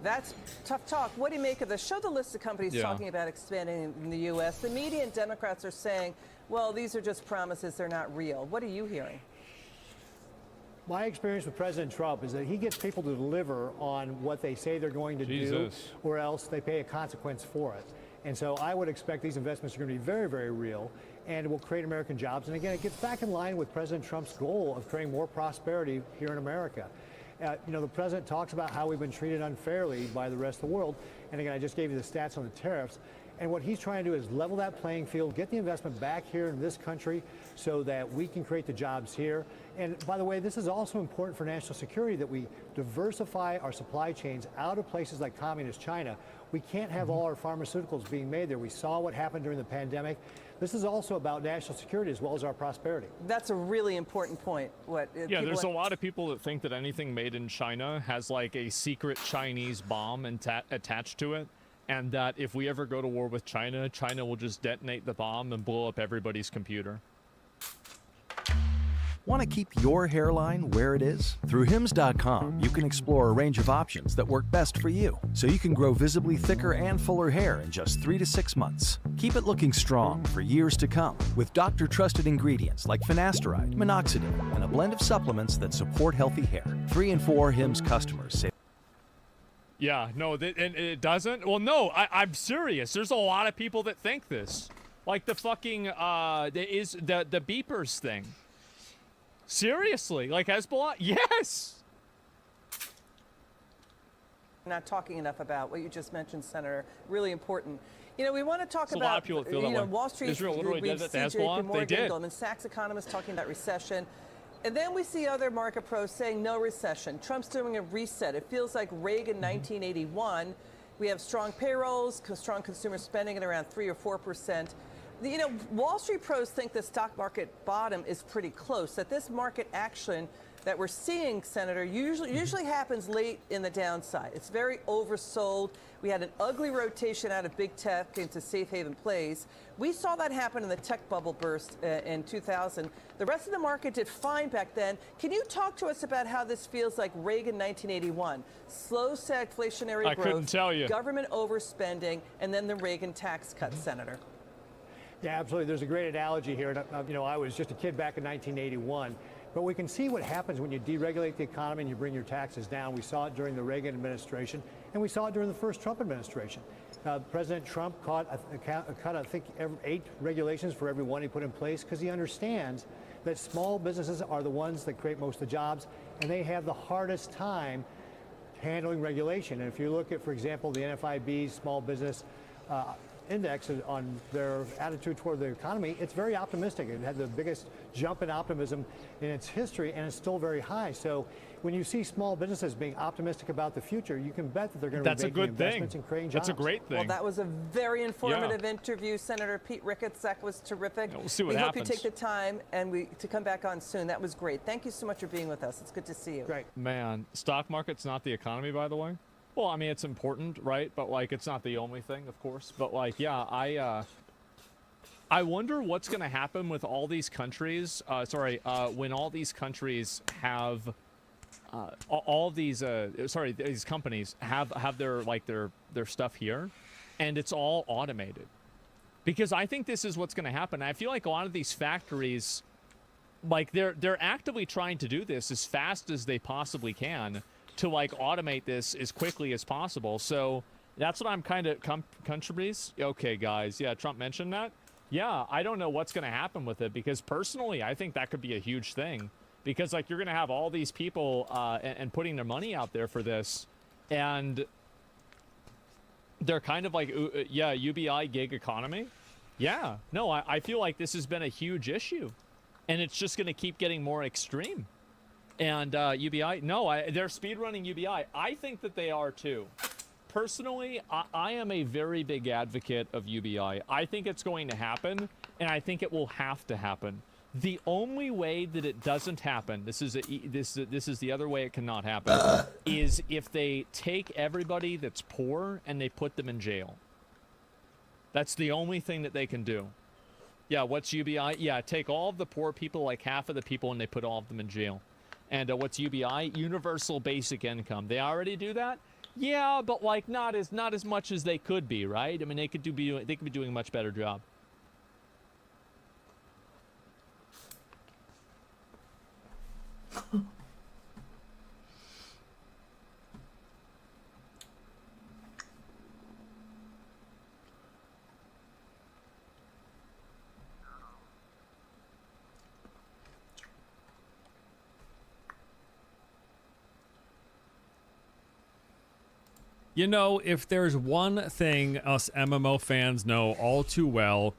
That's tough talk. What do you make of this? Show the list of companies talking about expanding in the U.S. The media and Democrats are saying, well, these are just promises. They're not real. What are you hearing? My experience with President Trump is that he gets people to deliver on what they say they're going to do, or else they pay a consequence for it. And so I would expect these investments are going to be very, very real, and it will create American jobs. And again, it gets back in line with President Trump's goal of creating more prosperity here in America. You know, the president talks about how we've been treated unfairly by the rest of the world. And again, I just gave you the stats on the tariffs. And what he's trying to do is level that playing field, get the investment back here in this country so that we can create the jobs here. And by the way, this is also important for national security, that we diversify our supply chains out of places like communist China. We can't have all our pharmaceuticals being made there. We saw what happened during the pandemic. This is also about national security as well as our prosperity. That's a really important point. Yeah, there's a lot of people that think that anything made in China has like a secret Chinese bomb attached to it, and that if we ever go to war with China, China will just detonate the bomb and blow up everybody's computer. Want to keep your hairline where it is? Through Hims.com, you can explore a range of options that work best for you, so you can grow visibly thicker and fuller hair in just 3 to 6 months. Keep it looking strong for years to come with doctor-trusted ingredients like finasteride, minoxidil, and a blend of supplements that support healthy hair. 3 in 4 Hims customers say. Yeah, no, and it doesn't. Well, no, I'm serious. There's a lot of people that think this, like the fucking the beepers thing. Seriously, like Hezbollah? Yes! Not talking enough about what you just mentioned, Senator. Really important. You know, we want to talk There's a about lot of people that feel that way. Wall Street. Israel literally did that to Hezbollah. They did. Goldman Sachs economists talking about recession. And then we see other market pros saying no recession. Trump's doing a reset. It feels like Reagan 1981. We have strong payrolls, strong consumer spending at around 3 or 4%. You know, Wall Street pros think the stock market bottom is pretty close, that this market action that we're seeing, Senator, usually happens late in the downside. It's very oversold. We had an ugly rotation out of big tech into safe haven plays. We saw that happen in the tech bubble burst in 2000. The rest of the market did fine back then. Can you talk to us about how this feels like Reagan 1981? Slow stagflationary growth, couldn't tell you. Government overspending, and then the Reagan tax cuts, Senator. Yeah, absolutely. There's a great analogy here. You know, I was just a kid back in 1981. But we can see what happens when you deregulate the economy and you bring your taxes down. We saw it during the Reagan administration, and we saw it during the first Trump administration. President Trump cut, I think, 8 regulations for every one he put in place because he understands that small businesses are the ones that create most of the jobs, and they have the hardest time handling regulation. And if you look at, for example, the NFIB's small business index on their attitude toward the economy, it's very optimistic. It had the biggest jump in optimism in its history, and it's still very high. So when you see small businesses being optimistic about the future, you can bet that they're going to be making investments and creating jobs. That's a great thing. Well, that was a very informative interview, Senator Pete Ricketts. That was terrific. We'll see what we happens. hope you take the time to come back on soon. That was great. Thank you so much for being with us. It's good to see you. Great. Man, stock market's not the economy, by the way. Well, I mean, it's important, right? But, like, it's not the only thing, of course. But, like, yeah, I wonder what's going to happen with all these countries. When all these countries have, these companies have their stuff here, and it's all automated. Because I think this is what's going to happen. I feel like a lot of these factories, like, they're actively trying to do this as fast as they possibly can, to like automate this as quickly as possible. So that's what I'm kind of countries. Okay, guys. Yeah, Trump mentioned that. Yeah, I don't know what's going to happen with it, because personally, I think that could be a huge thing, because like you're going to have all these people and putting their money out there for this, and they're kind of like, yeah, UBI gig economy. Yeah, no, I feel like this has been a huge issue, and it's just going to keep getting more extreme. And UBI, no, they're speedrunning UBI. I think that they are too. Personally, I am a very big advocate of UBI. I think it's going to happen, and I think it will have to happen. The only way that it doesn't happen, this is the other way it cannot happen, is if they take everybody that's poor and they put them in jail. That's the only thing that they can do. Yeah, what's UBI? Yeah, take all of the poor people, like half of the people, and they put all of them in jail. And what's UBI? Universal basic income. They already do that? Yeah, but like not as much as they could be, right? I mean, they could be doing a much better job. You know, if there's one thing us MMO fans know all too well,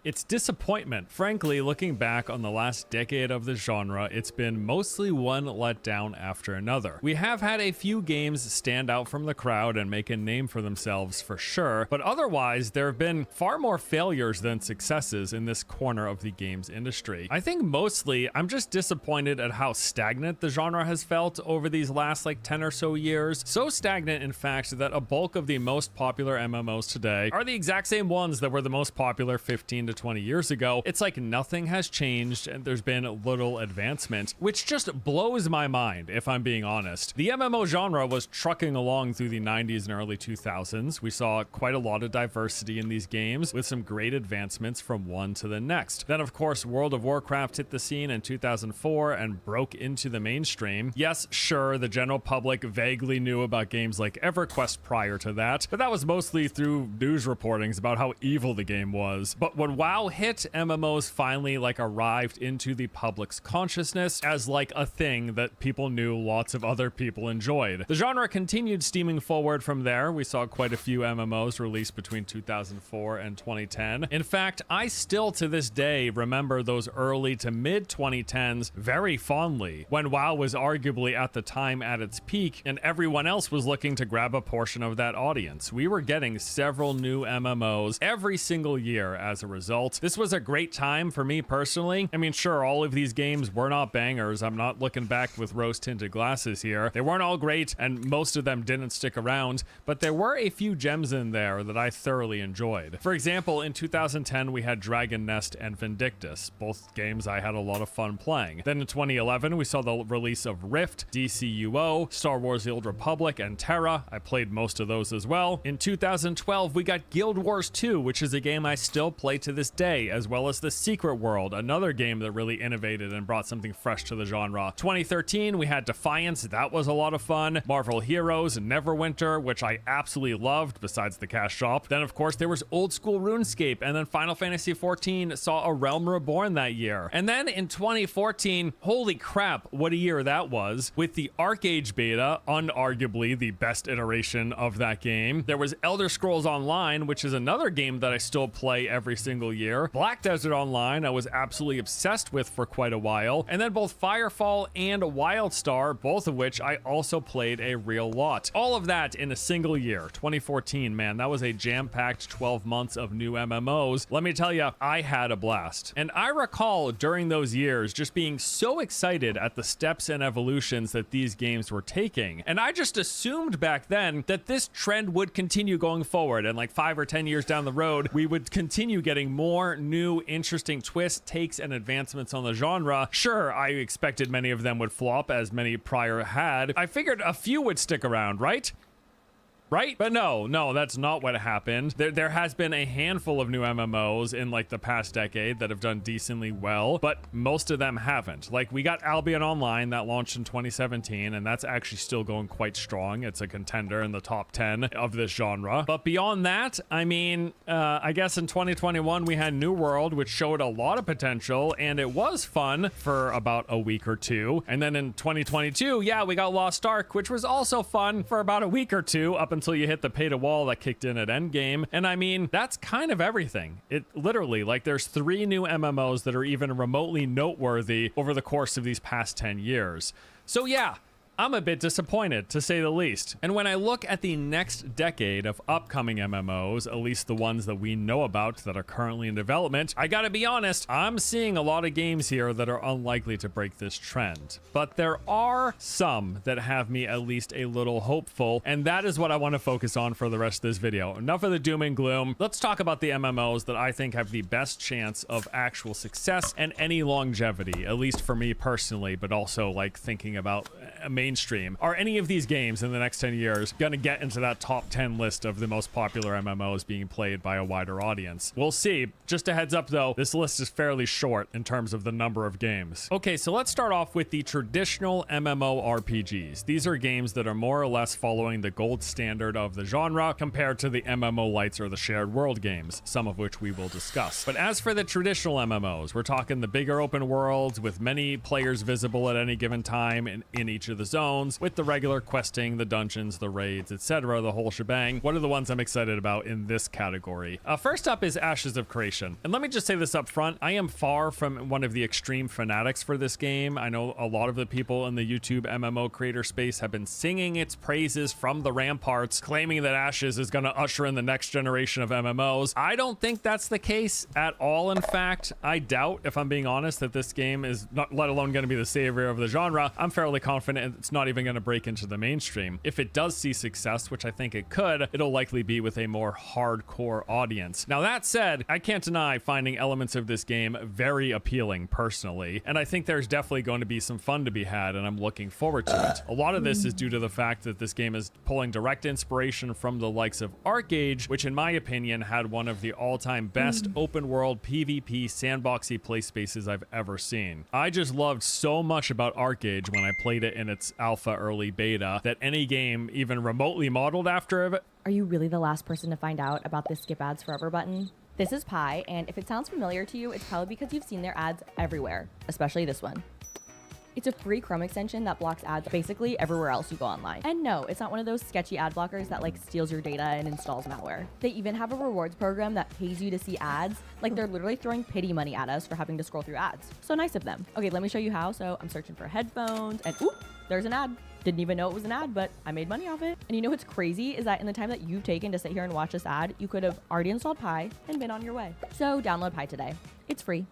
it's disappointment. Frankly, looking back on the last decade of the genre, it's been mostly one letdown after another. We have had a few games stand out from the crowd and make a name for themselves for sure, but otherwise there have been far more failures than successes in this corner of the games industry. I think mostly I'm just disappointed at how stagnant the genre has felt over these last like 10 or so years. So stagnant, in fact, that a bulk of the most popular MMOs today are the exact same ones that were the most popular 15 to 20 years ago. It's like nothing has changed and there's been little advancement, which just blows my mind if I'm being honest. The MMO genre was trucking along through the 90s and early 2000s. We saw quite a lot of diversity in these games with some great advancements from one to the next. Then of course World of Warcraft hit the scene in 2004 and broke into the mainstream. Yes, sure, the general public vaguely knew about games like EverQuest prior to that, but that was mostly through news reportings about how evil the game was. But when WoW hit, MMOs finally like arrived into the public's consciousness as like a thing that people knew lots of other people enjoyed. The genre continued steaming forward from there. We saw quite a few MMOs released between 2004 and 2010. In fact, I still to this day remember those early to mid 2010s very fondly, when WoW was arguably at the time at its peak and everyone else was looking to grab a portion of that audience. We were getting several new MMOs every single year as a result. This was a great time for me personally. I mean, sure, all of these games were not bangers. I'm not looking back with rose-tinted glasses here. They weren't all great, and most of them didn't stick around, but there were a few gems in there that I thoroughly enjoyed. For example, in 2010, we had Dragon Nest and Vindictus, both games I had a lot of fun playing. Then in 2011, we saw the release of Rift, DCUO, Star Wars The Old Republic, and Terra. I played most of those as well. In 2012, we got Guild Wars 2, which is a game I still play to this day, as well as The Secret World, another game that really innovated and brought something fresh to the genre. 2013, we had Defiance. That was a lot of fun. Marvel Heroes, Neverwinter, which I absolutely loved, besides the cash shop. Then, of course, there was old school RuneScape, and then Final Fantasy XIV saw A Realm Reborn that year. And then in 2014, holy crap, what a year that was, with the Arcade beta, unarguably the best iteration of that game. There was Elder Scrolls Online, which is another game that I still play every single year. Black Desert Online, I was absolutely obsessed with for quite a while. And then both Firefall and Wildstar, both of which I also played a real lot. All of that in a single year. 2014, man, that was a jam-packed 12 months of new MMOs. Let me tell you, I had a blast. And I recall during those years just being so excited at the steps and evolutions that these games were taking. And I just assumed back then that this trend would continue going forward, and like 5 or 10 years down the road, we would continue getting more new, interesting twists, takes, and advancements on the genre. Sure, I expected many of them would flop, as many prior had. I figured a few would stick around, right? Right? But no, that's not what happened. There has been a handful of new MMOs in like the past decade that have done decently well, but most of them haven't. Like we got Albion Online that launched in 2017, and that's actually still going quite strong. It's a contender in the top 10 of this genre. But beyond that, I mean, I guess in 2021 we had New World, which showed a lot of potential, and it was fun for about a week or two. And then in 2022, yeah, we got Lost Ark, which was also fun for about a week or two, up until you hit the pay to wall that kicked in at endgame. And I mean, that's kind of everything. It literally, like, there's 3 new MMOs that are even remotely noteworthy over the course of these past 10 years. So yeah, I'm a bit disappointed, to say the least. And when I look at the next decade of upcoming MMOs, at least the ones that we know about that are currently in development, I gotta be honest, I'm seeing a lot of games here that are unlikely to break this trend. But there are some that have me at least a little hopeful, and that is what I want to focus on for the rest of this video. Enough of the doom and gloom. Let's talk about the MMOs that I think have the best chance of actual success and any longevity, at least for me personally, but also like thinking about mainstream. Are any of these games in the next 10 years gonna get into that top 10 list of the most popular MMOs being played by a wider audience? We'll see. Just a heads up though, this list is fairly short in terms of the number of games. Okay, so let's start off with the traditional MMORPGs. These are games that are more or less following the gold standard of the genre compared to the MMO lights or the shared world games, some of which we will discuss. But as for the traditional MMOs, we're talking the bigger open worlds with many players visible at any given time in each of the zones, with the regular questing, the dungeons, the raids, etc., the whole shebang. What are the ones I'm excited about in this category? First up is Ashes of Creation. And let me just say this up front, I am far from one of the extreme fanatics for this game. I know a lot of the people in the YouTube MMO creator space have been singing its praises from the ramparts, claiming that Ashes is going to usher in the next generation of MMOs. I don't think that's the case at all. In fact, I doubt, if I'm being honest, that this game is not, let alone going to be the savior of the genre. I'm fairly confident it's not even going to break into the mainstream. If it does see success, which I think it could, it'll likely be with a more hardcore audience. Now that said, I can't deny finding elements of this game very appealing personally, and I think there's definitely going to be some fun to be had, and I'm looking forward to it. A lot of this is due to the fact that this game is pulling direct inspiration from the likes of ArcAge, which in my opinion had one of the all-time best open world PvP sandboxy play spaces I've ever seen. I just loved so much about ArcAge when I played it in its alpha early beta that any game even remotely modeled after it. Are you really the last person to find out about this skip ads forever button? This is Pi, and if it sounds familiar to you, it's probably because you've seen their ads everywhere, especially this one. It's a free Chrome extension that blocks ads basically everywhere else you go online. And no, it's not one of those sketchy ad blockers that like steals your data and installs malware. They even have a rewards program that pays you to see ads. Like they're literally throwing pity money at us for having to scroll through ads. So nice of them. Okay, let me show you how. So I'm searching for headphones and oop, there's an ad. Didn't even know it was an ad, but I made money off it. And you know what's crazy is that in the time that you've taken to sit here and watch this ad, you could have already installed Pi and been on your way. So download Pi today. It's free.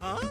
Huh?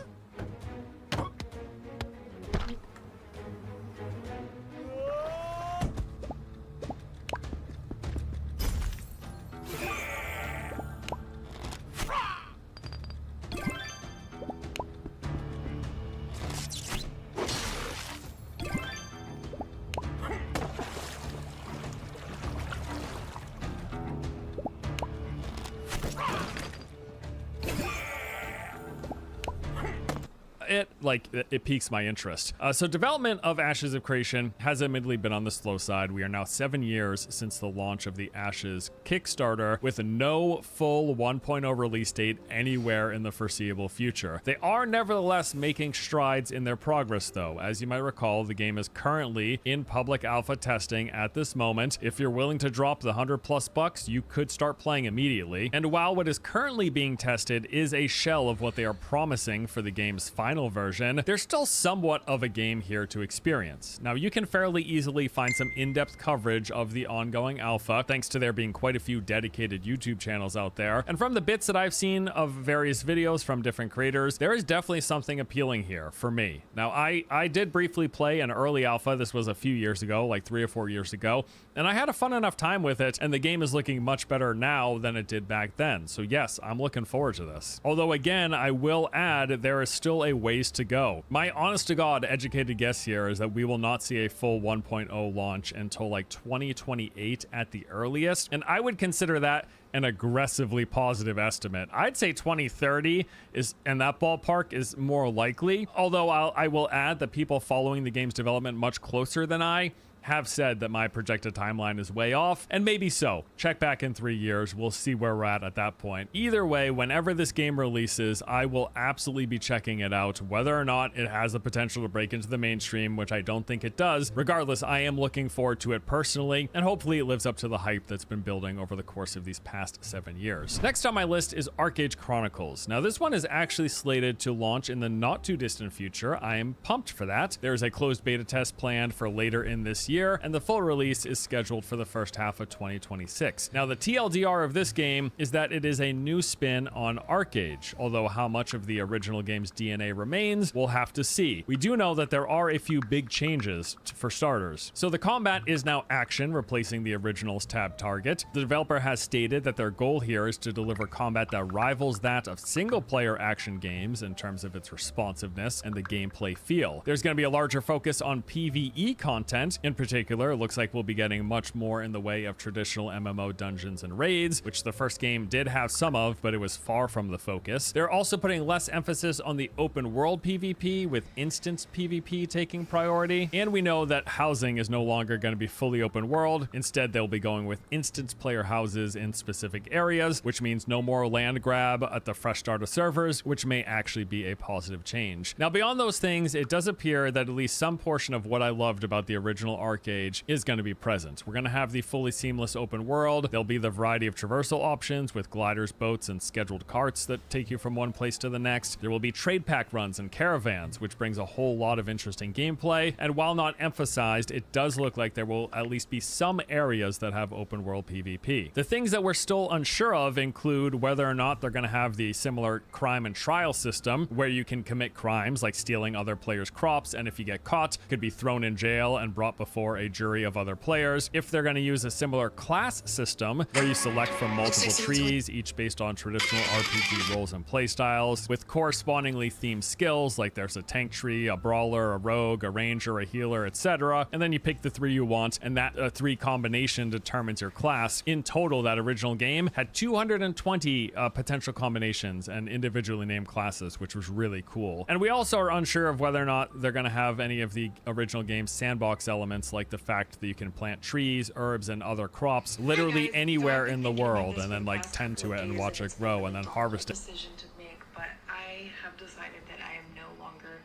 It piques my interest. So development of Ashes of Creation has admittedly been on the slow side. We are now 7 years since the launch of the Ashes Kickstarter with no full 1.0 release date anywhere in the foreseeable future. They are nevertheless making strides in their progress though. As you might recall, the game is currently in public alpha testing at this moment. If you're willing to drop the $100+ you could start playing immediately. And while what is currently being tested is a shell of what they are promising for the game's final version, there's still somewhat of a game here to experience. Now, you can fairly easily find some in-depth coverage of the ongoing alpha, thanks to there being quite a few dedicated YouTube channels out there. And from the bits that I've seen of various videos from different creators, there is definitely something appealing here for me. Now, I did briefly play an early alpha. This was a few years ago, like 3 or 4 years ago, and I had a fun enough time with it, and the game is looking much better now than it did back then. So yes, I'm looking forward to this. Although again, I will add, there is still a ways to go. My honest to God educated guess here is that we will not see a full 1.0 launch until like 2028 at the earliest, and I would consider that an aggressively positive estimate. I'd say 2030 is, and that ballpark is more likely, although I will add that people following the game's development much closer than I have said that my projected timeline is way off, and maybe so. Check back in 3 years, we'll see where we're at that point. Either way, whenever this game releases, I will absolutely be checking it out, whether or not it has the potential to break into the mainstream, which I don't think it does. Regardless, I am looking forward to it personally, and hopefully it lives up to the hype that's been building over the course of these past 7 years. Next on my list is ArcheAge Chronicles. Now, this one is actually slated to launch in the not too distant future. I am pumped for that. There's a closed beta test planned for later in this year, and the full release is scheduled for the first half of 2026. Now, the TLDR of this game is that it is a new spin on ArcheAge, although how much of the original game's DNA remains, we'll have to see. We do know that there are a few big changes for starters. So the combat is now action, replacing the original's tab target. The developer has stated that their goal here is to deliver combat that rivals that of single-player action games in terms of its responsiveness and the gameplay feel. There's going to be a larger focus on PvE content. In particular, it looks like we'll be getting much more in the way of traditional MMO dungeons and raids, which the first game did have some of, but it was far from the focus. They're also putting less emphasis on the open world PvP, with instance PvP taking priority. And we know that housing is no longer going to be fully open world. Instead, they'll be going with instance player houses in specific areas, which means no more land grab at the fresh start of servers, which may actually be a positive change. Now, beyond those things, it does appear that at least some portion of what I loved about the original ArcheAge is going to be present. We're going to have the fully seamless open world. There'll be the variety of traversal options with gliders, boats, and scheduled carts that take you from one place to the next. There will be trade pack runs and caravans, which brings a whole lot of interesting gameplay. And while not emphasized, it does look like there will at least be some areas that have open world PvP. The things that we're still unsure of include whether or not they're going to have the similar crime and trial system where you can commit crimes like stealing other players' crops, and if you get caught, could be thrown in jail and brought before before a jury of other players. If they're going to use a similar class system where you select from multiple trees, each based on traditional RPG roles and playstyles, with correspondingly themed skills, like there's a tank tree, a brawler, a rogue, a ranger, a healer, etc. And then you pick the 3 you want, and that 3 combination determines your class. In total, that original game had 220 potential combinations and individually named classes, which was really cool. And we also are unsure of whether or not they're going to have any of the original game's sandbox elements, like the fact that you can plant trees, herbs, and other crops literally anywhere in the world, and then like tend to it and watch it grow and then harvest it. Decision to make, but I have decided that I am no longer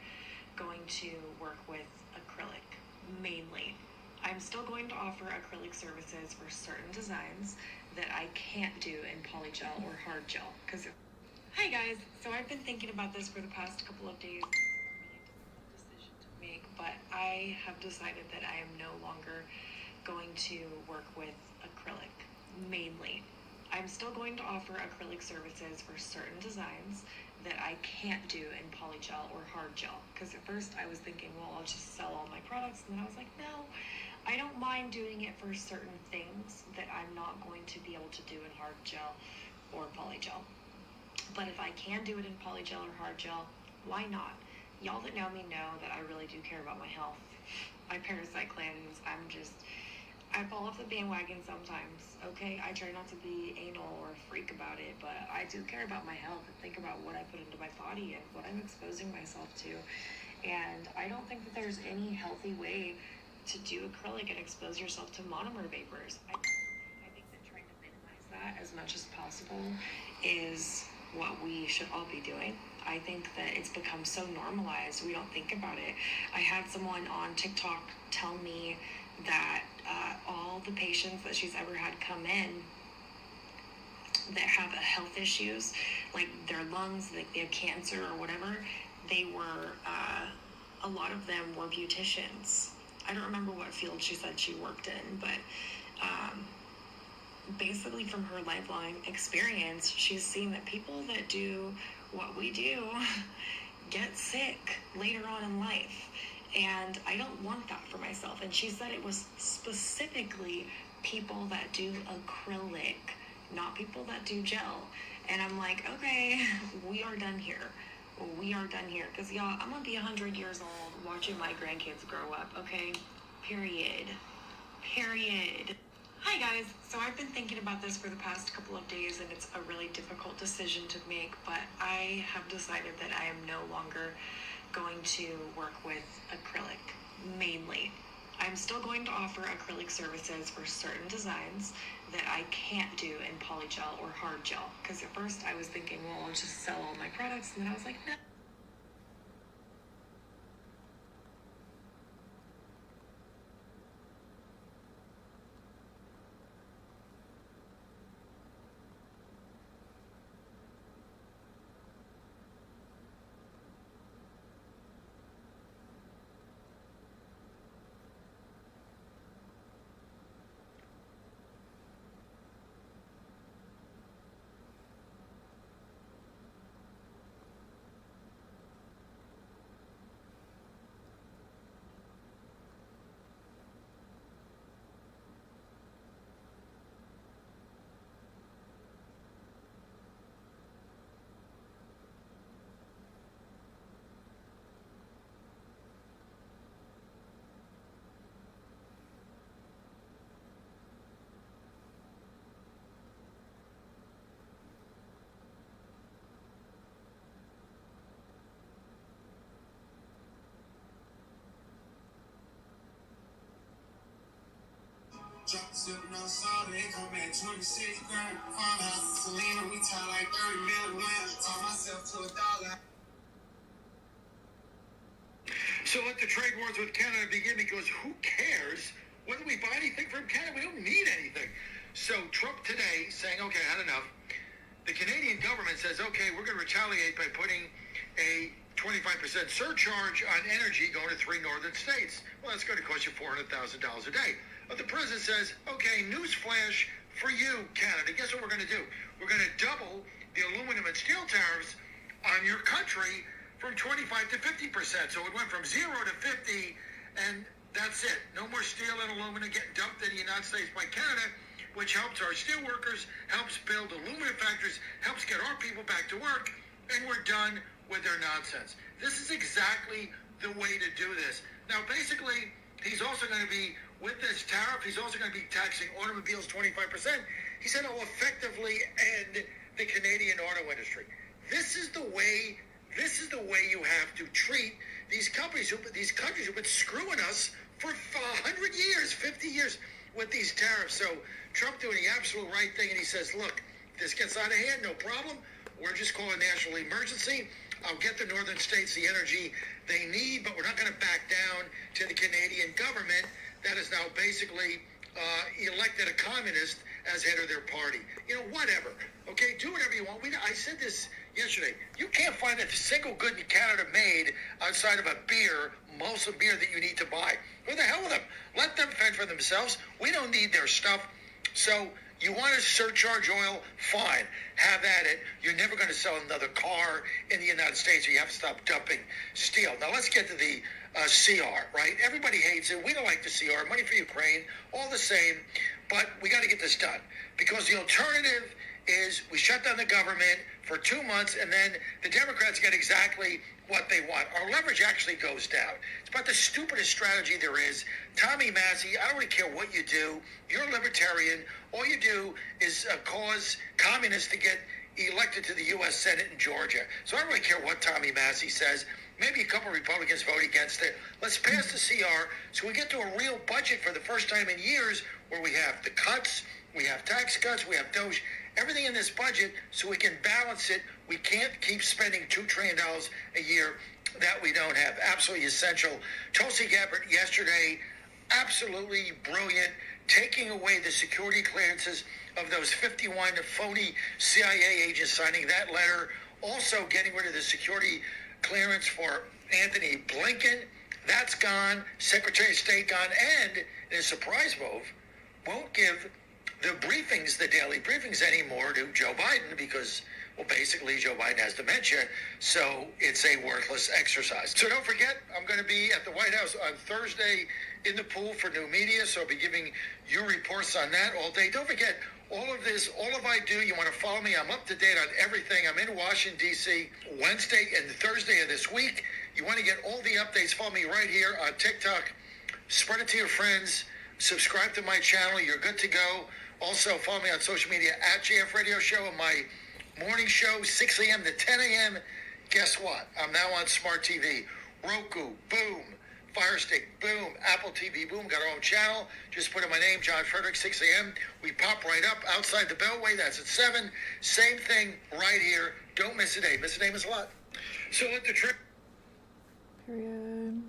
going to work with acrylic mainly. I'm still going to offer acrylic services for certain designs that I can't do in polygel or hard gel. Because, hi guys, so I've been thinking about this for the past couple of days. Decision to make, but I have decided that I am no longer going to work with acrylic mainly. I'm still going to offer acrylic services for certain designs that I can't do in polygel or hard gel. Because at first I was thinking, well, I'll just sell all my products, and then I was like, no, I don't mind doing it for certain things that I'm not going to be able to do in hard gel or polygel. But if I can do it in polygel or hard gel, why not? Y'all that know me know that I really do care about my health. My parasite cleanse, I fall off the bandwagon sometimes, okay? I try not to be anal or a freak about it, but I do care about my health and think about what I put into my body and what I'm exposing myself to. And I don't think that there's any healthy way to do acrylic and expose yourself to monomer vapors. I think that trying to minimize that as much as possible is what we should all be doing. I think that it's become so normalized, we don't think about it. I had someone on TikTok tell me that all the patients that she's ever had come in that have health issues, like their lungs, like they have cancer or whatever, they were, a lot of them were beauticians. I don't remember what field she said she worked in, but basically from her lifelong experience, she's seen that people that do what we do get sick later on in life. And I don't want that for myself. And she said it was specifically people that do acrylic, not people that do gel. And I'm like, okay, we are done here. We are done here. Because, y'all, I'm going to be 100 years old watching my grandkids grow up, okay? Period. Period. Hi, guys. So I've been thinking about this for the past couple of days, and it's a really difficult decision to make, but I have decided that I am no longer going to work with acrylic mainly. I'm still going to offer acrylic services for certain designs that I can't do in polygel or hard gel. Because at first I was thinking, well, I'll just sell all my products, and then I was like, no. Jumpsuit, no soda, they come at 26 grand. Farmhouse, Selena, we tie like 30 million. Taught myself to $1. So let the trade wars with Canada begin, because who cares whether we buy anything from Canada? We don't need anything. So Trump today saying, okay, I had enough. The Canadian government says, okay, we're going to retaliate by putting a 25% surcharge on energy going to 3 northern states. Well, that's going to cost you $400,000 a day. But the president says, okay, newsflash for you, Canada. Guess what we're going to do? We're going to double the aluminum and steel tariffs on your country from 25 to 50%. So it went from 0 to 50, and That's it. No more steel and aluminum getting dumped in the United States by Canada, which helps our steel workers, helps build aluminum factories, helps get our people back to work, and we're done with their nonsense. This is exactly the way to do this. Now, basically, he's also going to be, with this tariff, he's also going to be taxing automobiles 25%. He said it'll effectively end the Canadian auto industry. This is the way you have to treat these countries who've been screwing us for 100 years, 50 years with these tariffs. So Trump doing the absolute right thing, and he says, look, if this gets out of hand, no problem. We're just calling national emergency. I'll get the northern states the energy they need, but we're not going to back down to the Canadian government that has now basically elected a communist as head of their party. You know, whatever. Okay, do whatever you want. I said this yesterday. You can't find a single good in Canada made outside of a beer, Molson beer that you need to buy. Who the hell with them? Let them fend for themselves. We don't need their stuff. So you want to surcharge oil? Fine. Have at it. You're never going to sell another car in the United States. You have to stop dumping steel. Now let's get to the CR, right? Everybody hates it. We don't like the CR. Money for Ukraine, all the same. But we got to get this done because the alternative is we shut down the government for 2 months and then the Democrats get exactly what they want. Our leverage actually goes down. It's about the stupidest strategy there is. Tommy Massey, I don't really care what you do. You're a libertarian. All you do is cause communists to get elected to the U.S. Senate in Georgia. So I don't really care what Tommy Massey says. Maybe a couple of Republicans vote against it. Let's pass the CR so we get to a real budget for the first time in years where we have the cuts, we have tax cuts, we have Doge, everything in this budget so we can balance it. We can't keep spending $2 trillion a year that we don't have. Absolutely essential. Tulsi Gabbard yesterday, absolutely brilliant, taking away the security clearances of those 51 phony CIA agents signing that letter, also getting rid of the security clearance for Anthony Blinken. That's gone. Secretary of State gone. And in a surprise move, won't give the briefings, the daily briefings anymore to Joe Biden because, well, basically Joe Biden has dementia, so it's a worthless exercise. So don't forget, I'm going to be at the White House on Thursday in the pool for new media, so I'll be giving you reports on that all day. Don't forget, all of this, all of I do, you want to follow me, I'm up to date on everything. I'm in Washington, D.C. Wednesday and Thursday of this week. You want to get all the updates, follow me right here on TikTok. Spread it to your friends. Subscribe to my channel. You're good to go. Also, follow me on social media at JF Radio Show and my morning show, 6 a.m. to 10 a.m. Guess what? I'm now on Smart TV. Roku, boom. Fire Stick, boom. Apple TV, boom. Got our own channel. Just put in my name, John Frederick, 6 a.m. We pop right up outside the Beltway. That's at 7. Same thing right here. Don't miss a day. Miss a day, miss a lot. So let the trip. Period.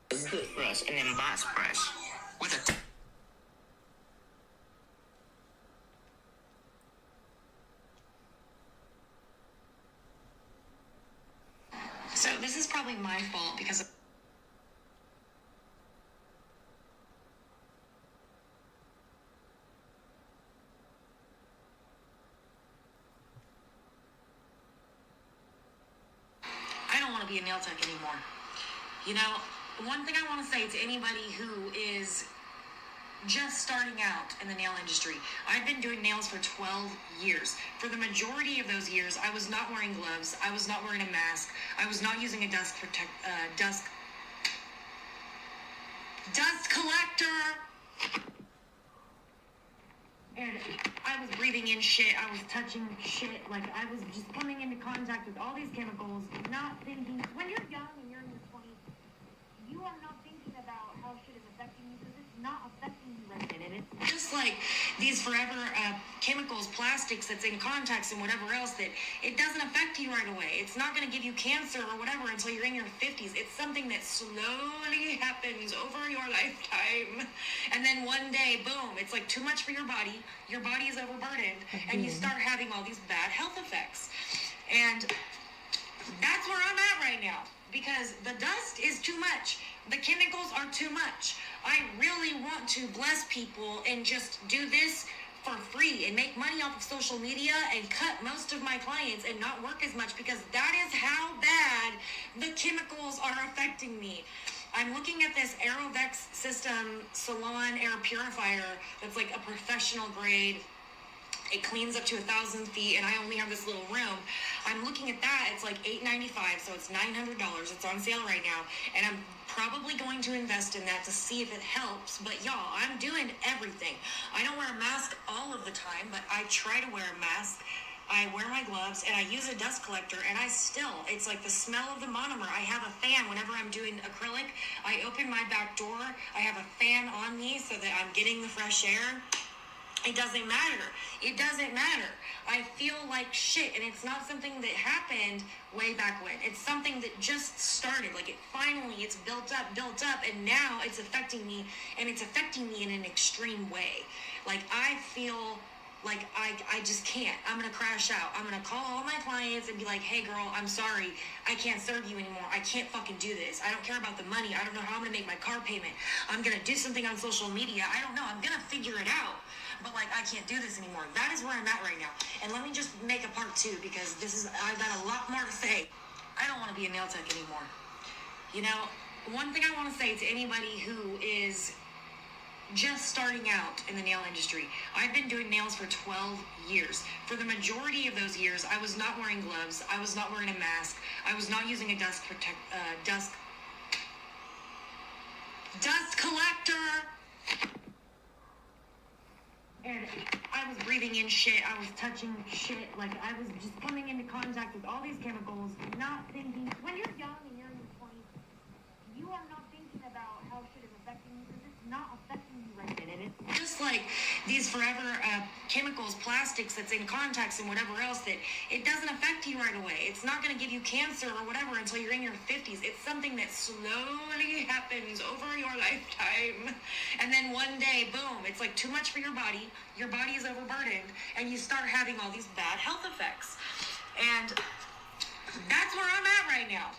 Toothbrush and then box brush with a probably my fault because I don't want to be a nail tech anymore. You know, one thing I want to say to anybody who is just starting out in the nail industry, I've been doing nails for 12 years. For the majority of those years, I was not wearing gloves. I was not wearing a mask. I was not using a dust collector. And I was breathing in shit. I was touching shit. Like, I was just coming into contact with all these chemicals, not thinking. When you're young and you're in your 20s, you are not thinking about how shit is affecting you because it's not affecting you right then. And it's just like these forever chemicals, plastics that's in contacts and whatever else that it doesn't affect you right away. It's not going to give you cancer or whatever until you're in your 50s. It's something that slowly happens over your lifetime. And then one day, boom, it's like too much for your body. Your body is overburdened and you start having all these bad health effects. And that's where I'm at right now. Because the dust is too much. The chemicals are too much. I really want to bless people and just do this for free and make money off of social media and cut most of my clients and not work as much because that is how bad the chemicals are affecting me. I'm looking at this Aerovex System Salon Air Purifier that's like a professional grade. It cleans up to 1,000 feet, and I only have this little room. I'm looking at that. It's like $895, so it's $900. It's on sale right now, and I'm probably going to invest in that to see if it helps. But y'all, I'm doing everything. I don't wear a mask all of the time, but I try to wear a mask. I wear my gloves, and I use a dust collector, and it's like the smell of the monomer. I have a fan whenever I'm doing acrylic. I open my back door. I have a fan on me so that I'm getting the fresh air. It doesn't matter. It doesn't matter. I feel like shit, and it's not something that happened way back when. It's something that just started. Like, it's built up, and now it's affecting me, and it's affecting me in an extreme way. Like, I feel like I just can't. I'm going to crash out. I'm going to call all my clients and be like, hey, girl, I'm sorry. I can't serve you anymore. I can't fucking do this. I don't care about the money. I don't know how I'm going to make my car payment. I'm going to do something on social media. I don't know. I'm going to figure it out. But, like, I can't do this anymore. That is where I'm at right now. And let me just make a part two because I've got a lot more to say. I don't want to be a nail tech anymore. You know, one thing I want to say to anybody who is just starting out in the nail industry, I've been doing nails for 12 years. For the majority of those years, I was not wearing gloves. I was not wearing a mask. I was not using a dust collector. And I was breathing in shit. I was touching shit. Like, I was just coming into contact with all these chemicals, not thinking. When you're young and you're in your 20s, you are not thinking about how shit is affecting you because it's not affecting you right then. And it's just like these forever chemicals, plastics that's in contacts and whatever else that it doesn't affect you right away. It's not going to give you cancer or whatever until you're in your 50s. It's something that slowly happens over your lifetime. And then one day, boom, it's like too much for your body. Your body is overburdened and you start having all these bad health effects. And that's where I'm at right now.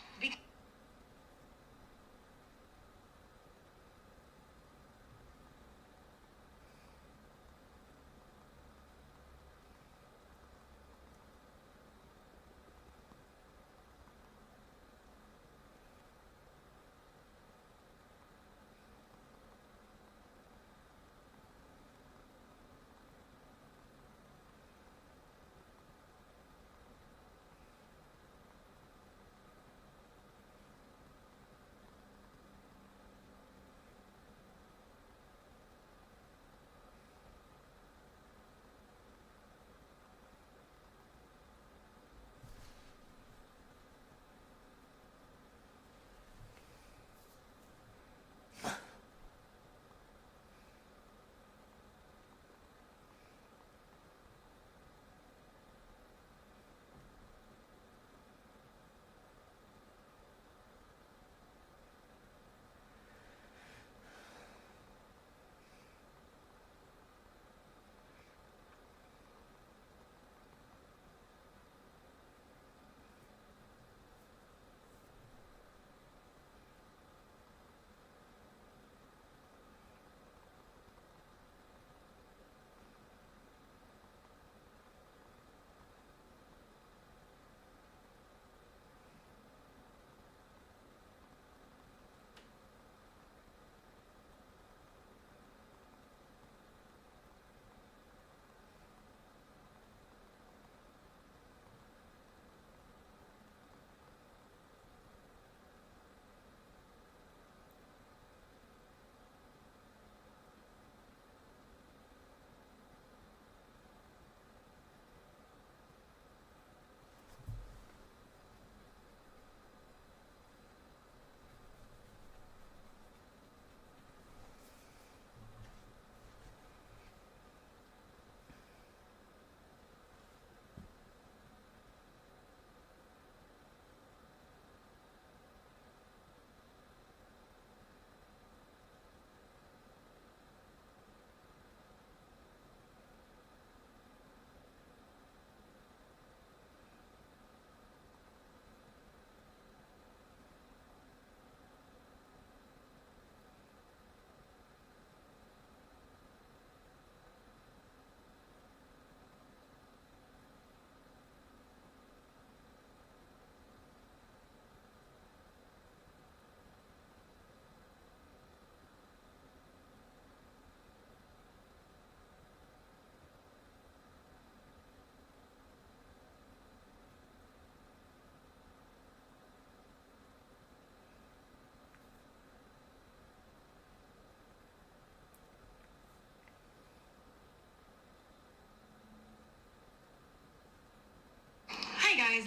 guys.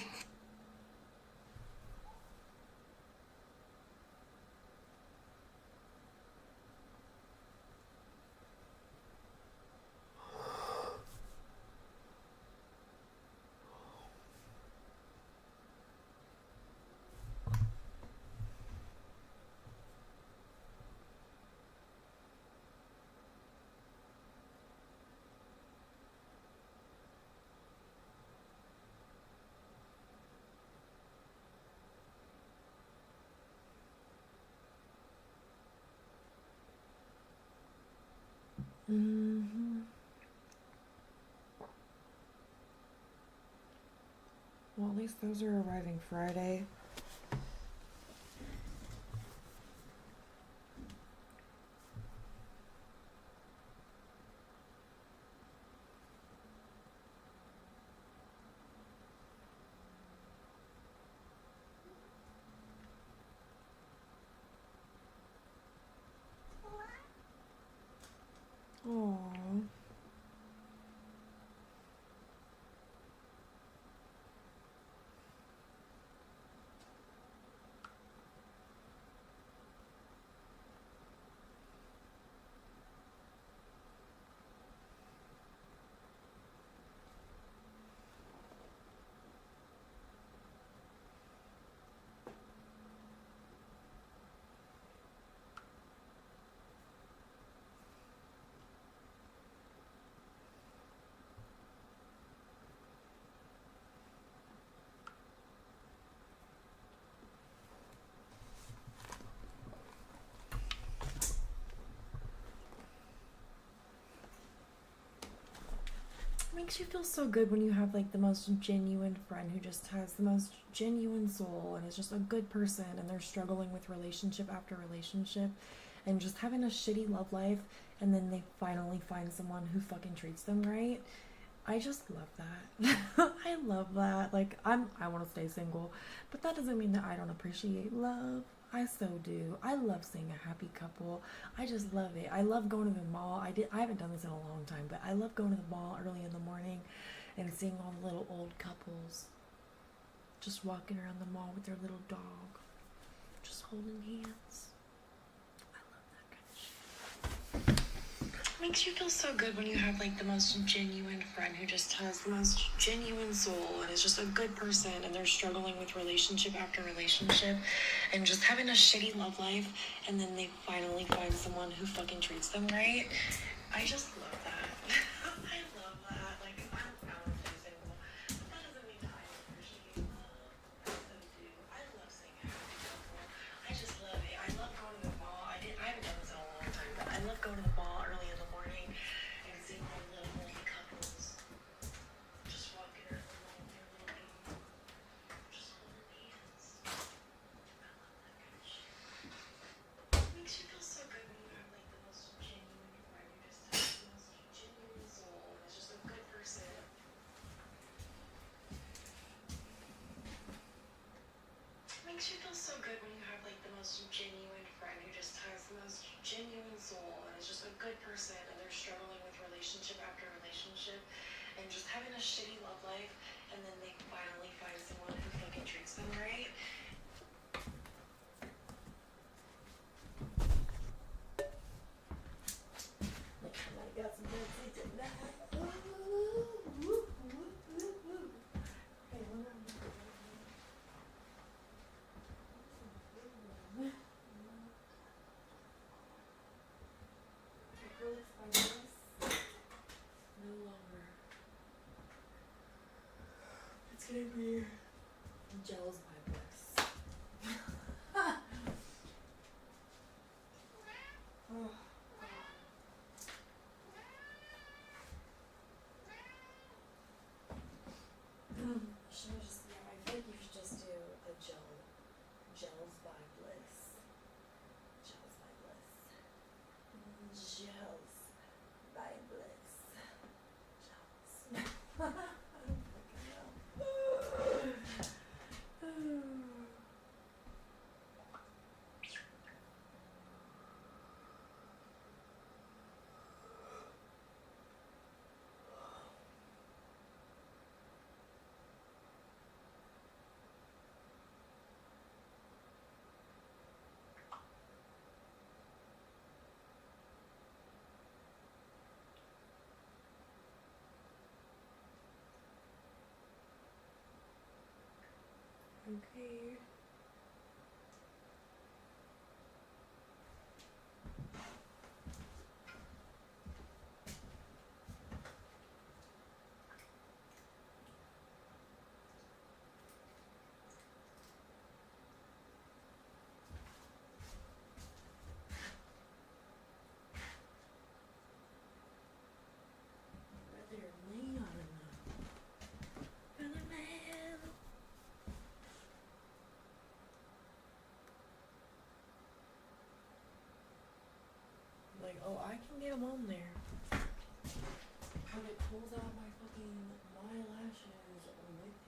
Mm-hmm. Well, at least those are arriving Friday. Aww. Makes you feel so good when you have like the most genuine friend who just has the most genuine soul and is just a good person, and they're struggling with relationship after relationship and just having a shitty love life, and then they finally find someone who fucking treats them right. I just love that. I love that. Like, I want to stay single, but that doesn't mean that I don't appreciate love. I so do. I love seeing a happy couple. I just love it. I love going to the mall. I haven't done this in a long time, but I love going to the mall early in the morning and seeing all the little old couples just walking around the mall with their little dog, just holding hands. Makes you feel so good when you have like the most genuine friend who just has the most genuine soul and is just a good person, and they're struggling with relationship after relationship and just having a shitty love life, and then they finally find someone who fucking treats them right. I just love that. I love that. Like, I want to stay single, but that doesn't mean that I don't appreciate love. I so do. I love seeing a happy couple. I just love it. I love going to the mall. I haven't done this in a long time, but I love going to the mall early in the morning and seeing all the little old couples just walking around the mall with their little baby, just holding hands. I love that kind of shit. It makes you feel so good when you have like the most genuine friend who just has the most genuine soul and is just a good person. Makes you feel so good when you have like the most genuine friend who just has the most genuine soul and is just a good person, and they're struggling with relationship after relationship and just having a shitty love life, and then they finally find someone who fucking treats them right. Like, I got some good tea tonight. Hey, what am I acrylics by Bliss no longer. It's gonna be gels by Bliss. Oh. Should I just, yeah, I think you should just do a gels by Bliss. Gels by Bliss. Gels by Bliss. Gels. I don't fucking know. Okay. Like, oh, I can get them on there. But it pulls out my lashes with it sometimes.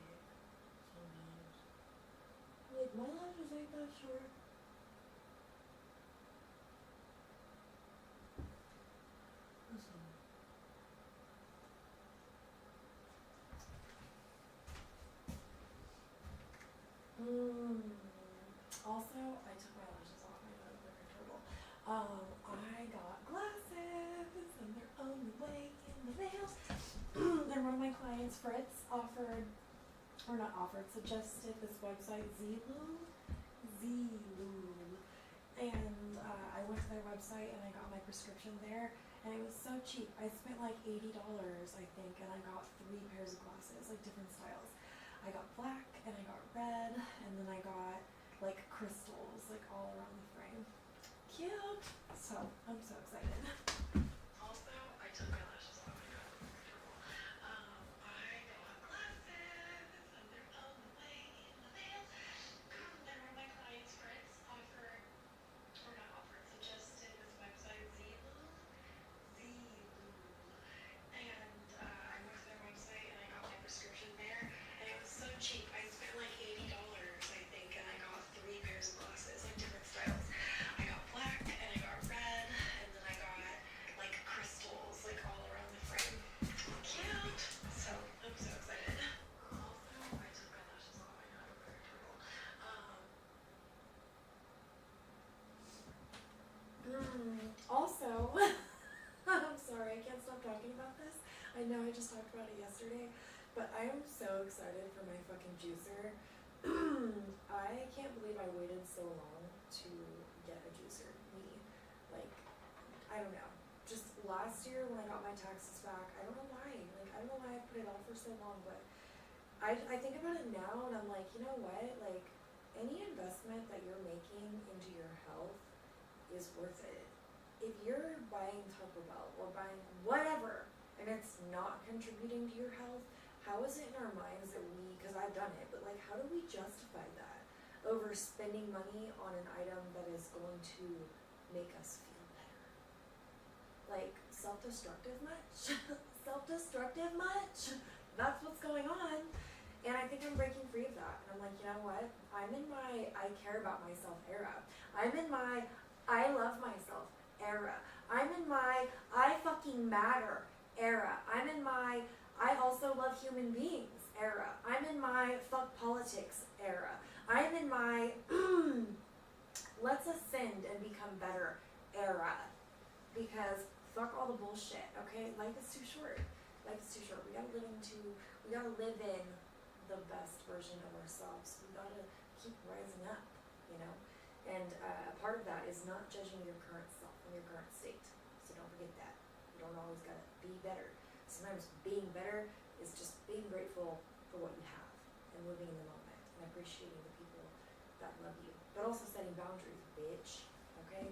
Like, my lashes ain't that short. Listen. Also, I took my lashes off. I know they're terrible. I got glasses, and they're on the way in the mail. And one of my clients, Fritz, suggested this website, Zloom. And I went to their website and I got my prescription there, and it was so cheap. I spent like $80, I think, and I got 3 pairs of glasses, like different styles. I got black and I got red, and then I got like crystals, like all around the frame. Cute. So I'm so excited. Also, I took my lashes off. I got comfortable. I got glasses, and they're on the way in the mail. Then one of my clients, Fritz, suggested this website, Zloom. And I went to their website and I got my prescription there, and it was so cheap. I spent like $80, I think, and I got 3 pairs of glasses, like different styles. I got black and I got red, and then I got like crystals, like all around the frame. Cute. So I'm so excited. Also, I took my lashes off. I know I'm very terrible. Also, I'm sorry, I can't stop talking about this. I know I just talked about it yesterday, but I am so excited for my fucking juicer. I can't believe I waited so long to get a juicer. Like, I don't know. Just last year when I got my taxes back, I don't know why. Like, I don't know why I put it off for so long, but I think about it now and I'm like, you know what? Like, any investment that you're making into your health is worth it. If you're buying Taco Bell or buying whatever and it's not contributing to your health, how is it in our minds that because I've done it, but like, how do we justify that over spending money on an item that is going to make us feel better? Like, self-destructive much? Self-destructive much? That's what's going on. And I think I'm breaking free of that. And I'm like, you know what? I'm in my I care about myself era. I'm in my I love myself era. I'm in my I fucking matter era. I'm in my I also love human beings era. I'm in my fuck politics era. I'm in my let's ascend and become better era. Because fuck all the bullshit, okay? Life is too short. Life is too short. We gotta live in the best version of ourselves. We gotta keep rising up, you know? And a part of that is not judging your current self and your current state. So don't forget that. You don't always gotta be better. Sometimes being better is just being grateful for what you have and living in the moment and appreciating the people that love you. But also setting boundaries, bitch. Okay?